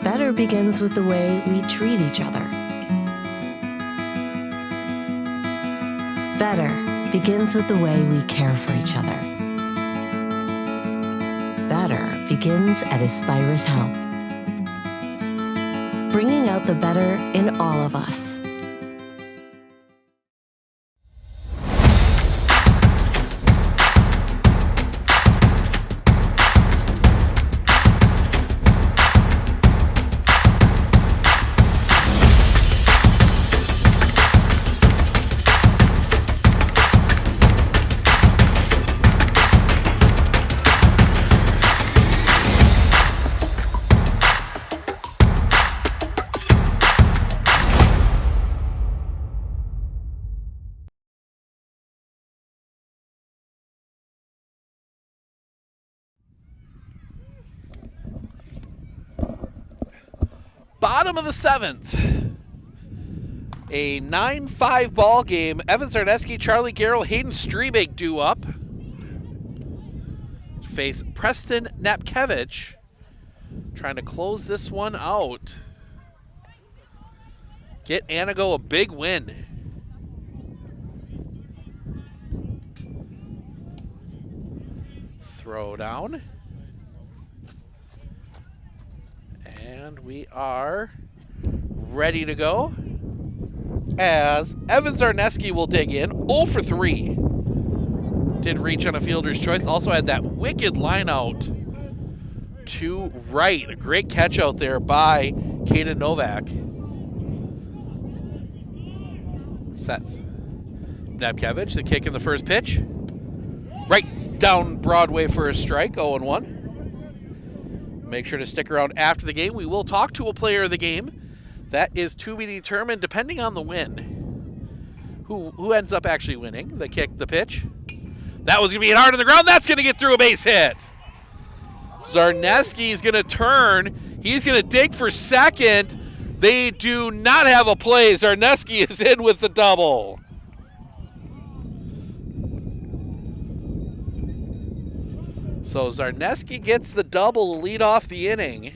Better begins with the way we treat each other. Better begins with the way we care for each other. Better begins at Aspirus Health. Bringing out the better in all of us. Bottom of the 7th. A 9-5 ball game. Evan Zarneski, Charlie Garrell, Hayden Strebig due up. Face Preston Nepkevich. Trying to close this one out. Get Anigo a big win. Throw down. And we are ready to go as Evan Zarneski will dig in. 0 for 3. Did reach on a fielder's choice. Also had that wicked line out to right. A great catch out there by Caden Novak. Sets. Nepkevich, the kick in the first pitch. Right down Broadway for a strike, 0-1. Make sure to stick around after the game. We will talk to a player of the game. That is to be determined depending on the win. Who ends up actually winning? The kick, the pitch. That was going to be hit hard on the ground. That's going to get through a base hit. Zarneski is going to turn. He's going to dig for second. They do not have a play. Zarneski is in with the double. So Zarneski gets the double to lead off the inning.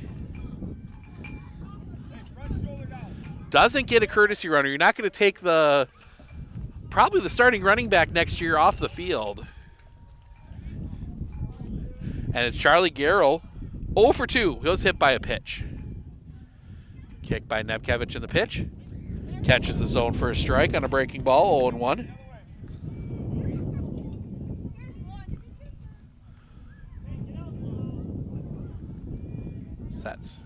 Doesn't get a courtesy runner. You're not going to take probably the starting running back next year off the field. And it's Charlie Garrell, 0 for 2. He was hit by a pitch. Kick by Nepkevich in the pitch. Catches the zone for a strike on a breaking ball, 0-1. Sets.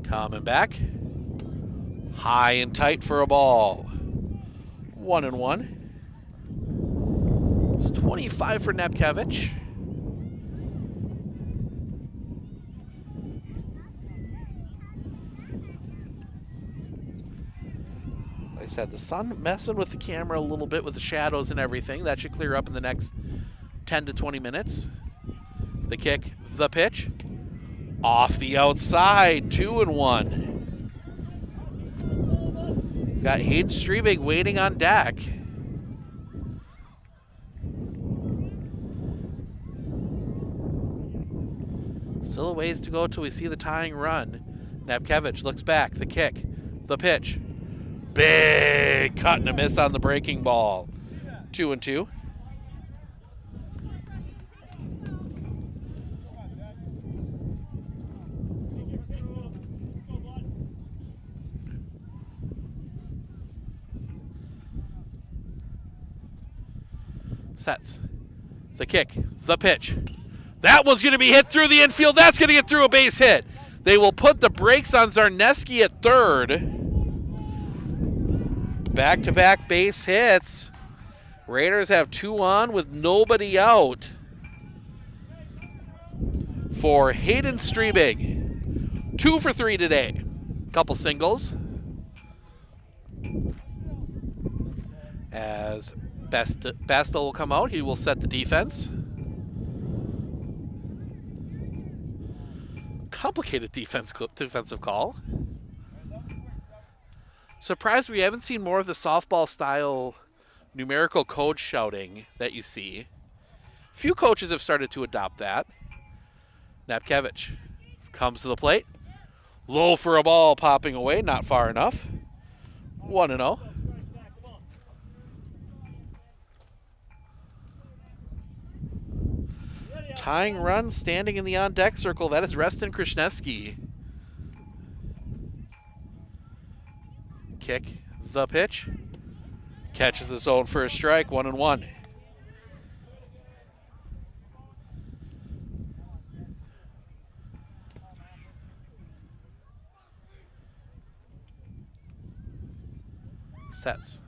Coming back. High and tight for a ball. 1-1. It's 25 for Nepkevich. said, the sun messing with the camera a little bit with the shadows and everything. That should clear up in the next 10 to 20 minutes. The kick, the pitch. Off the outside, 2-1. Got Hayden Strebig waiting on deck. Still a ways to go till we see the tying run. Napkevich looks back, the kick, the pitch. Big cut and a miss on the breaking ball. 2-2. Sets. The kick, the pitch. That one's going to be hit through the infield. That's going to get through a base hit. They will put the brakes on Zarneski at third. Back-to-back base hits. Raiders have 2 on with nobody out for Hayden Strebig. 2 for 3 today. Couple singles. As Bastel will come out, he will set the defense. Complicated defensive call. Surprised we haven't seen more of the softball style numerical code shouting that you see. Few coaches have started to adopt that. Napkevich comes to the plate. Low for a ball, popping away, not far enough. 1-0. Tying run standing in the on-deck circle. That is Reston Krishneski. Kick, the pitch. Catches the zone for a strike, 1-1. Sets.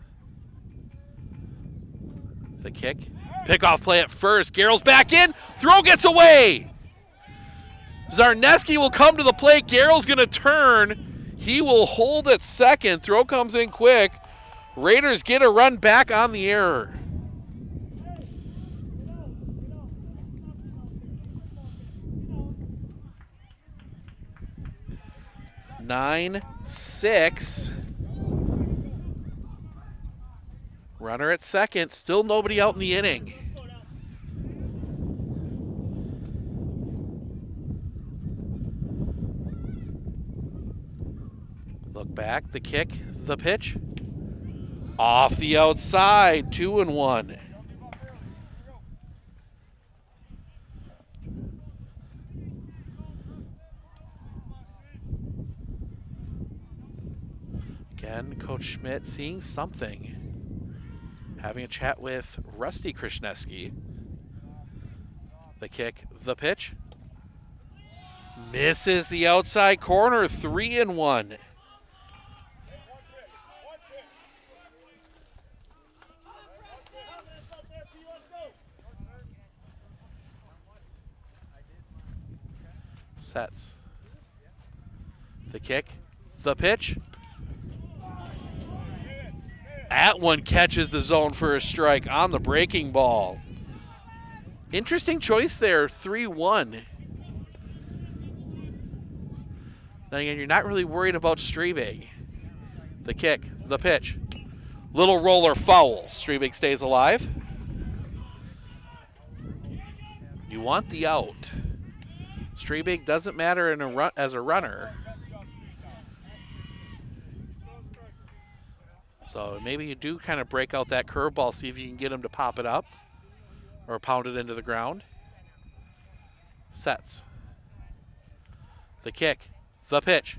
The kick. Pickoff play at first. Garrell's back in. Throw gets away. Zarneski will come to the plate. Garrell's going to turn. He will hold at second. Throw comes in quick. Raiders get a run back on the error. Nine, 6. Runner at second, still nobody out in the inning. Look back, the kick, the pitch. Off the outside, 2-1. Again, Coach Schmidt seeing something. Having a chat with Rusty Krishneski. The kick, the pitch. Misses the outside corner, 3-1. Sets. The kick, the pitch. That one catches the zone for a strike on the breaking ball. Interesting choice there, 3-1. Then again, you're not really worried about Strebig. The kick, the pitch. Little roller foul. Strebig stays alive. You want the out. Strebig doesn't matter in a run as a runner. So maybe you do kind of break out that curveball, see if you can get him to pop it up or pound it into the ground. Sets. The kick, the pitch.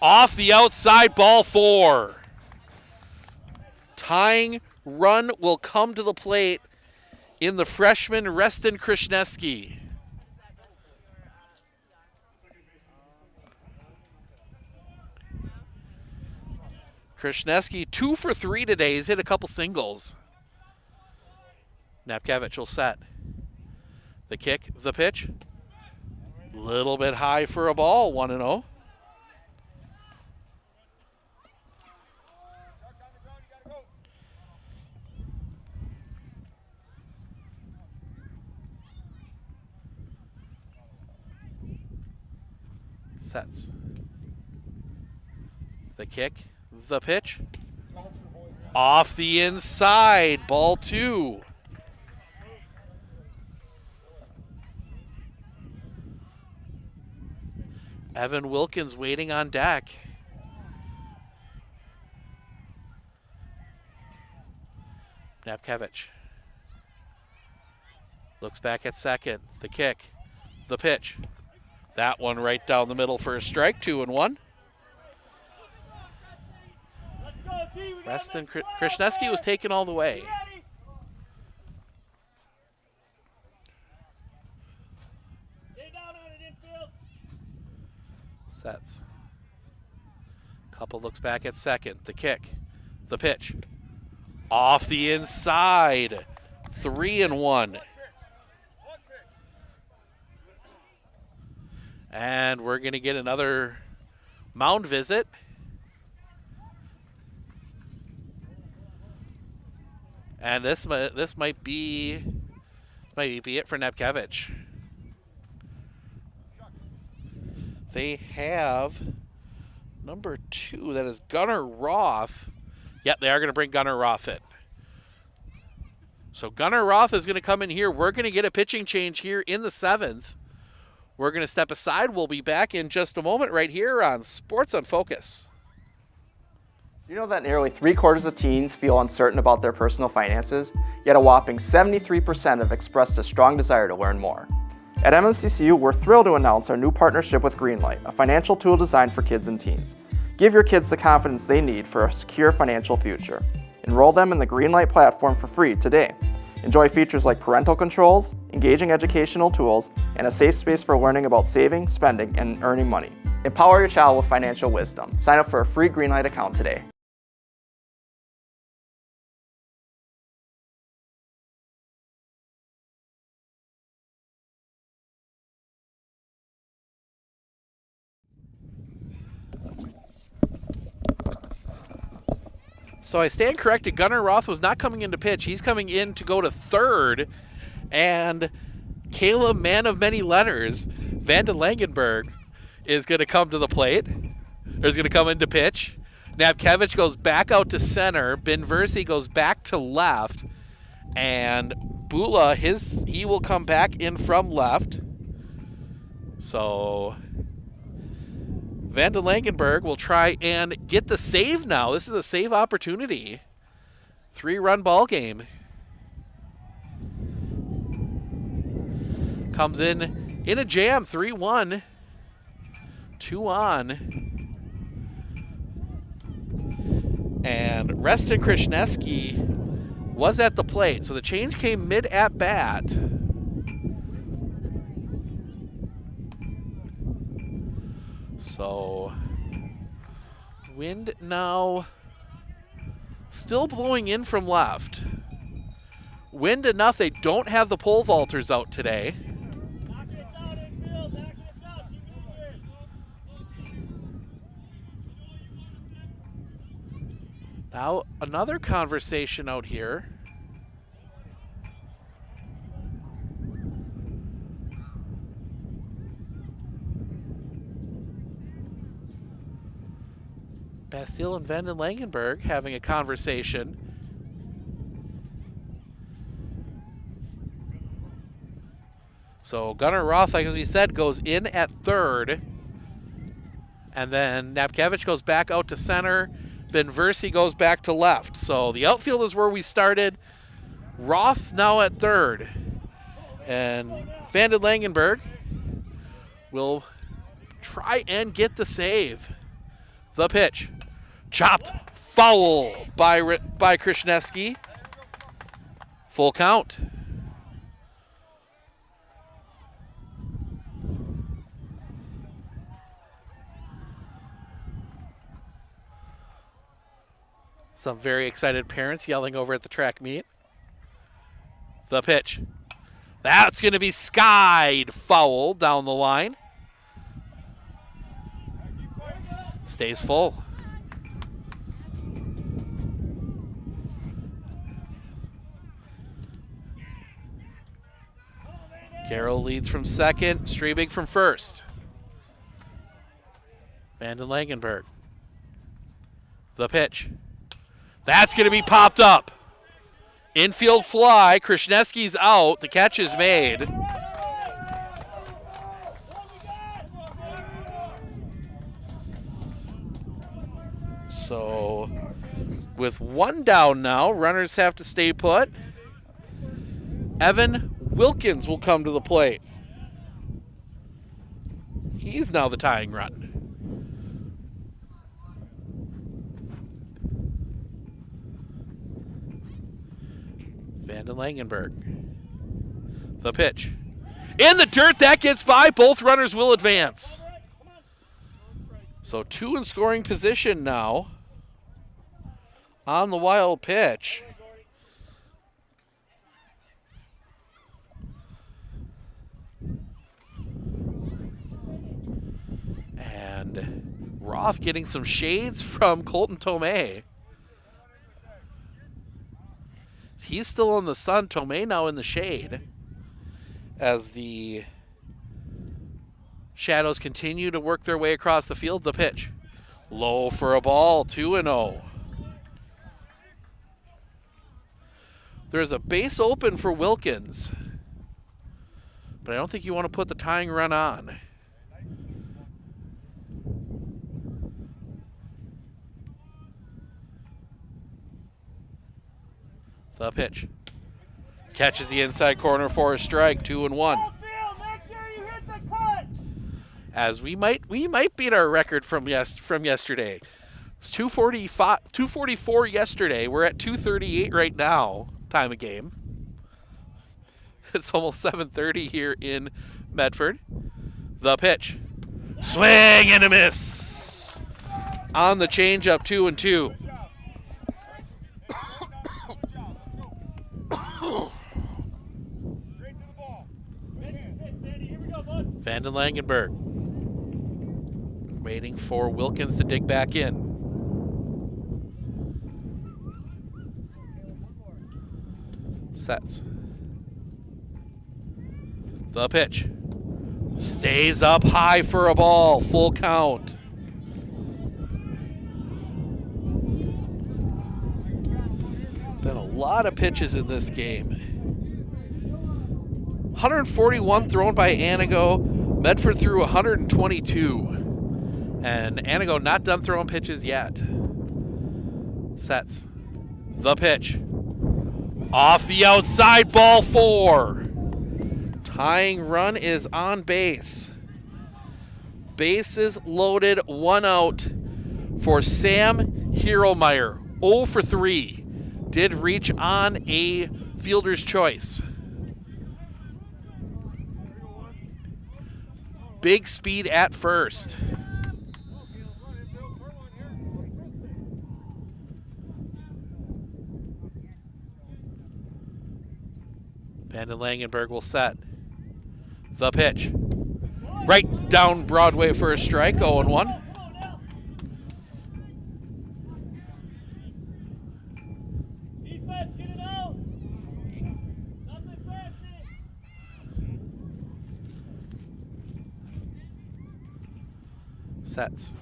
Off the outside, ball 4. Tying run will come to the plate in the freshman Reston Krishneski. Krishneski 2 for 3 today. He's hit a couple singles. Napkevich will set. The kick, the pitch. Little bit high for a ball, 1-0. Sets. The kick, the pitch. Off the inside, ball 2. Evan Wilkins waiting on deck. Napkevich looks back at second. The kick, the pitch. That one right down the middle for a strike, 2-1. Reston Krishneski was taken all the way. Sets. Couple looks back at second. The kick, the pitch. Off the inside, 3-1. And we're going to get another mound visit. And this might be it for Napkevich. They have number 2, that is Gunnar Roth. Yep, they are going to bring Gunnar Roth in. So Gunnar Roth is going to come in here. We're going to get a pitching change here in the 7th. We're going to step aside. We'll be back in just a moment right here on Sports on Focus. You know that nearly 3/4 of teens feel uncertain about their personal finances, yet a whopping 73% have expressed a strong desire to learn more. At MMCCU, we're thrilled to announce our new partnership with Greenlight, a financial tool designed for kids and teens. Give your kids the confidence they need for a secure financial future. Enroll them in the Greenlight platform for free today. Enjoy features like parental controls, engaging educational tools, and a safe space for learning about saving, spending, and earning money. Empower your child with financial wisdom. Sign up for a free Greenlight account today. So I stand corrected. Gunnar Roth was not coming in to pitch. He's coming in to go to third. And Caleb, man of many letters, Vanden Langenberg, is going to come to the plate. Or is going to come in to pitch. Napkevich goes back out to center. Benversi goes back to left. And Bula, he will come back in from left. So Vanden Langenberg will try and get the save now. This is a save opportunity. 3-run ball game. Comes in a jam, 3-1. 2 on. And Reston Krishneski was at the plate. So the change came mid at bat. So wind now still blowing in from left. Wind enough, they don't have the pole vaulters out today. Now another conversation out here. Bastille and Vanden Langenberg having a conversation. So Gunnar Roth, like as we said, goes in at third. And then Napkevich goes back out to center. Benversi goes back to left. So the outfield is where we started. Roth now at third. And Vanden Langenberg will try and get the save. The pitch. Chopped foul by Krishneski. Full count. Some very excited parents yelling over at the track meet. The pitch. That's going to be skied foul down the line. Stays full. Carroll leads from second, Strebig from first. Vanden Langenberg. The pitch. That's going to be popped up. Infield fly. Krasniewski's out. The catch is made. So with one down now, runners have to stay put. Evan Wilkins will come to the plate. He's now the tying run. Vanden Langenberg. The pitch. In the dirt, that gets by. Both runners will advance. So 2 in scoring position now on the wild pitch. And Roth getting some shades from Colton Tomei. He's still in the sun. Tomei now in the shade as the Shadows continue to work their way across the field. The pitch. Low for a ball, 2-0. There's a base open for Wilkins, but I don't think you want to put the tying run on. The pitch. Catches the inside corner for a strike, 2-1. As we might beat our record from yesterday. It's 244 yesterday. We're at 238 right now, time of game. It's almost 7:30 here in Medford. The pitch. Swing and a miss. On the changeup, 2-2. Vanden Langenberg waiting for Wilkins to dig back in. Sets. The pitch. Stays up high for a ball. Full count. Been a lot of pitches in this game. 141 thrown by Anigo. Medford threw 122. And Anigo not done throwing pitches yet. Sets. The pitch. Off the outside, ball 4. Tying run is on base. Bases loaded, 1 out for Sam Hierolmeyer. 0 for 3. Did reach on a fielder's choice. Big speed at first. Vanden Langenberg will set. The pitch. Right down Broadway for a strike, 0-1. Sets.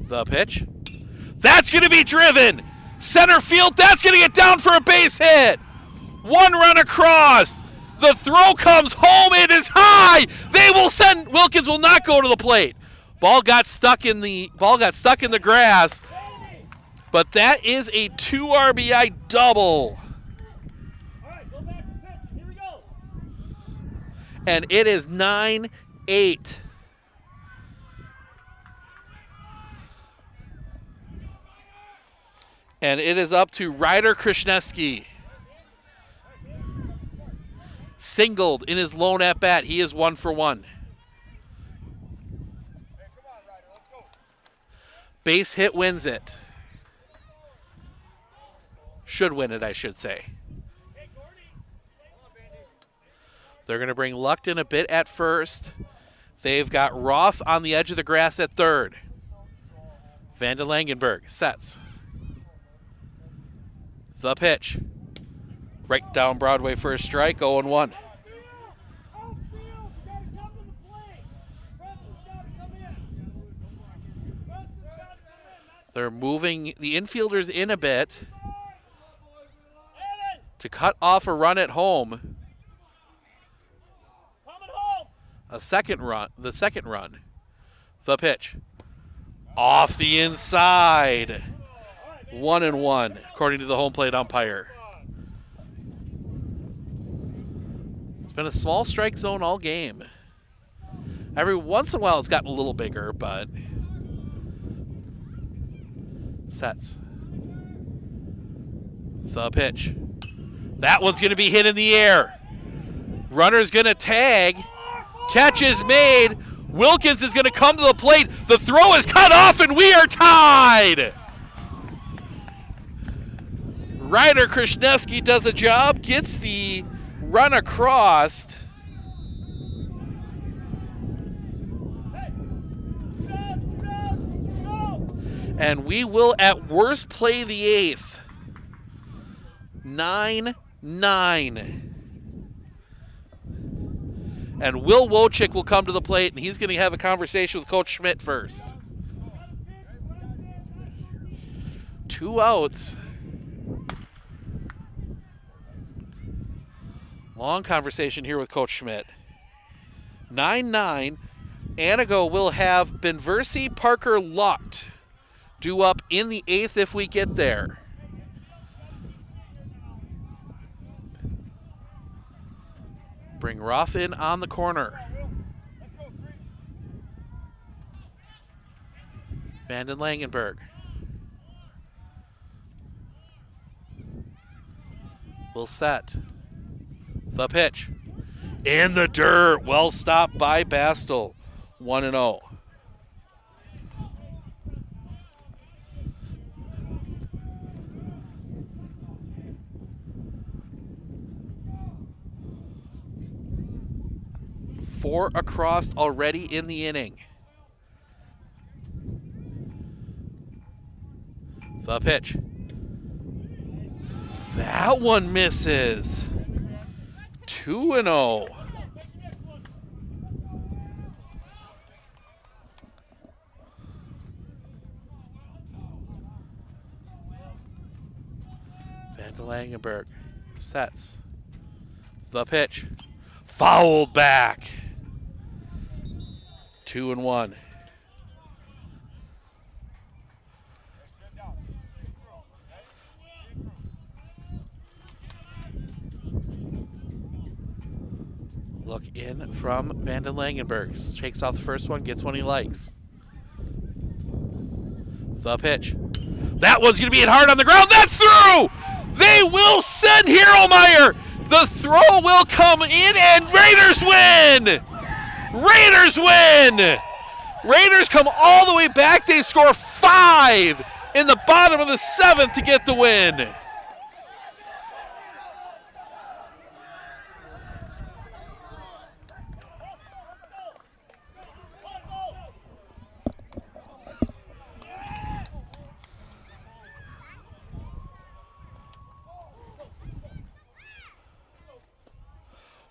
The pitch. That's going to be driven. Center field, that's going to get down for a base hit. 1 run across. The throw comes home. It is high. They will send. Wilkins will not go to the plate. Ball got stuck in the grass. But that is a 2 RBI double. And it is 9-8. And it is up to Ryder Krasniewski. Singled in his lone at-bat. He is 1 for 1. Base hit wins it. Should win it, I should say. They're going to bring Luckton a bit at first. They've got Roth on the edge of the grass at third. Vanden Langenberg sets. The pitch. Right down Broadway for a strike, 0-1. They're moving the infielders in a bit to cut off a run at home. The second run. The pitch. Off the inside. 1-1, according to the home plate umpire. It's been a small strike zone all game. Every once in a while it's gotten a little bigger, but sets. The pitch. That one's going to be hit in the air. Runner's going to tag. Catch is made. Wilkins is going to come to the plate. The throw is cut off, and we are tied. Ryder Krishneski does a job, gets the run across. And we will at worst play the 8th. 9-9. And Will Wojcik will come to the plate, and he's going to have a conversation with Coach Schmidt first. 2 outs. Long conversation here with Coach Schmidt. 9-9. Anigo will have Benversi, Parker, Lucht due up in the 8th if we get there. Bring Ruff in on the corner. Vanden Langenberg. Will set. The pitch. In the dirt. Well stopped by Bastel. 1-0. Four across already in the inning. The pitch. That one misses. 2-0. Vanden Langenberg sets. The pitch. Fouled back. 2-1. Look in from Vanden Langenberg. Shakes off the first one, gets one he likes. The pitch. That one's going to be hit hard on the ground. That's through! They will send Hieromeier. The throw will come in, and Raiders win! Raiders win! Raiders come all the way back. They score 5 in the bottom of the 7th to get the win.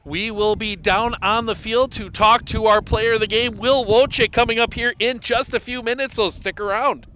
We will be down on the field to talk to our player of the game, Will Wojcik, coming up here in just a few minutes, so stick around.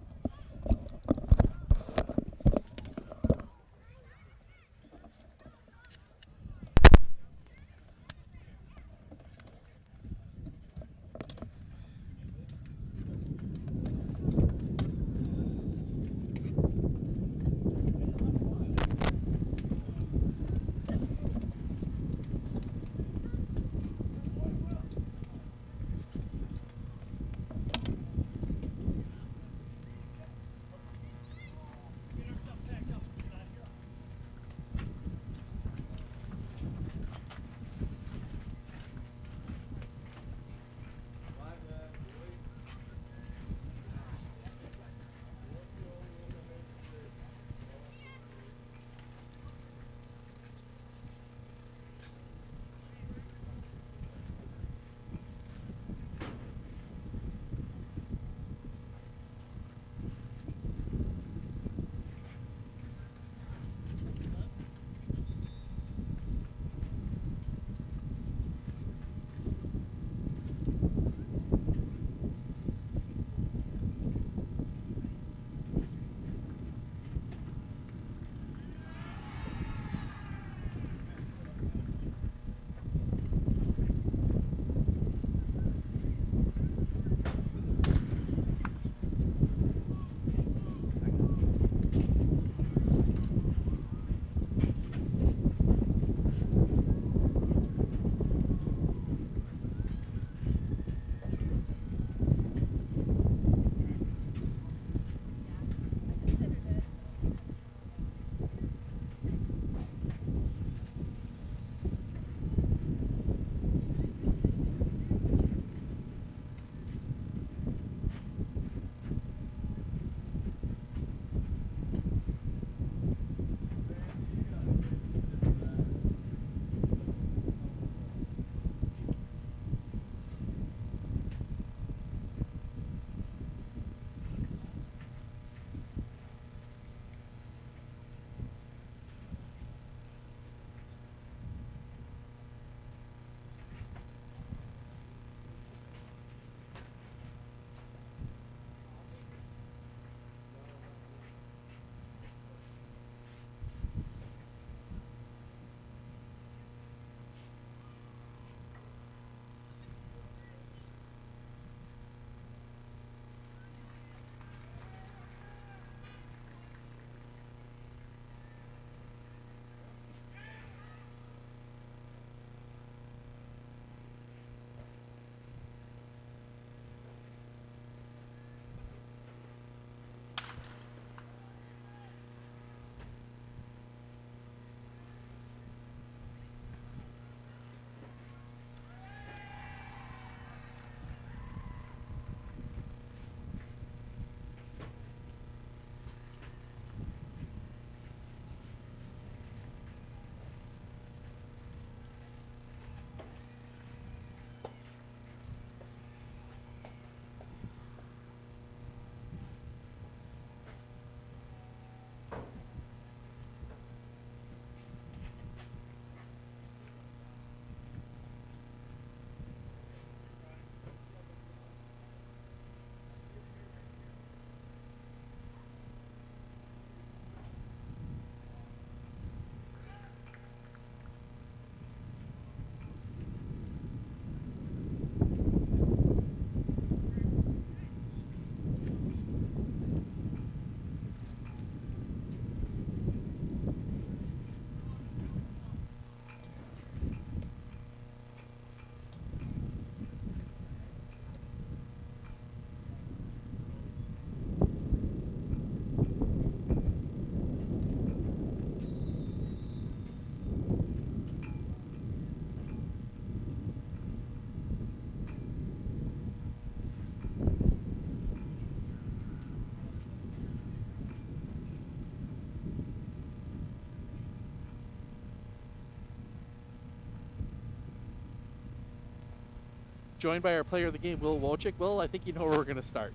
joined by our player of the game, Will Wojcik. Will, I think you know where we're going to start.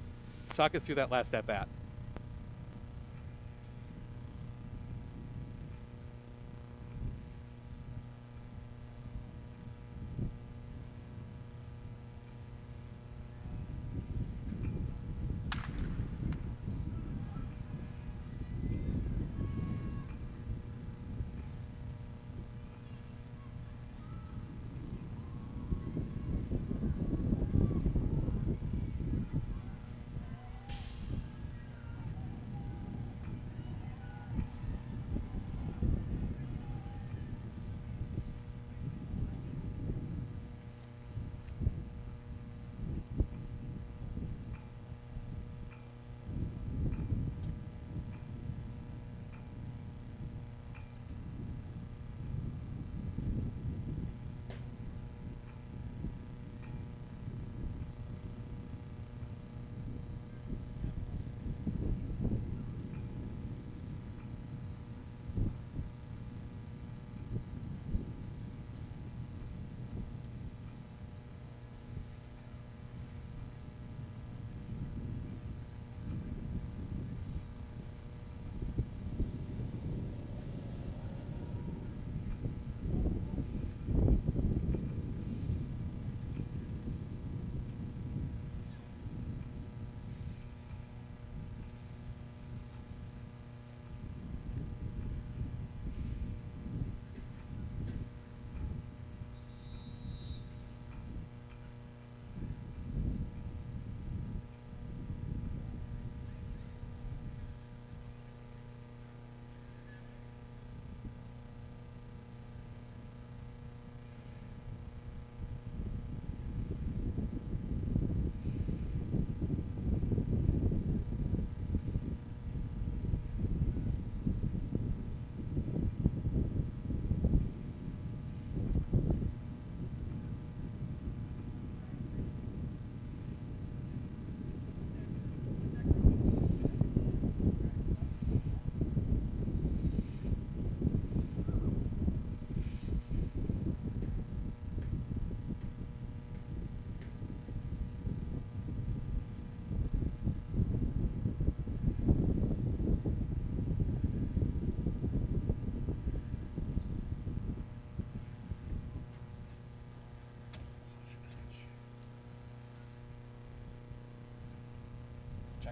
Talk us through that last at-bat.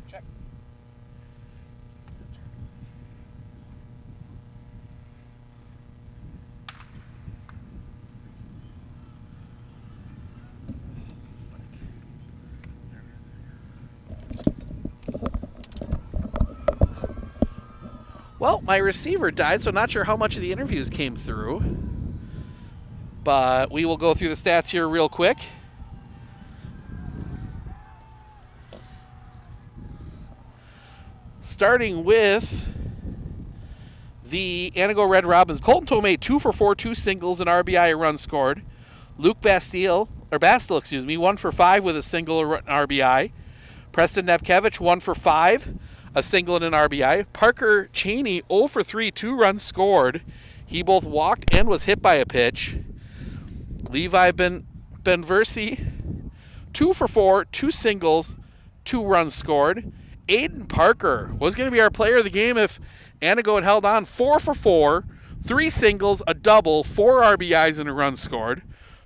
Check. Well, my receiver died, so not sure how much of the interviews came through. But we will go through the stats here real quick. Starting with the Anigo Red Robins. Colton Tomei, 2 for 4, 2 singles, an RBI, a run scored. Luke Bastil, 1 for 5 with a single, an RBI. Preston Nepkevich, 1 for 5, a single and an RBI. Parker Cheney, 0 for 3, 2 runs scored. He both walked and was hit by a pitch. Levi Benversi, 2 for 4, 2 singles, 2 runs scored. Aiden Parker was going to be our player of the game if Anigo had held on. 4 for 4, 3 singles, a double, 4 RBIs, and a run scored.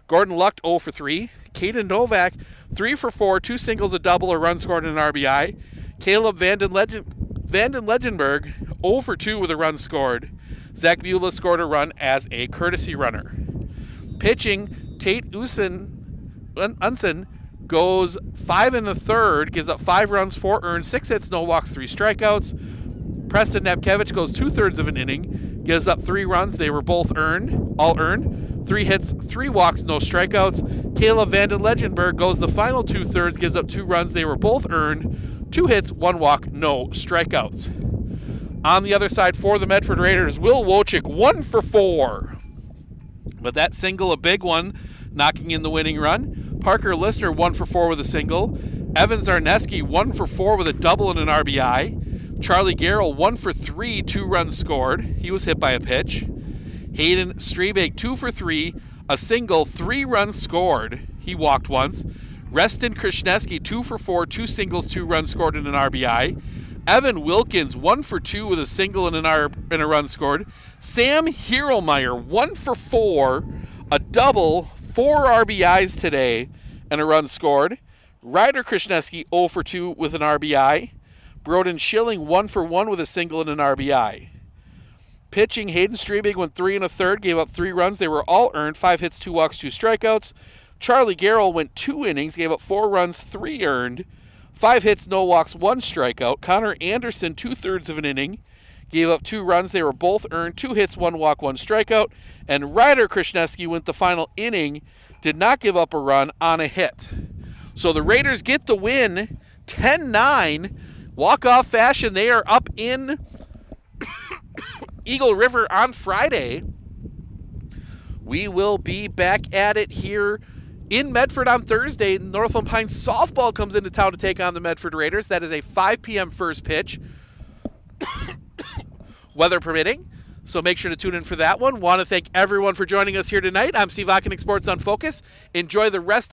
Gordon Luck, 0 for 3. Caden Novak, 3 for 4, 2 singles, a double, a run scored, and an RBI. Caleb Vanden Legenberg, 0 for 2 with a run scored. Zach Beulah scored a run as a courtesy runner. Pitching, Tate Unsen goes 5 1/3, gives up 5 runs, 4 earned, 6 hits, no walks, 3 strikeouts. Preston Nepkevich goes 2/3 of an inning, gives up 3 runs. They were both all earned. 3 hits, 3 walks, no strikeouts. Caleb Vanden Legenberg goes the final 2/3, gives up 2 runs. They were both earned. 2 hits, 1 walk, no strikeouts. On the other side for the Medford Raiders, Will Wojcik, 1 for 4. But that single, a big one, knocking in the winning run. Parker Listener, 1 for 4 with a single. Evan Zarneski, 1 for 4 with a double and an RBI. Charlie Garrell, 1 for 3, 2 runs scored. He was hit by a pitch. Hayden Strebig, 2 for 3, a single, 3 runs scored. He walked once. Reston Krishneski, 2 for 4, 2 singles, 2 runs scored, and an RBI. Evan Wilkins, 1 for 2 with a single and a run scored. Sam Hierlmeyer, 1 for 4, a double, 4 RBIs today, and a run scored. Ryder Krishneski, 0 for 2 with an RBI. Broden Schilling, 1 for 1 with a single and an RBI. Pitching, Hayden Strebig went 3 1/3, gave up 3 runs. They were all earned, 5 hits, 2 walks, 2 strikeouts. Charlie Garrell went 2 innings, gave up 4 runs, 3 earned, 5 hits, no walks, 1 strikeout. Connor Anderson, 2/3 of an inning, gave up 2 runs. They were both earned, 2 hits, 1 walk, 1 strikeout. And Ryder Krishneski went the final inning, did not give up a run on a hit. So the Raiders get the win, 10-9, walk-off fashion. They are up in Eagle River on Friday. We will be back at it here in Medford on Thursday. Northland Pines softball comes into town to take on the Medford Raiders. That is a 5 p.m. first pitch, weather permitting. So make sure to tune in for that one. Want to thank everyone for joining us here tonight. I'm Steve Ockenick, Sports on Focus. Enjoy the rest